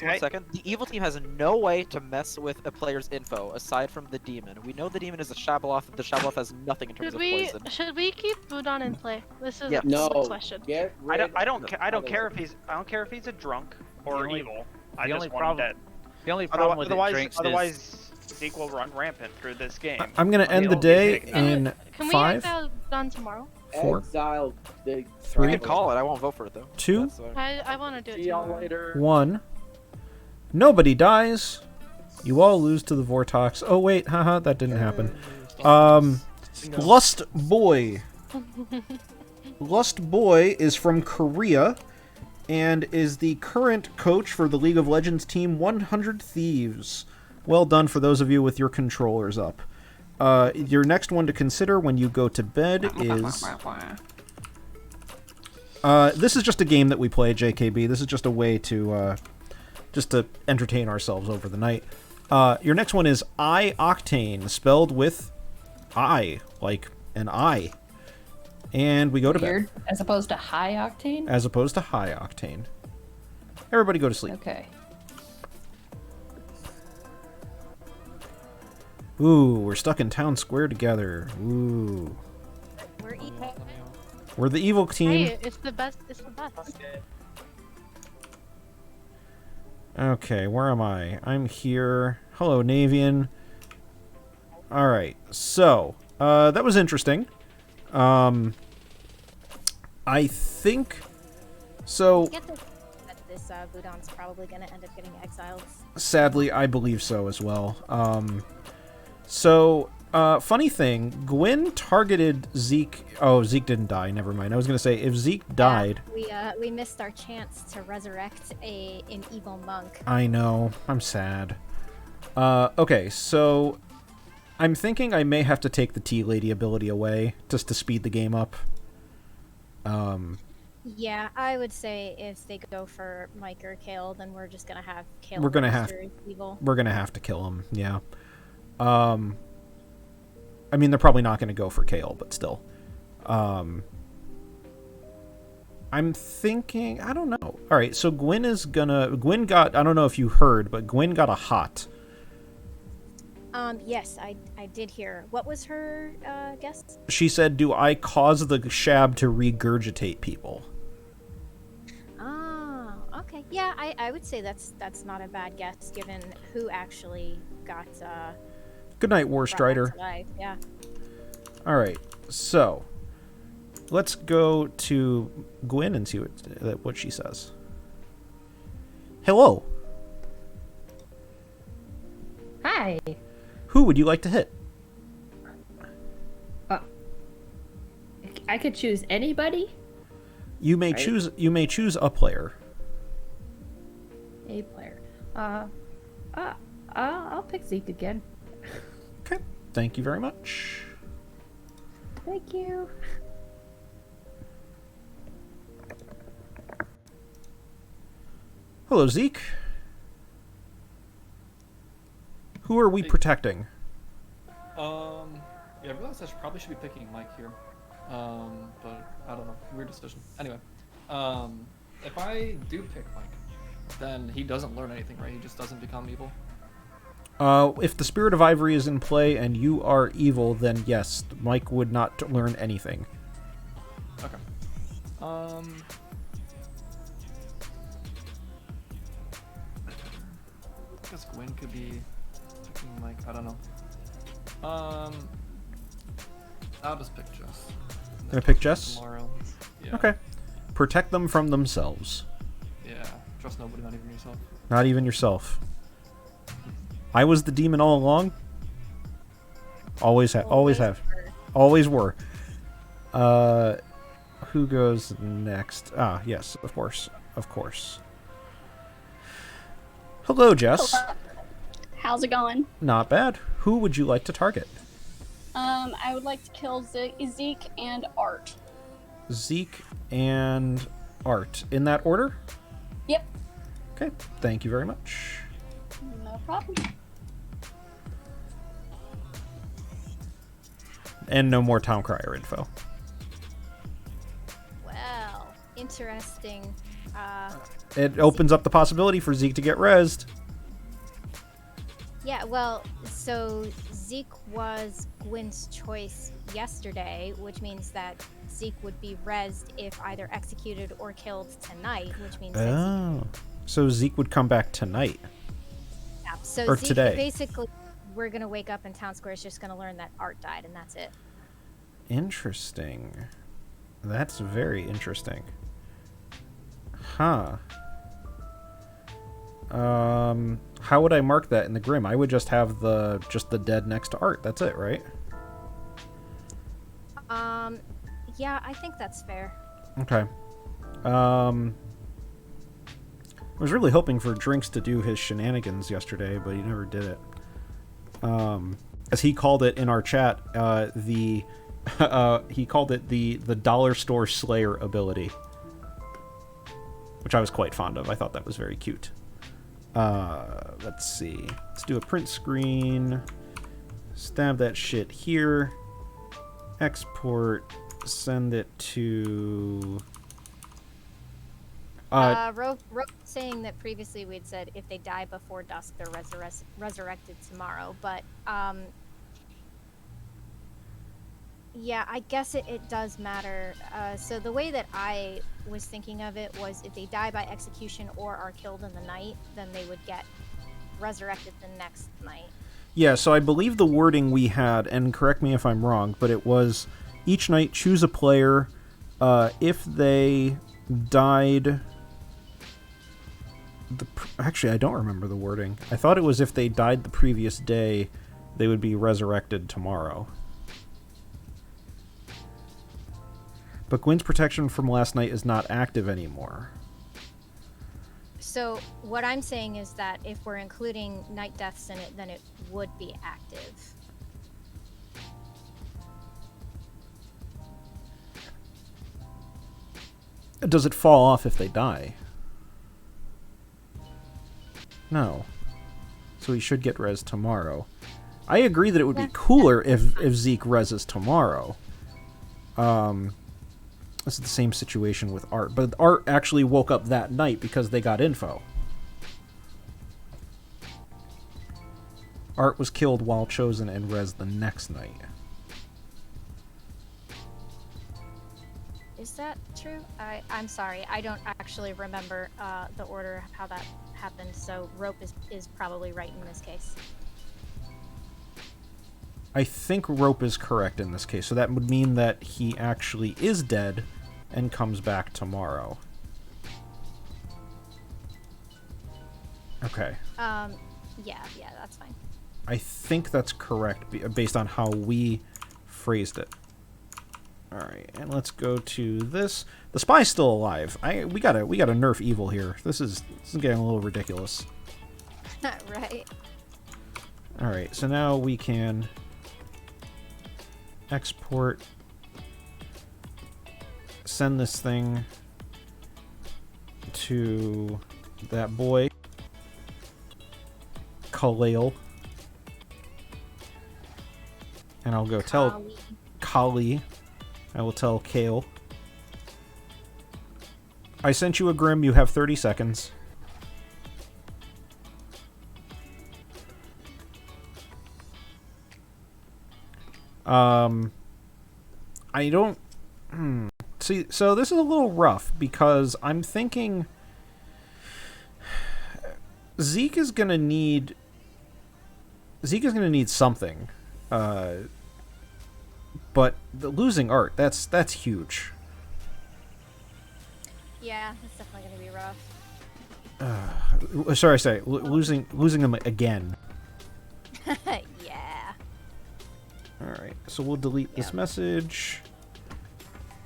one Okay. second. The evil team has no way to mess with a player's info aside from the demon. We know the demon is a Shabaloth. The Shabaloth has nothing in terms of poison. Should we keep Budon in play? This is Yeah. a No. question. Get I rid don't of care if he's a drunk or only- evil. I the just only want problem- him dead. The only problem with Drinks Otherwise, Zeke will run rampant through this game. I'm going to end the He'll be day taking that. in Can we 5, exile done tomorrow? 4, Exile the We 3, can call it. I won't vote for it though. 2, That's why. I want to do it See y'all tomorrow. later. 1. Nobody dies. You all lose to the Vortox. Oh wait, haha, that didn't happen. Lust Boy. Lust Boy is from Korea and is the current coach for the League of Legends team 100 Thieves. Well done for those of you with your controllers up. Your next one to consider when you go to bed is... this is just a game that we play, JKB. This is just a way to just to entertain ourselves over the night. Your next one is I-Octane, spelled with I, like an I. And we go to bed. As opposed to high octane? As opposed to high octane. Everybody go to sleep. Okay. Ooh, we're stuck in town square together. Ooh. We're evil. We're the evil team. Hey, it's the best. It's the best. Okay, where am I? I'm here. Hello, Navean. Alright, so, that was interesting. I think... So... This Budon's probably going to end up getting exiled. Sadly, I believe so as well. Funny thing, Gwyn targeted Zeke... Oh, Zeke didn't die, never mind. I was going to say, if Zeke died... We missed our chance to resurrect an evil monk. I know. I'm sad. Okay, so... I'm thinking I may have to take the Tea Lady ability away, just to speed the game up. Yeah, I would say if they go for Mike or Kale, then we're just gonna have Kale. We're gonna have to kill him, yeah. I mean, they're probably not gonna go for Kale, but still. I'm thinking... I don't know. Alright, so Gwyn got... I don't know if you heard, but Gwyn got a hot. Yes, I did hear. What was her guess? She said, do I cause the shab to regurgitate people? Oh, okay. Yeah, I would say that's not a bad guess, given who actually got... Good night, War Strider. Yeah. Alright, so... Let's go to Gwyn and see what she says. Hello. Hi. Who would you like to hit? I could choose anybody. You may choose a player. A player. I'll pick Zeke again. Okay. Thank you very much. Thank you. Hello, Zeke. Who are we protecting? Yeah, I realized I probably should be picking Mike here. But I don't know. Weird decision. Anyway, if I do pick Mike, then he doesn't learn anything, right? He just doesn't become evil. If the Spirit of Ivory is in play and you are evil, then yes, Mike would not learn anything. Okay. I guess Gwyn could be picking Mike. I don't know. I'll just pick Jess. Gonna pick Jess? Tomorrow. Yeah. Okay. Protect them from themselves. Yeah. Trust nobody, not even yourself. Not even yourself. I was the demon all along. Always have. Always were. Who goes next? Ah, yes, of course. Of course. Hello, Jess. Hello. How's it going? Not bad. Who would you like to target? I would like to kill Zeke and Art. Zeke and Art. In that order? Yep. Okay. Thank you very much. No problem. And no more Town Crier info. Well, interesting. It opens up the possibility for Zeke to get rezzed. Yeah, well, so Zeke was Gwyn's choice yesterday, which means that Zeke would be rezzed if either executed or killed tonight, which means so Zeke would come back tonight. Yeah, so or Zeke, today. basically, we're going to wake up and Town Square is just going to learn that Art died, and that's it. Interesting. That's very interesting. Huh. How would I mark that in the Grim? I would just have the dead next to Art. That's it, right? Yeah, I think that's fair. Okay. I was really hoping for Drinks to do his shenanigans yesterday, but he never did it. As he called it in our chat, he called it the Dollar Store Slayer ability, which I was quite fond of. I thought that was very cute. Let's see. Let's do a print screen. Stab that shit here. Export. Send it to... Rope saying that previously we'd said if they die before dusk, they're resurrected tomorrow. But, yeah, I guess it does matter. So the way that I was thinking of it was if they die by execution or are killed in the night, then they would get resurrected the next night. Yeah, so I believe the wording we had, and correct me if I'm wrong, but it was each night choose a player. If they died... Actually, I don't remember the wording. I thought it was if they died the previous day, they would be resurrected tomorrow. But Gwyn's protection from last night is not active anymore. So what I'm saying is that if we're including night deaths in it, then it would be active. Does it fall off if they die? No. So he should get res tomorrow. I agree that it would be cooler if Zeke reses tomorrow. This is the same situation with Art. But Art actually woke up that night because they got info. Art was killed while chosen and res the next night. Is that true? I'm sorry. I don't actually remember the order of how that happened, so Rope is probably right in this case. I think Rope is correct in this case, so that would mean that he actually is dead and comes back tomorrow. Okay. Yeah, that's fine. I think that's correct based on how we phrased it. All right, and let's go to this. The spy's still alive. We gotta nerf evil here. This is getting a little ridiculous. Right. All right, so now we can export, send this thing to that boy, Khalil, and I'll go tell Kali. I will tell Kale. I sent you a Grim. You have 30 seconds. I don't... See, so this is a little rough because I'm thinking Zeke is gonna need something. But losing Art, that's huge. Yeah, that's definitely gonna be rough. Sorry, losing them again. Yeah. Alright, so we'll delete this message.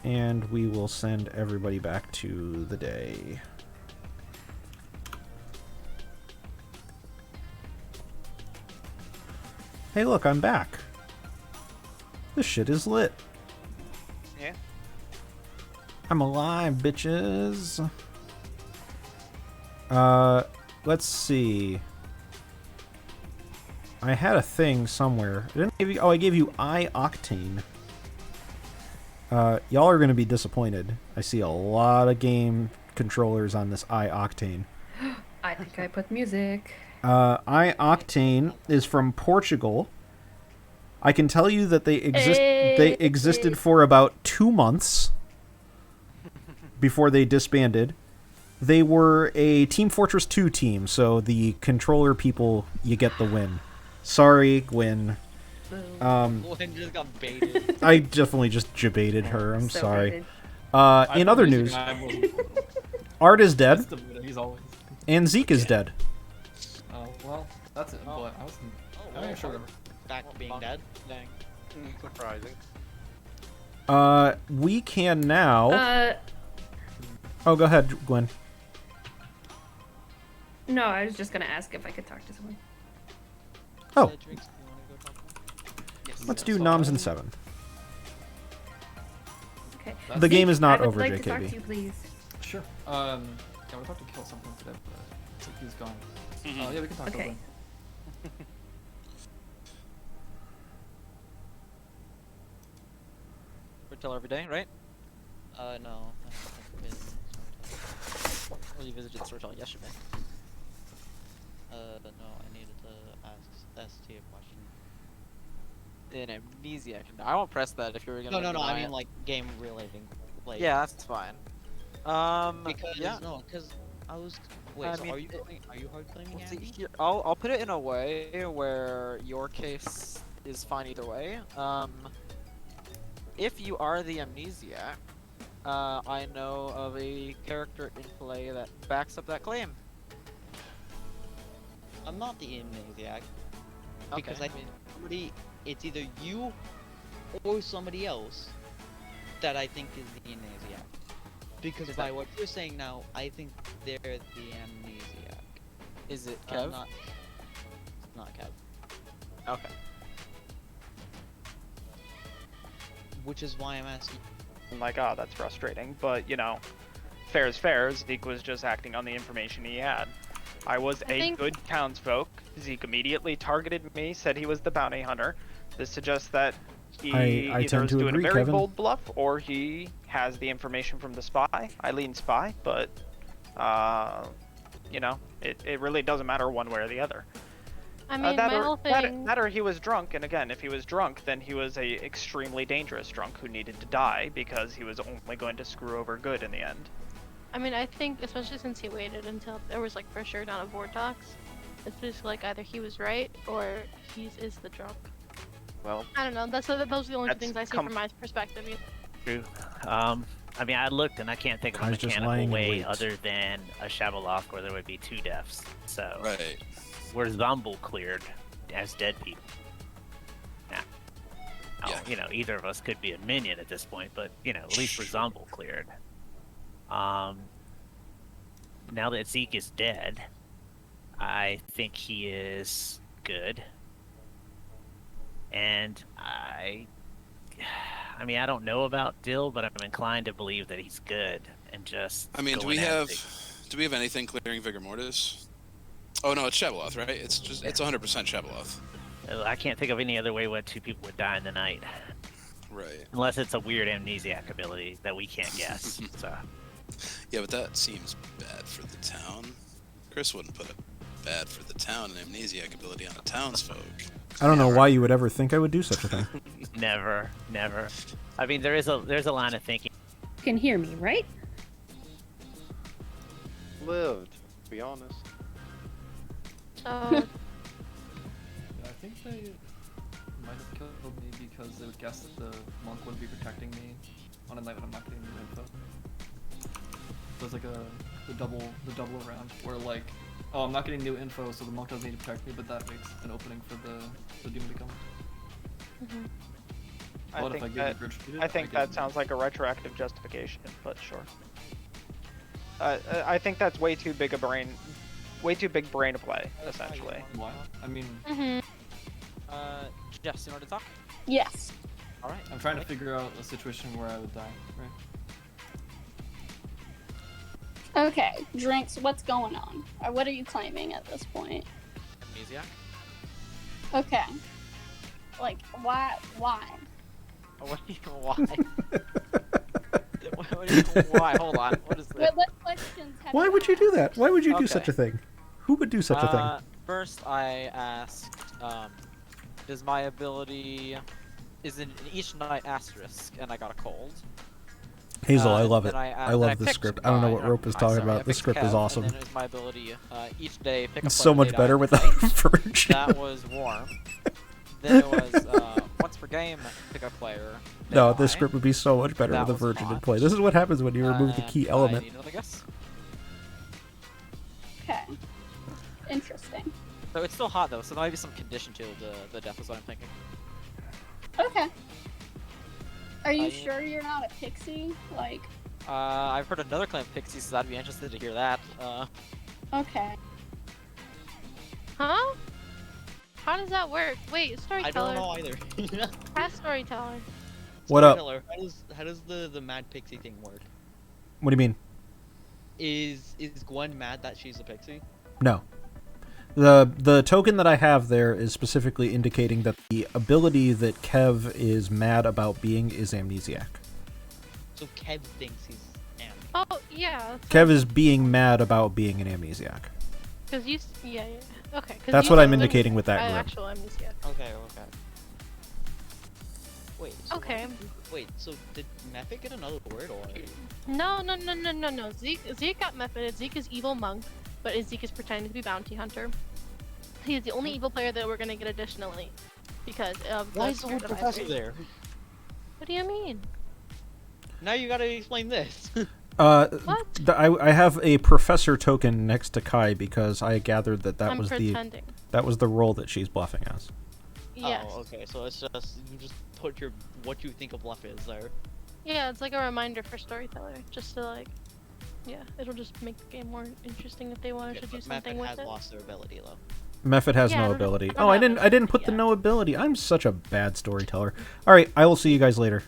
And we will send everybody back to the day. Hey look, I'm back. This shit is lit. Yeah. I'm alive, bitches. Let's see. I had a thing somewhere. Didn't I give you? Oh, I gave you iOctane. Y'all are gonna be disappointed. I see a lot of game controllers on this iOctane. I think I put music. iOctane is from Portugal. I can tell you that they existed for about 2 months before they disbanded. They were a Team Fortress 2 team, so the controller people, you get the win. Sorry, Gwyn. Gwyn just got baited. I definitely just jebaited her. I'm So sorry. baited. In other news, Art is dead, He's always. and Zeke is dead. Oh well, that's it. But I wasn't. I'm not sure. Back being dead. Dang. Surprising. We can now. Oh, go ahead, Gwen. No, I was just gonna ask if I could talk to someone. Oh. Let's do noms and 7. Okay. The game is not I would over, like JKB. To talk to you, please. Sure. Yeah, we're about to kill someone today, but it's like he's gone. Yeah, we can talk Okay. about Tell every day, right? No, I haven't been. Well, you visited Storytell yesterday. No, I needed to ask ST a question. In Amnesiac. No, I won't press that if you were gonna. No, I deny mean it. like game relating. Like. Yeah, that's fine. Because yeah. no, because I was. Wait, I so mean, are you hard claiming well, see, Abby? here, I'll put it in a way where your case is fine either way. If you are the Amnesiac, I know of a character in play that backs up that claim. I'm not the amnesiac. Because Okay, I think somebody, it's either you or somebody else that I think is the amnesiac. Because Is by that- what you're saying now, I think they're the amnesiac. Is it Kev? Not Kev. Okay. Which is why I'm asking. I'm like, oh, that's frustrating. But, you know, fair is fair. Zeke was just acting on the information he had. I was a good townsfolk. Zeke immediately targeted me, said he was the bounty hunter. This suggests that he I either tend is to doing agree, a very Kevin. bold bluff or he has the information from the spy. I lean spy, but, you know, it really doesn't matter one way or the other. I mean, my whole thing. That or he was drunk, and again, if he was drunk, then he was a extremely dangerous drunk who needed to die because he was only going to screw over good in the end. I mean, I think, especially since he waited until there was like for sure down a board talks, it's just like either he was right or he is the drunk. Well, I don't know. Those are the only two that's things I see from my perspective. True. I mean, I looked and I can't think of a Guy's just mechanical lying in way wait. other than a Shabaloth where there would be 2 deaths. So Right. we're Zomble cleared as dead people. Now, Yeah. you know, either of us could be a minion at this point, but you know, at least we're Zomble cleared. Now that Zeke is dead, I think he is good. And I mean, I don't know about Dill, but I'm inclined to believe that he's good and just. I mean, do we going at have it. anything clearing Vigor Mortis? Oh no, it's Shabaloth, right? It's 100% Shabaloth. I can't think of any other way what 2 people would die in the night. Right. Unless it's a weird amnesiac ability that we can't guess. So. Yeah, but that seems bad for the town. Chris wouldn't put a bad for the town and amnesiac ability on a townsfolk. I don't know why you would ever think I would do such a thing. Never. I mean, there's a line of thinking. You can hear me, right? Lived, to be honest. So, Yeah, I think they might have killed me because they would guess that the monk wouldn't be protecting me on a night when I'm not getting new info. So it's like the double around where like, oh, I'm not getting new info, so the monk doesn't need to protect me, but that makes an opening for the demon to come. What if I get regurgitated? I think that sounds like a retroactive justification, but sure. I think that's way too big brain to play, essentially. Why? I mean, Jess, you want to talk? Yes. All right. I'm trying to figure out a situation where I would die, right? Okay, Drinks, what's going on? Or what are you claiming at this point? Amnesiac. Okay. Like, why? What do you why? Why? Hold on. What is this? What questions have Why you would you do that? Why would you do Okay. such a thing? Who would do such a thing? First, I asked, is my ability is in each night asterisk, and I got a cold. Hazel, I love it. then I love this picked- script. I don't know what Rope is talking sorry, I about. This picked script is Kev, awesome. And then is my ability each day pick It's up so one much data better item with a night. virgin. That was warm. Then it was once per game pick a player. No, then this I. script would be so much better That with a was virgin in hot. play. This is what happens when you remove the key I element. need another guess. Okay. Interesting. So it's still hot though, so there might be some condition to the death is what I'm thinking. Okay. Are you sure you're not a pixie? Like. I've heard another claim of pixies, so I'd be interested to hear that. Okay. Huh? How does that work? Wait, storyteller. I don't know either. Ask storyteller. What up? Storyteller, how does the mad pixie thing work? What do you mean? Is Gwen mad that she's a pixie? No. The token that I have there is specifically indicating that the ability that Kev is mad about being is amnesiac. So Kev thinks he's am. Oh, yeah. Kev is being mad about being an amnesiac. Because you... Yeah. Okay. That's what I'm indicating with that group. Actual amnesia. Okay. Wait. So Okay. Wait. So did Method get another word or? No. Zeke got methoded. Zeke is evil monk, but Zeke is pretending to be bounty hunter. He is the only evil player that we're gonna get additionally, because of Why is the word professor there? What do you mean? Now you gotta explain this. What? I have a professor token next to Kai because I gathered that I'm pretending. that was the role that she's bluffing as. Yes. Oh, okay. So it's just you just put what you think a bluff is there. Yeah, it's like a reminder for storyteller, just to like, yeah, it'll just make the game more interesting if they wanted to do something with it. Method has lost their ability though. Method has no ability. Oh, I didn't put the no ability. I'm such a bad storyteller. All right, I will see you guys later.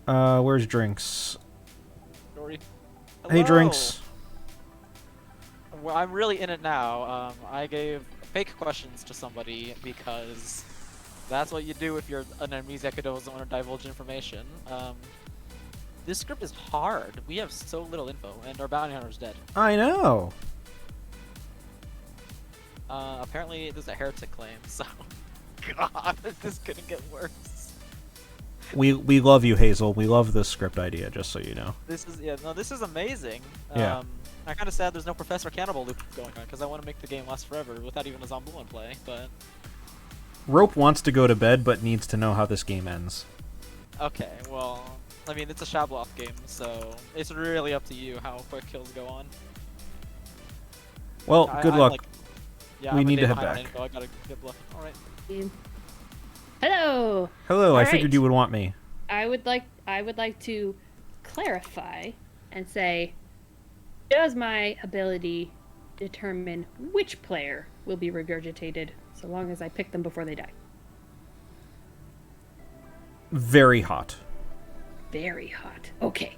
Where's Drinks? Story. Hey, Drinks. Well, I'm really in it now. I gave fake questions to somebody because that's what you do if you're an amnesiac who doesn't want to divulge information. This script is hard. We have so little info, and our bounty hunter's dead. I know. Apparently there's a heretic claim, so God, this is gonna get worse. We love you, Hazel. We love this script idea, just so you know. This is amazing. Yeah. I'm kind of sad there's no Professor Cannibal loop going on because I want to make the game last forever without even a Zombie in play. But Rope wants to go to bed, but needs to know how this game ends. okay, well, I mean it's a Shabloth game, so it's really up to you how quick kills go on. Well, good luck. Yeah, we I'm a need day to head behind on back. info. I gotta get bluff. All right. Hello. Hello. I All figured right. you would want me. I would like to clarify and say, does my ability determine which player will be regurgitated so long as I pick them before they die? Very hot. Very hot. Okay.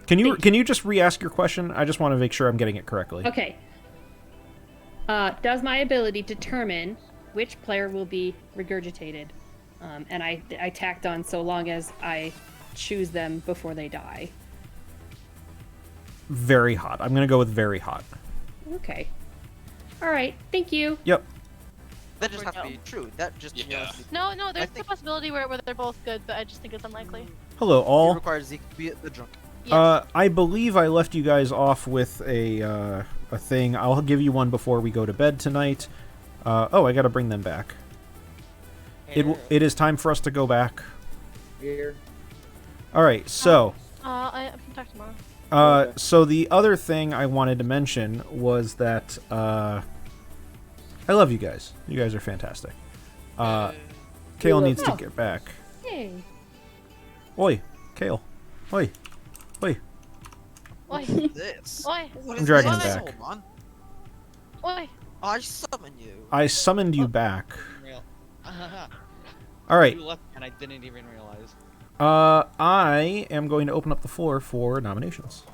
Can you just re-ask your question? I just want to make sure I'm getting it correctly. Okay. Does my ability determine which player will be regurgitated? And I tacked on so long as I choose them before they die. Very hot. I'm gonna go with very hot. Okay. All right. Thank you. Yep. That just has to be true. That just No, there's a possibility where they're both good, but I just think it's unlikely. Hello, all. It requires Zeke to be the drunk. I believe I left you guys off with a thing. I'll give you one before we go to bed tonight. Oh, I gotta bring them back. It is time for us to go back. Here. All right, so. I can talk tomorrow. So the other thing I wanted to mention was that I love you guys. You guys are fantastic. Kale needs to get back. Hey. Oi, Kale. Oi. Oi. Oi. This. Oi. I'm dragging him back. Hold Oi. on. I summon you. I summoned you back. Real. All right. You left and I didn't even realize. I am going to open up the floor for nominations.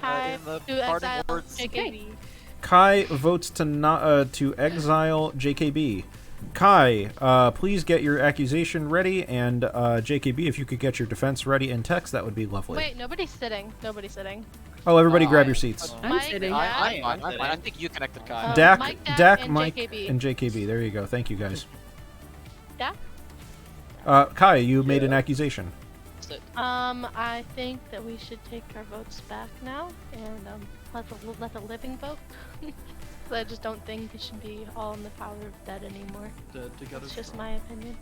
Hi. To Exile JKB. Kai votes to exile JKB. Kai, please get your accusation ready, and JKB, if you could get your defense ready in text, that would be lovely. Wait, nobody's sitting. Nobody's sitting. Oh, everybody grab your seats. I'm sitting. I'm fine. I think you connected Kai. Dak, and Mike, JKB. and JKB. There you go. Thank you, guys. Dak? Kai, you made an accusation. I think that we should take our votes back now and let the living vote. I just don't think it should be all in the power of dead anymore. It's just my opinion.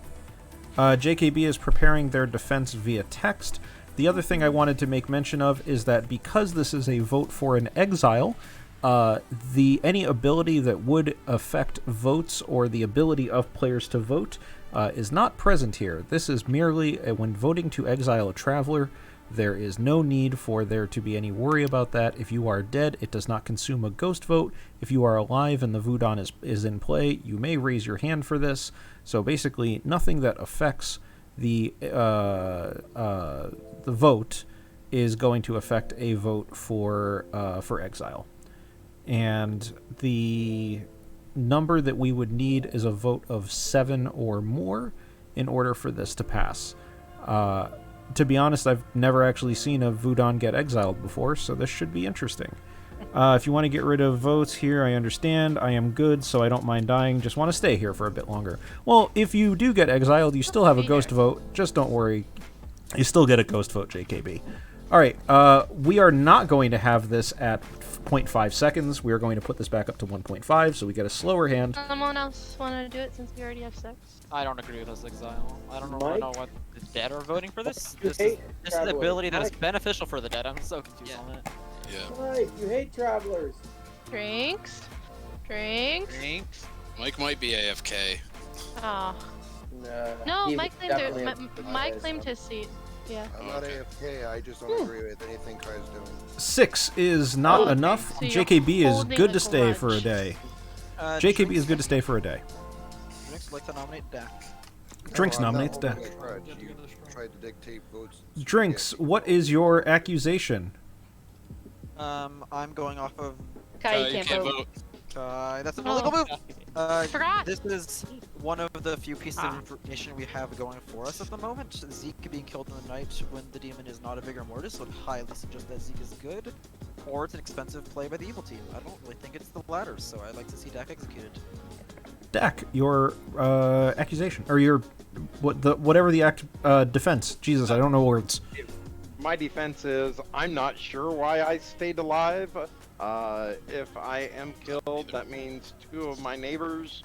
JKB is preparing their defense via text. The other thing I wanted to make mention of is that because this is a vote for an exile, any ability that would affect votes or the ability of players to vote is not present here. This is merely when voting to exile a traveler. There is no need for there to be any worry about that. If you are dead, it does not consume a ghost vote. If you are alive and the Voodon is in play, you may raise your hand for this. So basically, nothing that affects the vote is going to affect a vote for exile. And the number that we would need is a vote of 7 or more in order for this to pass. To be honest, I've never actually seen a Voodon get exiled before, so this should be interesting. If you want to get rid of votes here, I understand. I am good, so I don't mind dying. Just want to stay here for a bit longer. Well, if you do get exiled, you still have a ghost vote. Just don't worry. You still get a ghost vote, JKB. All right, we are not going to have this at 0.5 seconds. We are going to put this back up to 1.5, so we get a slower hand. Someone else want to do it since we already have 6? I don't agree with this Exile. I don't know what the dead are voting for this. You This hate is an ability that is Mike. beneficial for the dead. I'm so confused on it. Yeah. Mike, you hate travelers. Drinks? Drinks? Mike might be AFK. Oh. No, No, Mike claimed his seat. Yeah. I'm not AFK, I just don't agree with anything Kai's doing. 6 is not enough. So you're JKB is holding good a to stay grudge. for a day. JKB is good to stay for a day. Drinks like to nominate Dak. Drinks No, I'm not nominates holding Dak. a grudge. You tried to dictate votes. Drinks, what is your accusation? I'm going off of Kai, you can't vote. That's an illegal move. Forgot. This is one of the few pieces of information we have going for us at the moment. Zeke being killed in the night when the demon is not a vigor mortis would highly suggest that Zeke is good, or it's an expensive play by the evil team. I don't really think it's the latter, so I'd like to see Dak executed. Dak, your accusation, or your whatever the defense. Jesus, I don't know words. My defense is I'm not sure why I stayed alive. If I am killed, that means 2 of my neighbors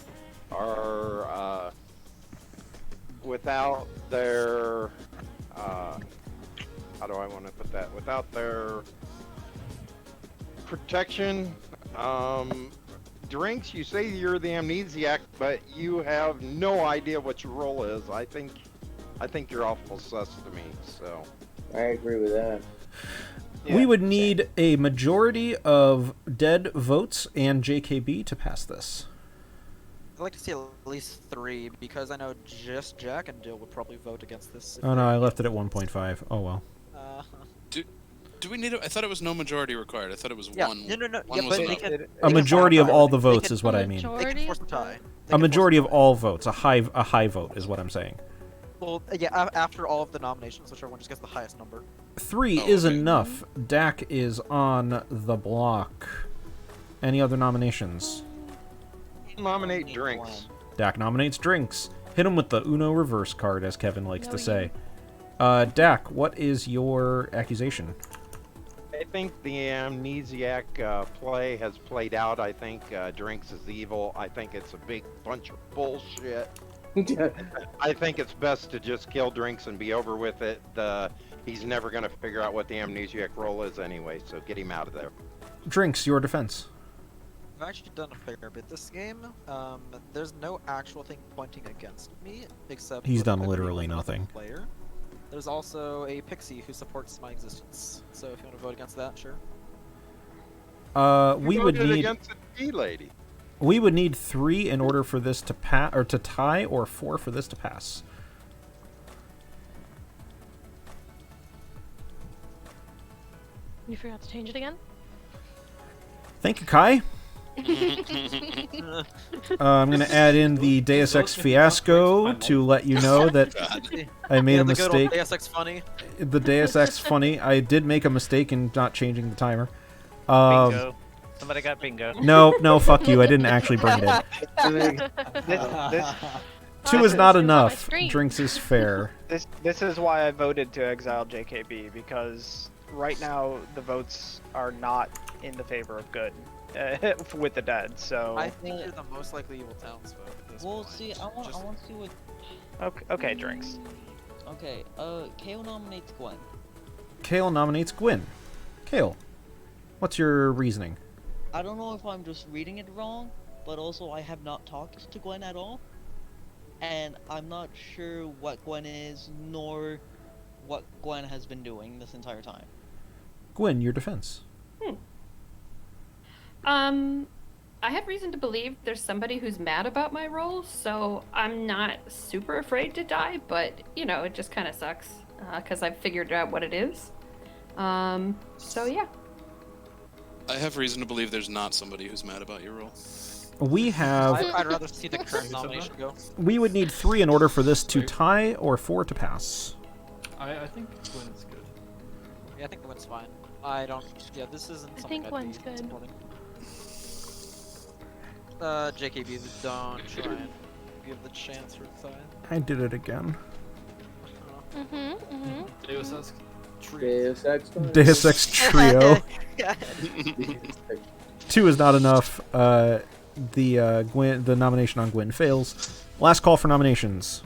are without their how do I want to put that? Without their protection. Drinks, you say you're the amnesiac, but you have no idea what your role is. I think you're awful sus to me. So I agree with that. We would need a majority of dead votes and JKB to pass this. I'd like to see at least 3 because I know just Jack and Dill would probably vote against this. Oh no, I left it at 1.5. Oh well. Do we need it? I thought it was no majority required. I thought it was Yeah. one. No. One Yeah, was but they enough. can, A majority of all the votes is what I mean. They can force a tie. A majority of all votes, a high vote is what I'm saying. Well, yeah, after all of the nominations, which everyone just gets the highest number. 3 is enough. Dak is on the block. Any other nominations? nominate Drinks. Dak nominates Drinks. Hit him with the Uno reverse card, as Kevin likes to say. Dak, what is your accusation? I think the amnesiac play has played out. I think Drinks is evil. I think it's a big bunch of bullshit. I think it's best to just kill Drinks and be over with it. He's never going to figure out what the amnesiac role is anyway, so get him out of there. Drinks, your defense. I've actually done a fair bit this game. There's no actual thing pointing against me, except He's with done my literally being a nothing. Player. There's also a pixie who supports my existence. So if you want to vote against that, sure. We would need against the tea lady. We would need 3 in order for this to pass, or to tie, or 4 for this to pass. You forgot to change it again? Thank you, Kai. I'm going to add in the Deus Ex Fiasco to let you know that I made a the good old mistake. Deus Ex funny. The Deus Ex funny. I did make a mistake in not changing the timer. Bingo. Somebody got bingo. No, fuck you. I didn't actually bring it in. 2 is not enough. Drinks is fair. This is why I voted to exile JKB, because right now the votes are not in the favor of good with the dead. So I think you're the most likely evil townsfolk. at this Well, point. see, I want to see what. Okay, Drinks. Okay, Kale nominates Gwen. Kale nominates Gwyn. Kale, what's your reasoning? I don't know if I'm just reading it wrong, but also I have not talked to Gwen at all. and I'm not sure what Gwen is, nor what Gwen has been doing this entire time. Gwen, your defense. I have reason to believe there's somebody who's mad about my role, so I'm not super afraid to die, but, you know, it just kind of sucks, because I've figured out what it is. So yeah. I have reason to believe there's not somebody who's mad about your role. We have... I'd rather see the current nomination go. We would need 3 in order for this to tie, or 4 to pass. I think Gwen's good. Yeah, I think Gwen's fine. I don't... Yeah, this isn't I something think I'd Gwen's be good. supporting. JKB, don't try and give the chance for side. I did it again. Deus Ex Deus Ex. Deus Ex Trio. 2 is not enough. The nomination on Gwen fails. Last call for nominations.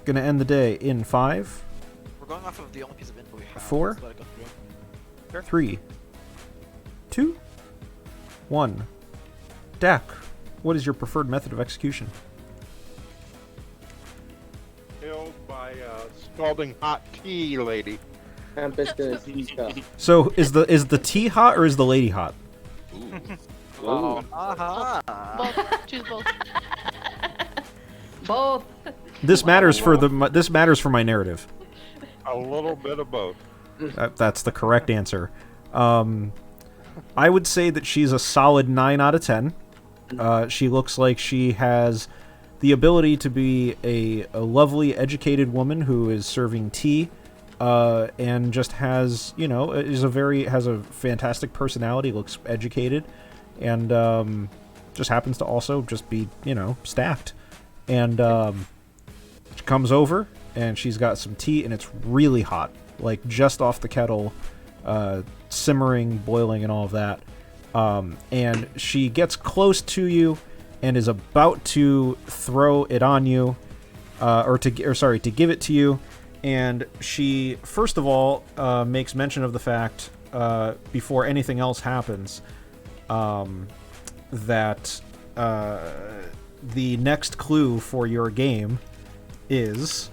Gonna end the day in 5. We're going off of the only piece of info we have. 4. So let it go through. 3. 2. 1. Dak, what is your preferred method of execution? Killed by scalding hot tea lady. Tempest in a teacup. So is the tea hot or is the lady hot? Oh. Both. Choose both. Both. This matters for my narrative. A little bit of both. That's the correct answer. I would say that she's a solid 9 out of 10. She looks like she has the ability to be a lovely, educated woman who is serving tea, and just has, you know, has a fantastic personality, looks educated, and just happens to also just be, you know, stacked. And she comes over, and she's got some tea, and it's really hot, like just off the kettle, simmering, boiling, and all of that. And she gets close to you and is about to throw it on you, to give it to you. And she, first of all, makes mention of the fact, before anything else happens, that the next clue for your game is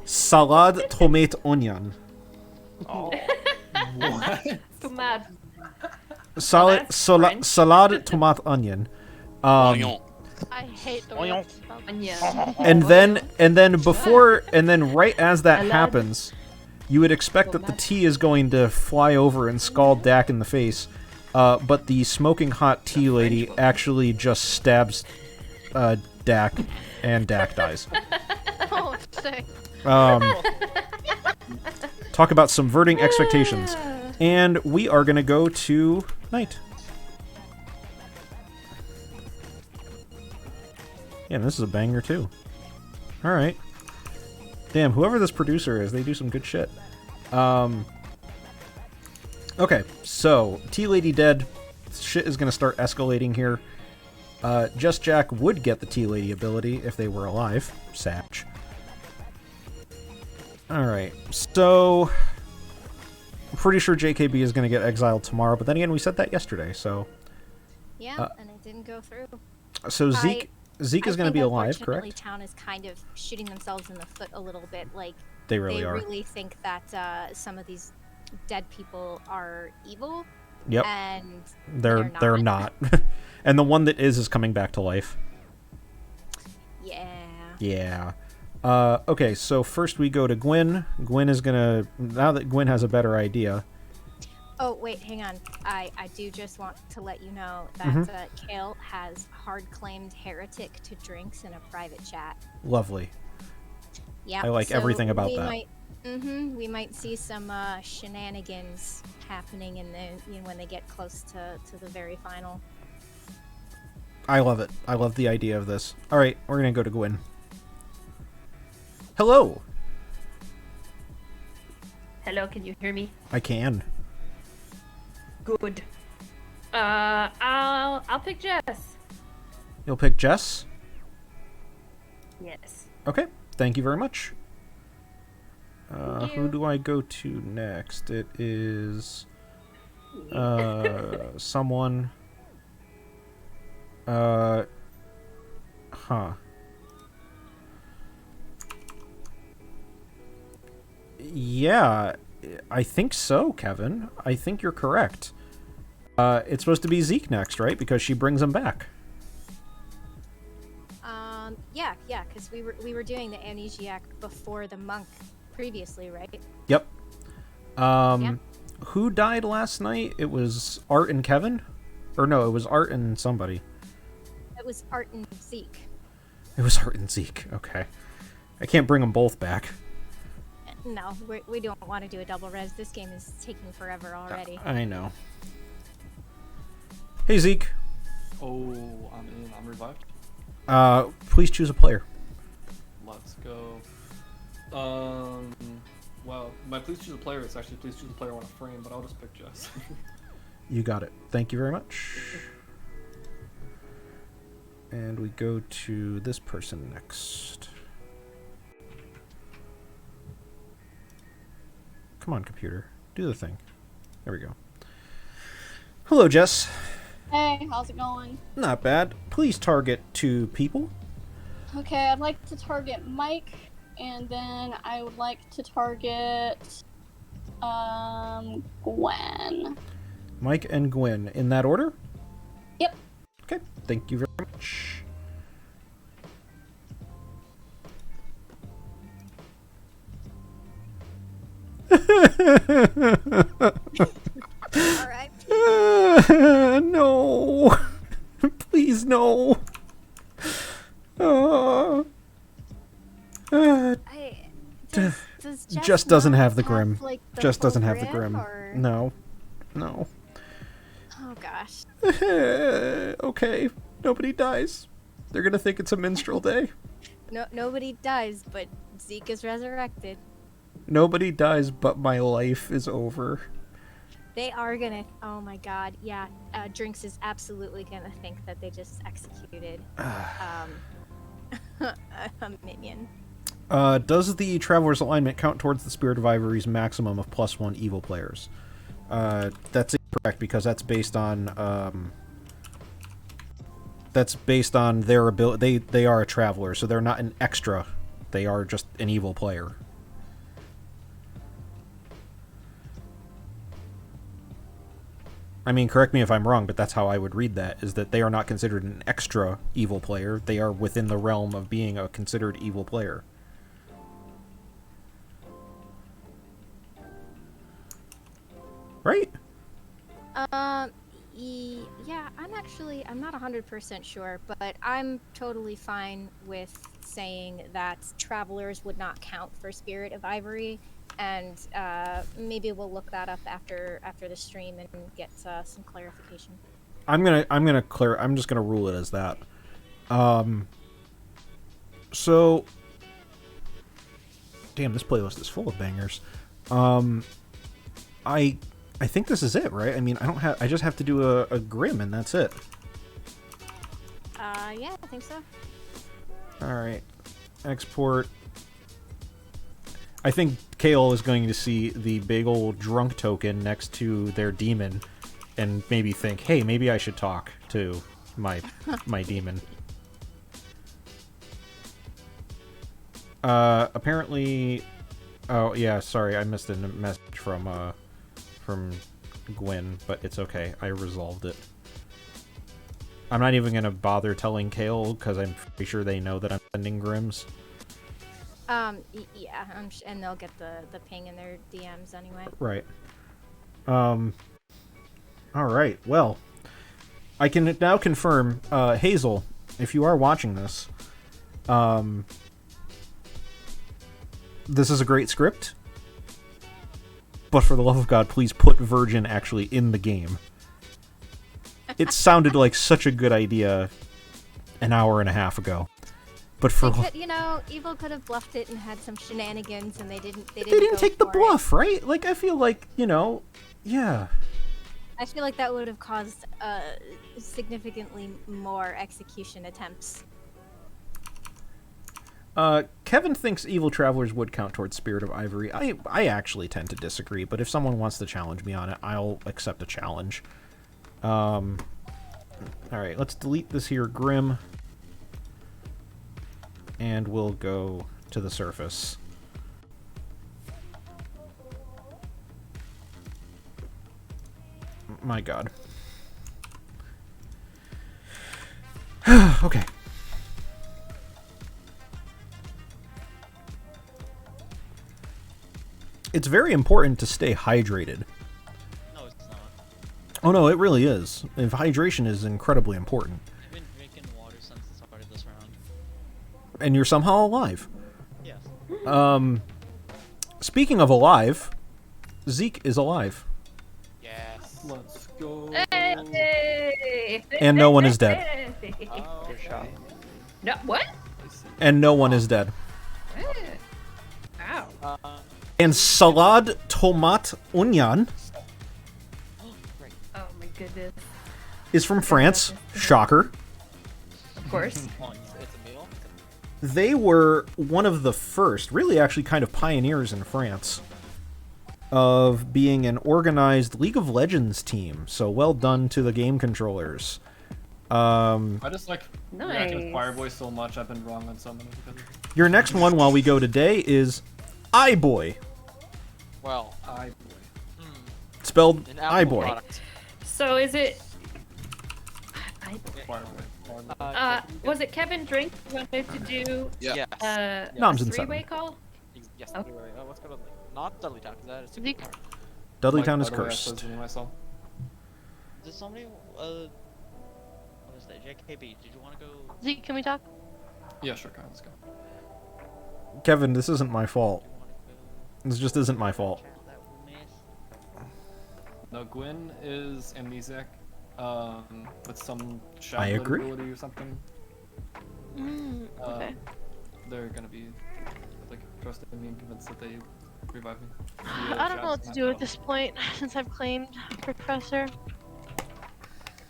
salad, tomate, onion. Oh. What? Tomat. Salad, tomat, onion. Onion. I hate the way it's spelled. And then right as that happens, you would expect that the tea is going to fly over and scald Dak in the face, but the smoking hot tea lady actually just stabs Dak, and Dak dies. Oh, sick. Talk about subverting expectations. And we are going to go to night. Yeah, this is a banger too. Alright. Damn, whoever this producer is, they do some good shit. Okay, so, Tea Lady dead. Shit is going to start escalating here. Just Jack would get the Tea Lady ability if they were alive. Satch. Alright, so... I'm pretty sure JKB is going to get exiled tomorrow, but then again, we said that yesterday, so... Yeah, and it didn't go through. So Zeke is going to be alive, correct? Town is kind of shooting themselves in the foot a little bit. Like They really are. They really think that some of these dead people are evil. Yep. And they're not. And the one that is coming back to life. Yeah. Yeah. Okay, so first we go to Gwen. Gwen is gonna... Now that Gwen has a better idea... Oh, wait, hang on. I do just want to let you know that Kale has hard-claimed heretic to drinks in a private chat. Lovely. Yeah. I like everything about that. We might see some shenanigans happening in when they get close to the very final. I love it. I love the idea of this. Alright, we're gonna go to Gwen. Hello! Hello, can you hear me? I can. Good. I'll pick Jess. You'll pick Jess? Yes. Okay, thank you very much. Who do I go to next? It is... someone... Huh. Yeah, I think so, Kevin. I think you're correct. It's supposed to be Zeke next, right? Because she brings him back. Yeah, because we were doing the amnesiac before the monk previously, right? Yep. Who died last night? It was Art and Kevin? Or no, it was Art and somebody. It was Art and Zeke. It was Art and Zeke. Okay. I can't bring them both back. No, we don't want to do a double res. This game is taking forever already. I know. Hey, Zeke. Oh, I'm in. I'm revived. Please choose a player. Let's go. Well, my please choose a player is actually please choose a player on a frame, but I'll just pick Jess. You got it. Thank you very much. And we go to this person next. Come on, computer. Do the thing. There we go. Hello, Jess. Hey, how's it going? Not bad. Please target 2 people. Okay, I'd like to target Mike, and then I would like to target Gwen. Mike and Gwen. In that order? Yep. Okay. Thank you very much. Alright. No. Please, no. Does Jess doesn't have the not Grim. like, the Jess doesn't full have the Grim. or- No. No. Oh gosh. Okay. Nobody dies. They're gonna think it's a minstrel day. No, nobody dies, but Zeke is resurrected. Nobody dies, but my life is over. They are gonna. Oh my god. Yeah. Drinks is absolutely gonna think that they just executed a minion. Does the Traveler's Alignment count towards the Spirit of Ivory's maximum of +1 evil players? That's incorrect because that's based on their ability. They are a traveler, so they're not an extra. They are just an evil player. I mean, correct me if I'm wrong, but that's how I would read that, is that they are not considered an extra evil player. They are within the realm of being a considered evil player. Right? Yeah, I'm not 100% sure, but I'm totally fine with saying that travelers would not count for Spirit of Ivory, and maybe we'll look that up after the stream and get some clarification. I'm just gonna rule it as that. So, damn, this playlist is full of bangers. I think this is it, right? I mean, I just have to do a Grim and that's it. Yeah, I think so. Alright. Export. I think Kale is going to see the big old drunk token next to their demon and maybe think, hey, maybe I should talk to my demon. Apparently... Oh, yeah, sorry, I missed a message from Gwen, but it's okay. I resolved it. I'm not even gonna bother telling Kale, because I'm pretty sure they know that I'm sending Grims. Yeah, and they'll get the ping in their DMs anyway. Right. Alright, well. I can now confirm, Hazel, if you are watching this, this is a great script, but for the love of God, please put Virgin actually in the game. It sounded like such a good idea an hour and a half ago. But for Evil could have bluffed it and had some shenanigans, and they didn't. They didn't take the bluff, right? Like, I feel like, yeah. I feel like that would have caused significantly more execution attempts. Kevin thinks evil travelers would count towards Spirit of Ivory. I actually tend to disagree, but if someone wants to challenge me on it, I'll accept a challenge. Alright, let's delete this here Grim. And we'll go to the surface. My god. Okay. It's very important to stay hydrated. No, it's not. Oh no, it really is. If hydration is incredibly important. I've been drinking water since the start of this round. And you're somehow alive. Yes. Speaking of alive, Zeke is alive. Yes. Let's go. Hey! And no one is dead. Oh, Good shot. No, what? And no one is dead. Ow. And salad tomat onion Oh my goodness. is from France. Shocker. Of course. It's a meal. They were one of the first, really actually kind of pioneers in France, of being an organized League of Legends team. So well done to the game controllers. I just like reacting Nice. with Fireboy so much. I've been wrong on so many because of it. Your next one while we go today is iBoy. Well, I Spelled an Apple iBoy. product. So is it? Fireboy. Was it Kevin Drink who wanted to do? Yeah. Yes. Noms a and three-way seven. call? Yes. Okay. Wait, what's going on? Not Dudley Town, 'cause that is super Zeke. hard. Dudley Like, Town by is the way, I cursed. said to myself. Did somebody, what is that? JKB, did you want to go? Zeke, can we talk? Yeah, sure, Kyle, let's go. Kevin, this isn't my fault. This just isn't my fault. No, Gwyn is amnesiac, with some shadow I agree. ability or something. Okay. They're gonna be like trusting me and convinced that they revive me. I don't know what to do at this point since I've claimed Professor.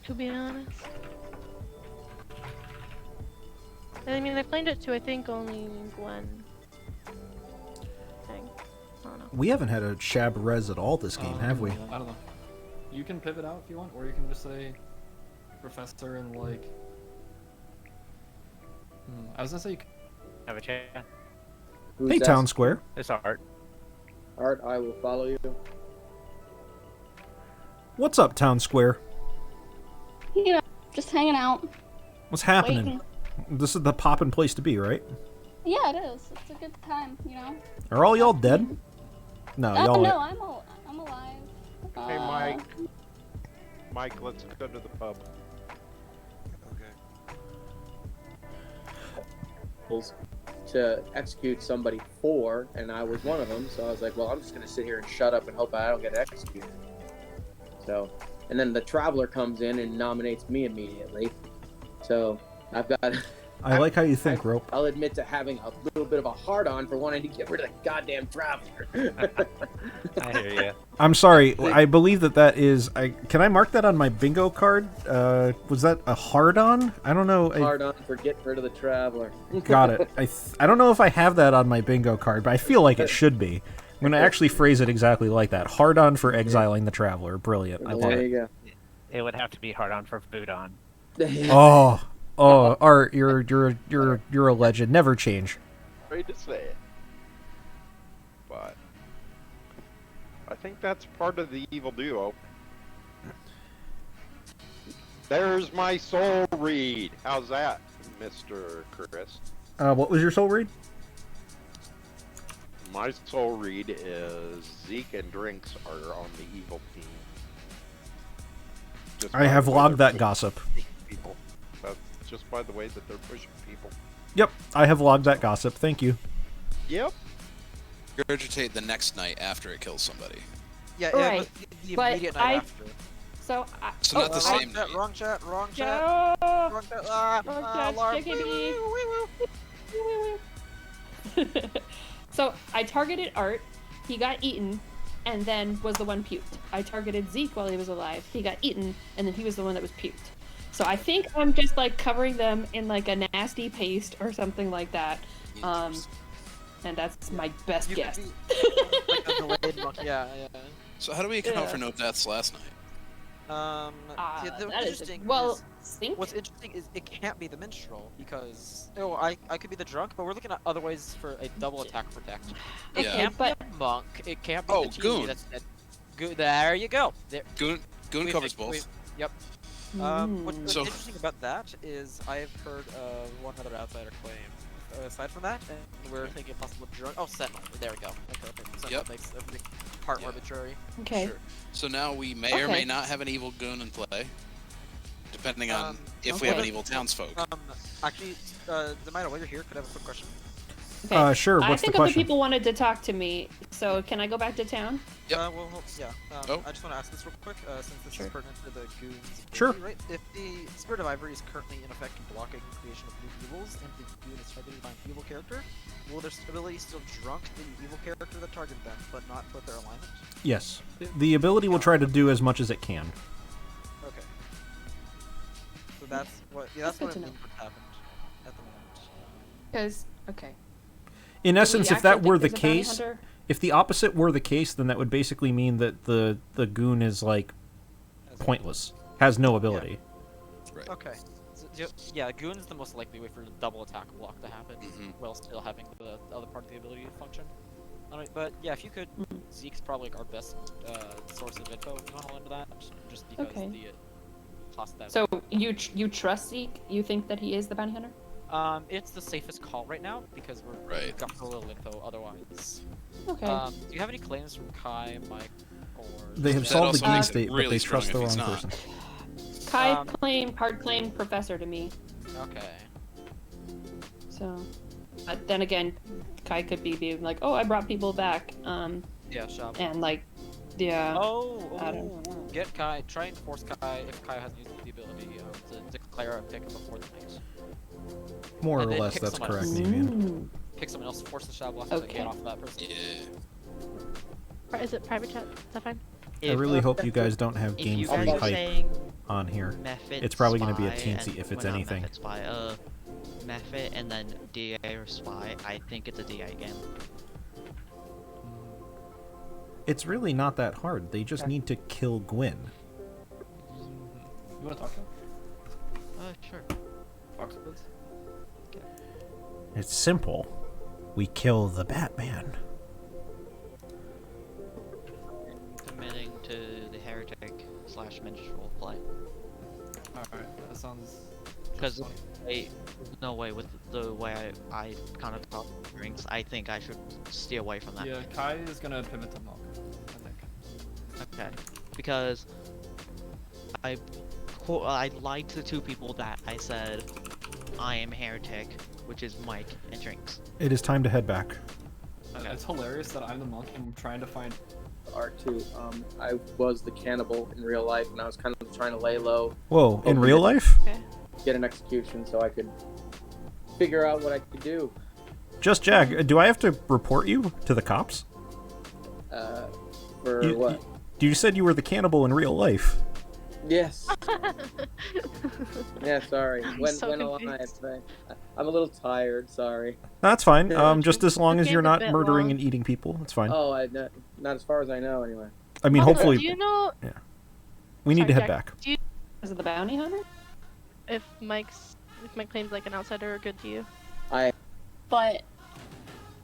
To be honest. And I mean, I claimed it to, I think, only Gwen. Thing. I don't know. We haven't had a Shab Res at all this game, have we? I don't know. You can pivot out if you want, or you can just say Professor and like. I was gonna say you can... Have a chat. Who's Hey, that? Town Square. It's Art. Art, I will follow you. What's up, Town Square? You know, just hanging out. What's happening? Waiting. This is the poppin' place to be, right? Yeah, it is. It's a good time, you know. Are all y'all dead? No, y'all. No, I'm alive. Hey, Mike. Mike, let's go to the pub. To execute somebody for, and I was one of them, so I was like, well, I'm just going to sit here and shut up and hope I don't get executed. So, and then the Traveler comes in and nominates me immediately. So, I've got... I like how you think, Rope. I'll admit to having a little bit of a hard-on for wanting to get rid of the goddamn Traveler. I hear you. I'm sorry. I believe that is. Can I mark that on my bingo card? Was that a hard-on? I don't know. Hard-on for getting rid of the Traveler. Got it. I don't know if I have that on my bingo card, but I feel like it should be. I'm going to actually phrase it exactly like that. Hard-on for exiling the Traveler. Brilliant. I love There it. you go. It would have to be hard on for boot on. Oh, Art, you're a legend. Never change. Afraid to say it. But I think that's part of the evil duo. There's my soul read. How's that, Mr. Chris? What was your soul read? My soul read is Zeke and Drinks are on the evil team. Just I by have the way logged they're that gossip. pushing people. That's just by the way that they're pushing people. Yep, I have logged that gossip. Thank you. Yep. Regurgitate the next night after it kills somebody. Yeah, Right. but the But immediate night I- after. So, So not the same night. Wrong chat, wrong chat. Joe! Wrong chat. Wrong chat, Alarm. JKB. So I targeted Art, he got eaten, and then was the one puked. I targeted Zeke while he was alive, he got eaten, and then he was the one that was puked. So I think I'm just like covering them in like a nasty paste or something like that. And that's my best guess. Like a delayed monkey. Yeah. So how do we account for no deaths last night? Yeah, that is interesting. well. Think? What's interesting is it can't be the minstrel because I could be the drunk, but we're looking at other ways for a double attack protect. It Yeah. can't be a monk. It can't be the goon. That's good. There you go. There. Goon covers both. Yep. What's interesting about that is I've heard of one other outsider claim. Aside from that, and we're thinking possible drunk. Oh, Sentinel. There we go. Okay. Sentinel makes a big part arbitrary. Okay. Sure. So now we may or may not have an evil goon in play, depending on if we have an evil townsfolk. Actually, Zemaida, while you're here, could I have a quick question? Okay. Sure. I What's think the question? other people wanted to talk to me, so can I go back to town? Yep. I just want to ask this real quick, since this is pertinent to the goons. Sure. Right? If the Spirit of Ivory is currently in effect blocking creation of new evils, and the goon is targeted by an evil character, will their ability still drunk the evil character that targeted them, but not put their alignment? Yes. The ability will try to do as much as it can. Okay. So that's what. Yeah, that's what good to happened at the moment. Because okay. In essence, if that were the case, hunter? if the opposite were the case, then that would basically mean that the goon is like pointless, has no ability. Right. Okay. So, yeah, goon is the most likely way for the double attack block to happen, while still having the other part of the ability to function. Alright, but yeah, if you could, Zeke's probably like our best source of info if you want to into that, just because the cost that. So you trust Zeke? You think that he is the bounty hunter? It's the safest call right now because we've got a little info otherwise. Okay. Do you have any claims from Kai, Mike, or? They have That solved the also game makes it state, really but they strong trust the if he's wrong not. person. Kai hard claim professor to me. Okay. So, but then again, Kai could be being like, "Oh, I brought people back." Yeah, shop. And like, yeah. Get Kai. Try and force Kai if Kai hasn't used the ability to declare a pick before the night. More or And then less, pick that's someone correct, else. Navean. Pick someone else, force the shot block to get off that person. Yeah. Is it private chat? Is that fine? I really hope you guys don't have if Game you 3 guys are hype saying on here. Method, It's probably going to be a spy, teensy and- if it's well, not anything. Method, spy, method and then DA or spy. I think it's a DA game. It's really not that hard. They just need to kill Gwyn. You want to talk to him? Sure. Talk to us. It's simple. We kill the Batman. Committing to the heretic / minstrel play. Alright, that sounds. Because there's no way with the way I kind of talk drinks, I think I should steer away from that. Yeah, Kai is gonna pivot to monk, I think. Okay. Because I lied to the two people that I said I am heretic, which is Mike and Drinks. It is time to head back. Okay. It's hilarious that I'm the monk and I'm trying to find art too. I was the cannibal in real life, and I was kind of trying to lay low. Whoa, in real life? Get an execution so I could figure out what I could do. Just Jag, do I have to report you to the cops? For what? You said you were the cannibal in real life. Yes. Yeah, sorry. When so alive, confused. I'm a little tired. Sorry. That's fine. Just as long as Game's you're a not bit murdering long. and eating people, it's fine. Oh, not as far as I know, anyway. I mean, Also, hopefully. Do you know Yeah. We need to head Jack, back. Do you Is it the bounty hunter? if Mike claims like an outsider are good to you? But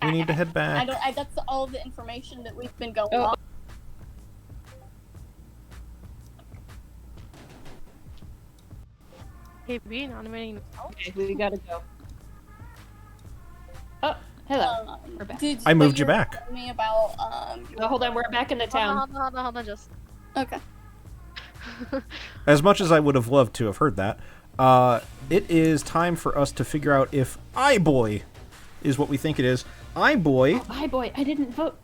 We need to head back. that's all the information that we've been going Oh. on. Hey, being animating. Okay, we gotta go. Oh, hello. We're back. Did I moved you were back. telling me about Oh, hold on, we're back in the town. Hold on, just. Okay. As much as I would have loved to have heard that, it is time for us to figure out if iBoy is what we think it is. iBoy. Oh, hi, boy. I didn't vote.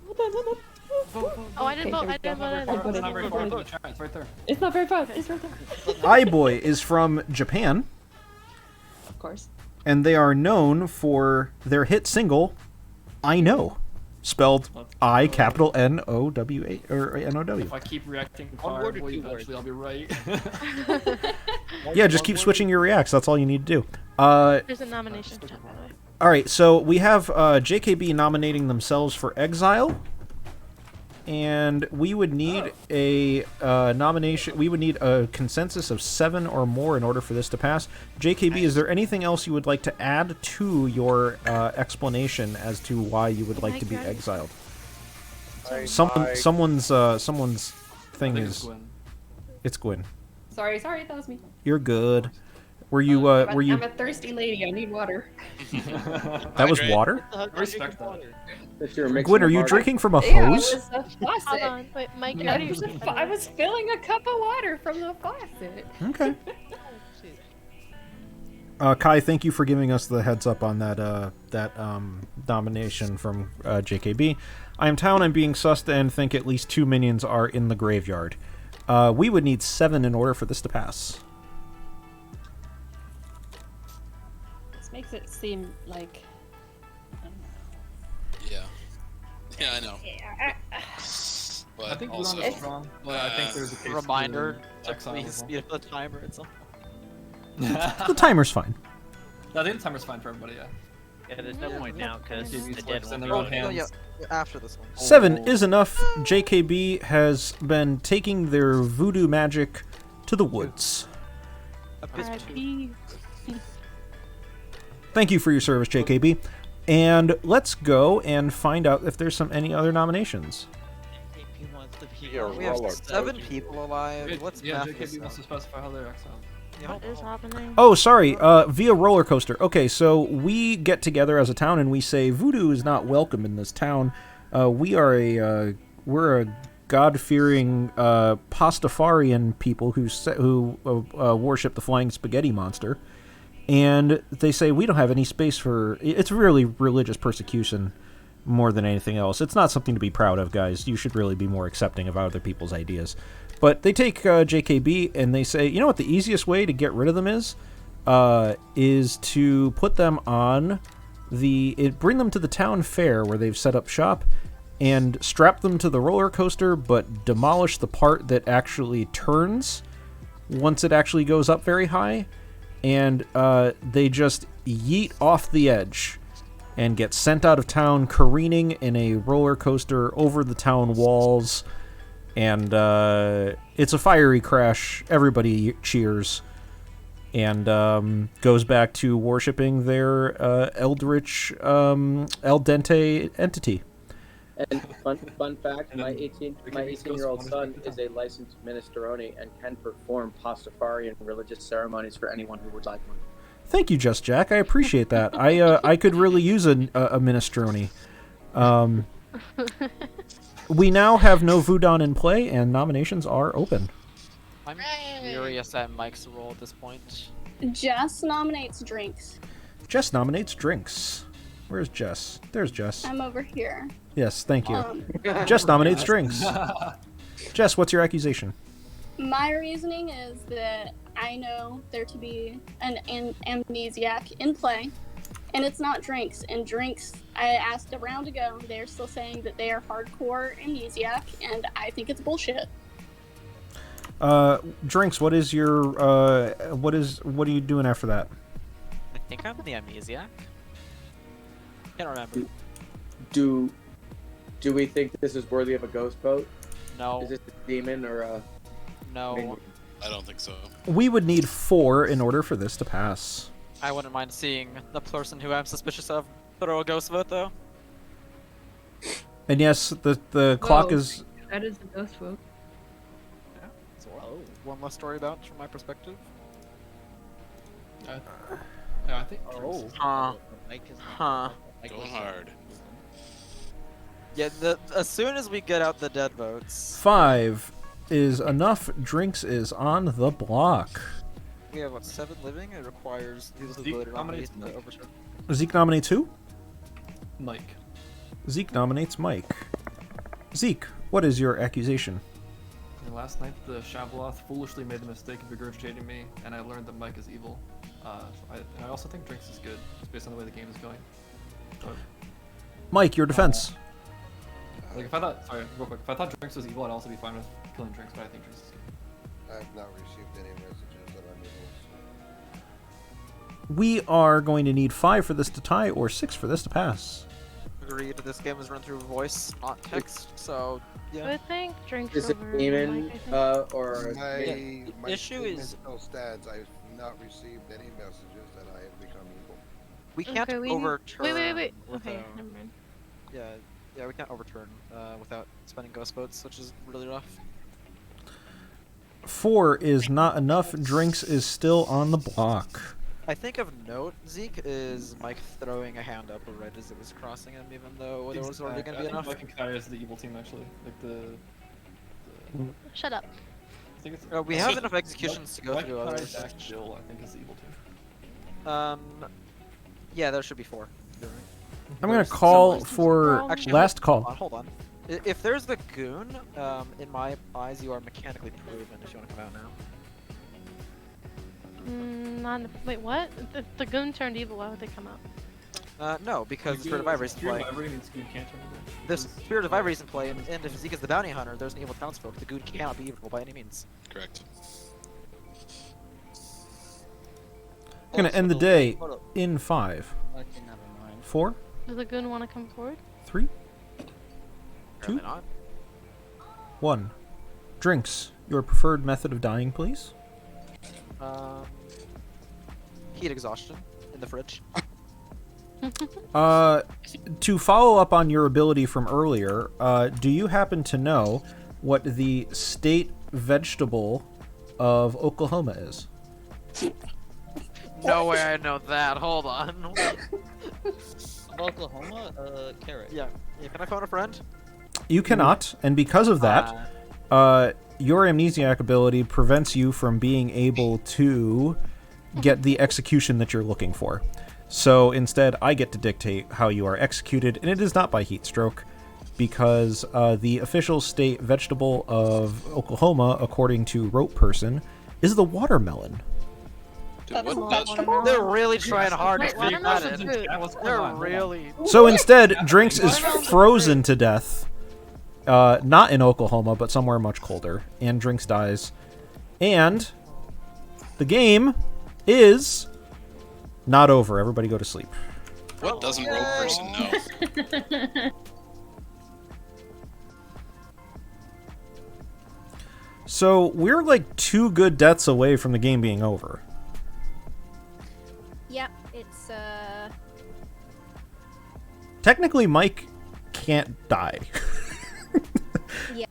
Oh, I didn't vote. I didn't vote. It's not very far. Look, it's right there. It's not very far. It's right there. iBoy is from Japan, Of course. and they are known for their hit single, I Know, spelled I capital N-O-W-A or N-O-W. If I keep reacting One word or horribly, two words? eventually I'll be right. Yeah, just keep switching your reacts. That's all you need to do. There's a nomination chat, by the way. All right, so we have JKB nominating themselves for Exile. and we would need a nomination. We would need a consensus of 7 or more in order for this to pass. JKB, is there anything else you would like to add to your explanation as to why you would like to be exiled? Someone's thing is. It's Gwyn. Sorry, that was me. You're good. Were you? Were you? I'm a thirsty lady. I need water. That was water. Respect that. Gwyn, are you drinking from a Yeah, hose? it was a faucet. Hold on, wait, Mike. Yeah, I was filling a cup of water from the faucet. Okay. Kai, thank you for giving us the heads up on that nomination from JKB. I am town. I'm being sussed and think at least 2 minions are in the graveyard. We would need 7 in order for this to pass. This makes it seem like. Yeah, I know. But I think also, Luan is strong, but I think there's a case reminder to to please speed up the timer itself. The timer's fine. No, I think the timer's fine for everybody, yeah. Yeah, there's no point now because TV's the dead works in won't their own be hands. Yeah, after this one. 7 is enough. JKB has been taking their voodoo magic to the woods. R.I.P. Thank you for your service, JKB. And let's go and find out if there's any other nominations. We have 7 people alive. What's yeah, math JKB this wants to specify how they're exiled. What is happening? Oh, sorry. Via roller coaster. Okay, so we get together as a town and we say voodoo is not welcome in this town. We're a God-fearing Pastafarian people who worship the flying spaghetti monster, and they say we don't have any space for. It's really religious persecution more than anything else. It's not something to be proud of, guys. You should really be more accepting of other people's ideas. But they take JKB and they say, you know what the easiest way to get rid of them is to put them on bring them to the town fair where they've set up shop and strap them to the roller coaster, but demolish the part that actually turns once it actually goes up very high, and they just yeet off the edge and get sent out of town careening in a roller coaster over the town walls. And it's a fiery crash. Everybody cheers and goes back to worshipping their eldritch el dente entity. And fun fact, my 18-year-old son is a licensed minestrone and can perform Pastafarian religious ceremonies for anyone who would like one. Thank you, Just Jack. I appreciate that. I could really use a minestrone. We now have no Voodoo in play, and nominations are open. I'm furious at Mike's role at this point. Jess nominates drinks. Jess nominates drinks. Where's Jess? There's Jess. I'm over here. Yes, thank you. Jess nominates drinks. Jess, what's your accusation? My reasoning is that I know there to be an amnesiac in play, and it's not drinks. And drinks, I asked a round ago, they're still saying that they are hardcore amnesiac, and I think it's bullshit. Drinks, what is your what are you doing after that? I think I'm the amnesiac. Can't remember. Do we think this is worthy of a ghost vote? No. Is this a demon or a? No. I don't think so. We would need 4 in order for this to pass. I wouldn't mind seeing the person who I'm suspicious of throw a ghost vote, though. And yes, the clock is. That is the ghost vote. Yeah. So one less story about from my perspective. Yeah, I think. Huh. Going hard. Yeah. As soon as we get out the dead votes. 5 is enough. Drinks is on the block. We have 7 living. It requires Zeke nominates Mike. Zeke nominates who? Mike. Zeke nominates Mike. Zeke, what is your accusation? And last night, the Shabaloth foolishly made the mistake of regurgitating me, and I learned that Mike is evil. I also think Drinks is good, just based on the way the game is going. But, Mike, your defense. like if I thought, sorry, real quick, if I thought Drinks was evil, I'd also be fine with killing Drinks, but I think Drinks is good. I have not received any messages that I'm evil. We are going to need 5 for this to tie or 6 for this to pass. agreed this game is run through voice, not text. So yeah. I think drinks Is it over demon, Mike, I think. or My issue is mental stats. I've not received any messages that I have become evil. We can't Okay, overturn. wait. Okay, without- never mind. Yeah, we can't overturn without spending ghost votes, which is really rough. 4 is not enough. Drinks is still on the block. I think of note, Zeke, is Mike throwing a hand up right as it was crossing him, even though there was already going to be enough. I think Kai is the evil team, actually. Like the Shut up. I think it's, we have enough executions to go Mike, through Kai, others. Zach, Jill, I think is the evil team. Yeah, there should be 4. You're right. I'm going to call for Actually, last call. Hold on. If there's the goon, in my eyes, you are mechanically proven if you want to come out now. Wait, what? If the goon turned evil, why would they come out? No, because the Spirit of Ivory is in play. The Spirit of Ivory is in play, and if Zeke is the bounty hunter, there's an evil townsfolk. The goon cannot be evil by any means. Correct. I'm going to end the day in 5. Okay, never mind. 4, Does the goon want to come forward? 3, Apparently 2, not. 1. Drinks, your preferred method of dying, please. Heat exhaustion in the fridge. To follow up on your ability from earlier, do you happen to know what the state vegetable of Oklahoma is? No way I know that. Hold on. Oklahoma, carrot. Yeah. Can I phone a friend? You cannot, and because of that, your amnesiac ability prevents you from being able to get the execution that you're looking for. So instead, I get to dictate how you are executed, and it is not by heat stroke, because the official state vegetable of Oklahoma, according to Rope Person, is the watermelon. Dude, what vegetable? They're really trying hard to Wait, figure watermelon's that fruit. in. They're really. So instead, Drinks is frozen to death, not in Oklahoma, but somewhere much colder, and Drinks dies. And the game is not over. Everybody go to sleep. What doesn't Rogue Person know? So we're like 2 good deaths away from the game being over. Yep, it's Technically, Mike can't die. yeah,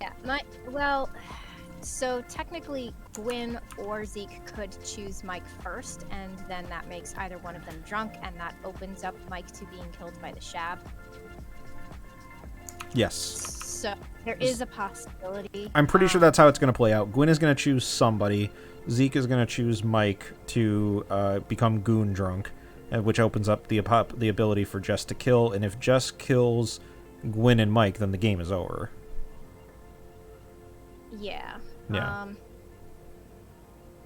so technically Gwyn or Zeke could choose Mike first, and then that makes either one of them drunk, and that opens up Mike to being killed by the Shab. Yes. So there is a possibility. I'm pretty sure that's how it's going to play out. Gwyn is going to choose somebody. Zeke is going to choose Mike to become goon drunk, which opens up the ability for Jess to kill. And if Jess kills Gwyn and Mike, then the game is over. Yeah. Yeah.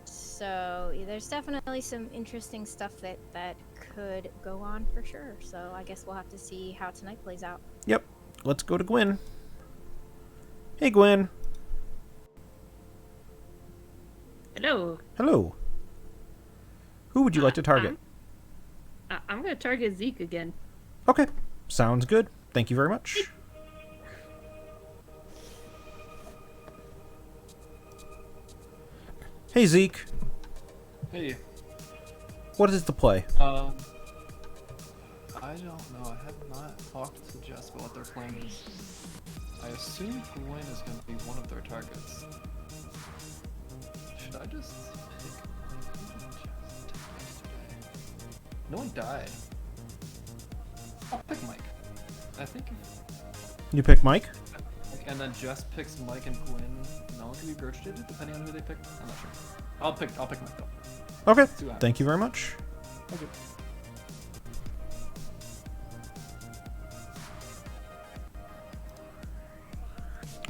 So there's definitely some interesting stuff that could go on for sure. So I guess we'll have to see how tonight plays out. Yep. Let's go to Gwyn. Hey, Gwyn. Hello. Hello. Who would you like to target? I'm going to target Zeke again. Okay. Sounds good. Thank you very much. Hey, Zeke. Hey. What is the play? I don't know. I have not talked to Jess about what their plan is. I assume Gwyn is going to be one of their targets. Should I just take No one died. I'll pick Mike. I think You pick Mike? and then Jess picks Mike and Gwyn. No one can be ghosted depending on who they pick. I'm not sure. I'll pick Mike though. Okay. See what happens. Thank you very much. Okay.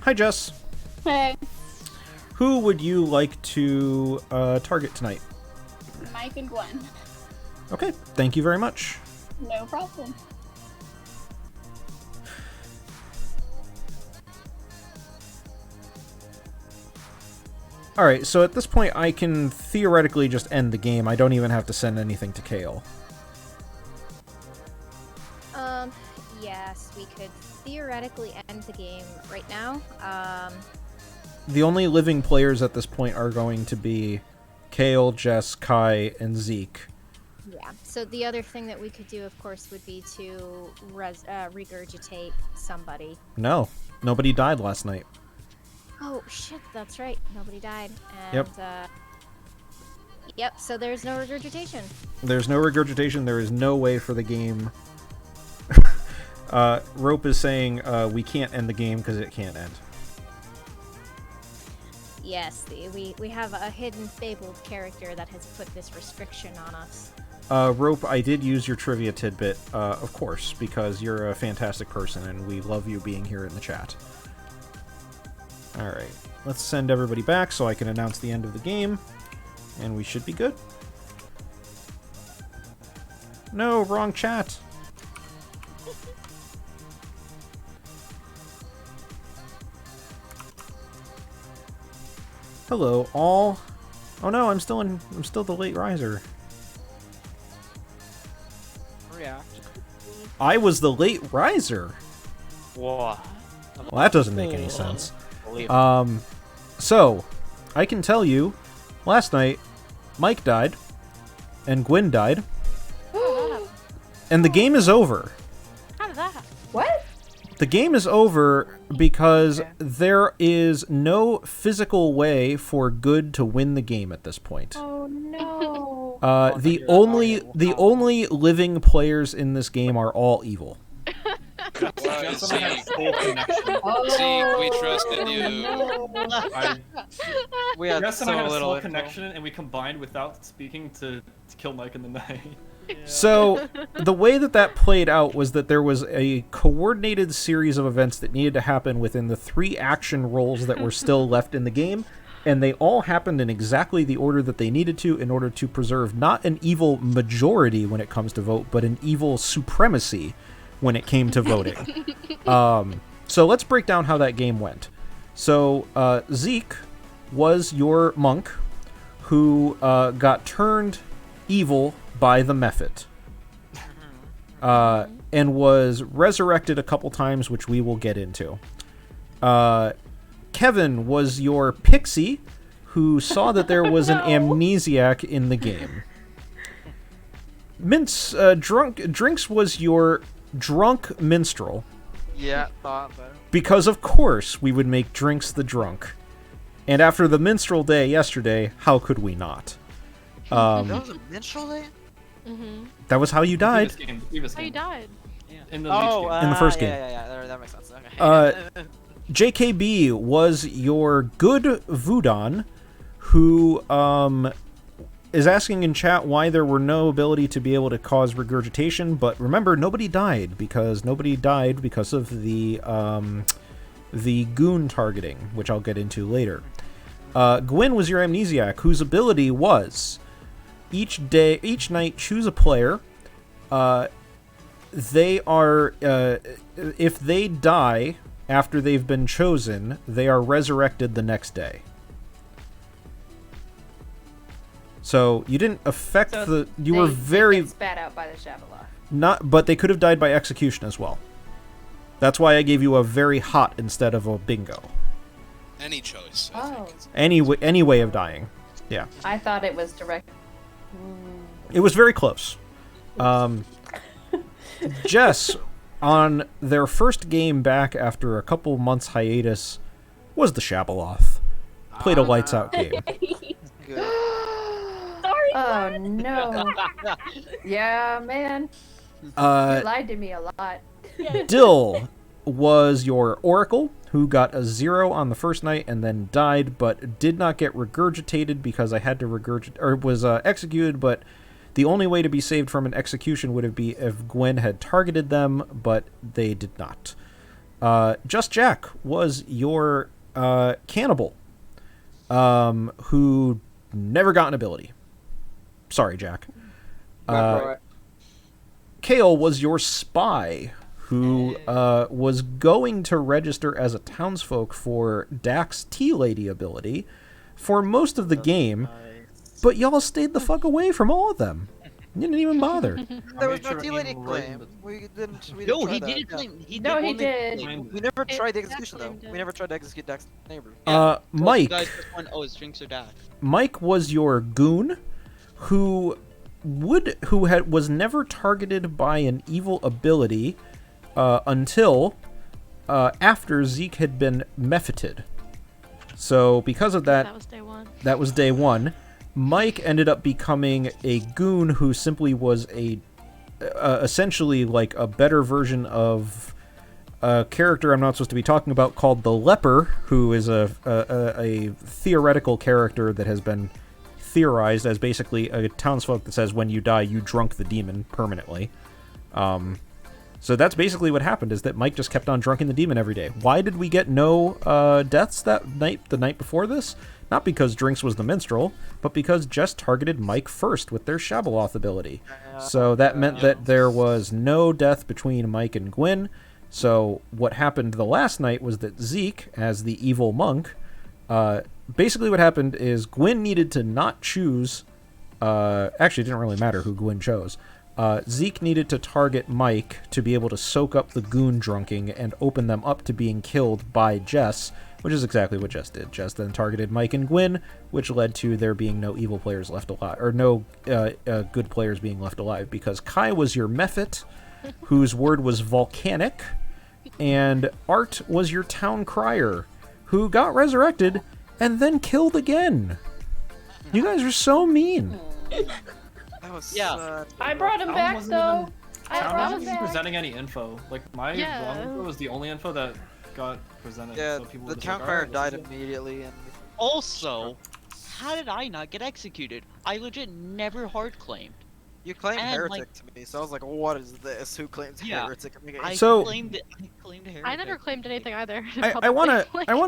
Hi, Jess. Hey, Who would you like to target tonight? Mike and Gwen. Okay. Thank you very much. No problem. Alright, so at this point I can theoretically just end the game. I don't even have to send anything to Kale. yes, we could theoretically end the game right now. The only living players at this point are going to be Kale, Jess, Kai, and Zeke. Yeah. So the other thing that we could do, of course, would be to regurgitate somebody. No, nobody died last night. Oh shit, that's right. Nobody died. And, Yep. Yep. So there's no regurgitation. There's no regurgitation. There is no way for the game. Rope is saying we can't end the game because it can't end. Yes, we have a hidden fabled character that has put this restriction on us. Rope, I did use your trivia tidbit, of course, because you're a fantastic person and we love you being here in the chat. Alright, let's send everybody back so I can announce the end of the game, and we should be good. No, wrong chat. Hello, all. Oh no, I'm still the late riser. React. I was the late riser. Whoa. Well, that doesn't make any sense. So, I can tell you, last night, Mike died, and Gwen died, and the game is over. How did that happen? What? The game is over because there is no physical way for good to win the game at this point. Oh no. The only living players in this game are all evil. Zeke, we trusted you. We had Jess and I so had a little small info. connection, and we combined without speaking to kill Mike in the night. So, the way that played out was that there was a coordinated series of events that needed to happen within the 3 action roles that were still left in the game, and they all happened in exactly the order that they needed to in order to preserve not an evil majority when it comes to vote, but an evil supremacy when it came to voting. So let's break down how that game went. So, Zeke was your monk who got turned evil by the Mephit, and was resurrected a couple times, which we will get into. Kevin was your pixie, who saw that there was an amnesiac in the game. Drinks was your drunk minstrel. Yeah, thought so. Because of course we would make Drinks the drunk. And after the minstrel day yesterday, how could we not? That was a minstrel day? Mm-hmm. That was how you died. How you died? In the in the first game. Yeah, that makes sense. Okay. JKB was your good Vudan, who is asking in chat why there were no ability to be able to cause regurgitation, but remember, nobody died because of the goon targeting, which I'll get into later. Gwyn was your amnesiac, whose ability was each night choose a player. They are if they die after they've been chosen, they are resurrected the next day. So you didn't affect you were very get spat out by the Shabaloth. but they could have died by execution as well. That's why I gave you a very hot instead of a bingo. Any choice. Any way of dying. Yeah. I thought it was direct. It was very close. Jess, on their first game back after a couple months hiatus, was the Shabaloth. Played a lights out game. Sorry. Oh no. Yeah, man. You lied to me a lot. Dill was your Oracle, who got a 0 on the first night and then died, but did not get regurgitated because I had to regurgitate, or was executed, but the only way to be saved from an execution would have been if Gwen had targeted them, but they did not. Just Jack was your cannibal, who never got an ability. Sorry, Jack. Kale was your spy, who was going to register as a townsfolk for Dak's Tea Lady ability for most of the game, but y'all stayed the fuck away from all of them. You didn't even bother. There was no tea lady claim. We didn't No, try he that. did Yeah. claim. He No, did he only did. claim- We never tried the It execution though. definitely We never tried to execute Dax's neighbor. So Mike. You guys just went, oh, his drinks are Dax. Mike was your goon, who was never targeted by an evil ability until after Zeke had been mephited. So because of that, That was day one. That was day one. Mike ended up becoming a goon who simply was essentially like a better version of a character I'm not supposed to be talking about called the Leper, who is a theoretical character that has been theorized as basically a townsfolk that says when you die, you drunk the demon permanently. So that's basically what happened, is that Mike just kept on drunking the demon every day. Why did we get no deaths the night before this? Not because Drinks was the minstrel, but because Jess targeted Mike first with their Shabaloth ability. So that meant that there was no death between Mike and Gwyn. So what happened the last night was that Zeke, as the evil monk, basically what happened is Gwyn needed to not choose... actually, it didn't really matter who Gwyn chose. Zeke needed to target Mike to be able to soak up the goon drunking and open them up to being killed by Jess, which is exactly what Jess did. Jess then targeted Mike and Gwyn, which led to there being no evil players left alive, or no good players being left alive, because Kai was your Mephit, whose word was volcanic, and Art was your town crier, who got resurrected and then killed again. You guys are so mean. That was I brought him back though. I Town brought wasn't him even back. presenting any info. Like my Yeah. wrong info was the only info that got presented. Yeah, so people the were just town like, crier "Alright, died this is it." immediately, and Also, how did I not get executed? I legit never hard claimed. you claimed And, heretic like- to me, so I was like, what is this? Who claims Yeah, heretic? I So- claimed it. I claimed heretic. I never claimed anything either. I want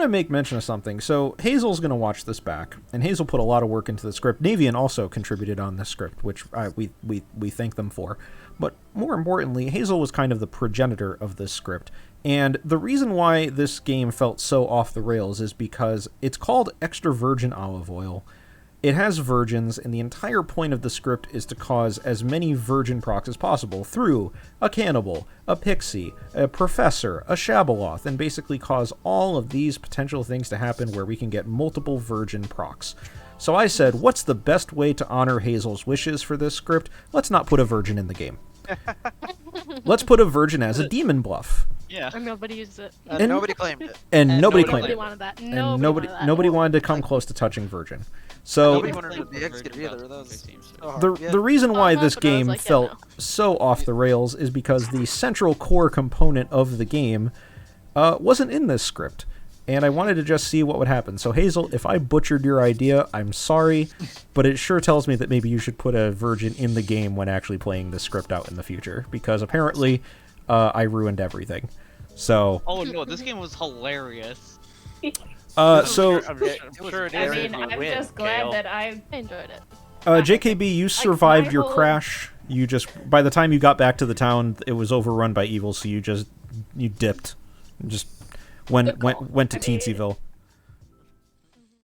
to make mention of something. So Hazel's going to watch this back, and Hazel put a lot of work into the script. Navean also contributed on this script, which we thank them for. But more importantly, Hazel was kind of the progenitor of this script. And the reason why this game felt so off the rails is because it's called extra virgin olive oil. It has virgins, and the entire point of the script is to cause as many virgin procs as possible through a cannibal, a pixie, a professor, a Shabaloth, and basically cause all of these potential things to happen where we can get multiple virgin procs. So I said, what's the best way to honor Hazel's wishes for this script? Let's not put a virgin in the game. Let's put a virgin as a demon bluff. Yeah. And nobody used it. And nobody claimed it. And nobody claimed it. wanted that. And Nobody wanted that. nobody wanted to come close to touching virgin. So Nobody wanted to be executed either. That was so hard. the reason why Uh-huh, this but I was game like, yeah, felt no. so off the rails is because the central core component of the game wasn't in this script. And I wanted to just see what would happen. So Hazel, if I butchered your idea, I'm sorry, but it sure tells me that maybe you should put a virgin in the game when actually playing this script out in the future, because apparently I ruined everything. So Oh no, this game was hilarious. so I'm sure it I is. mean, if you I'm win, just glad Kale. that I enjoyed it. JKB, you survived my your whole- crash. You just, by the time you got back to the town, it was overrun by evil, so you dipped. Just went to Teensyville.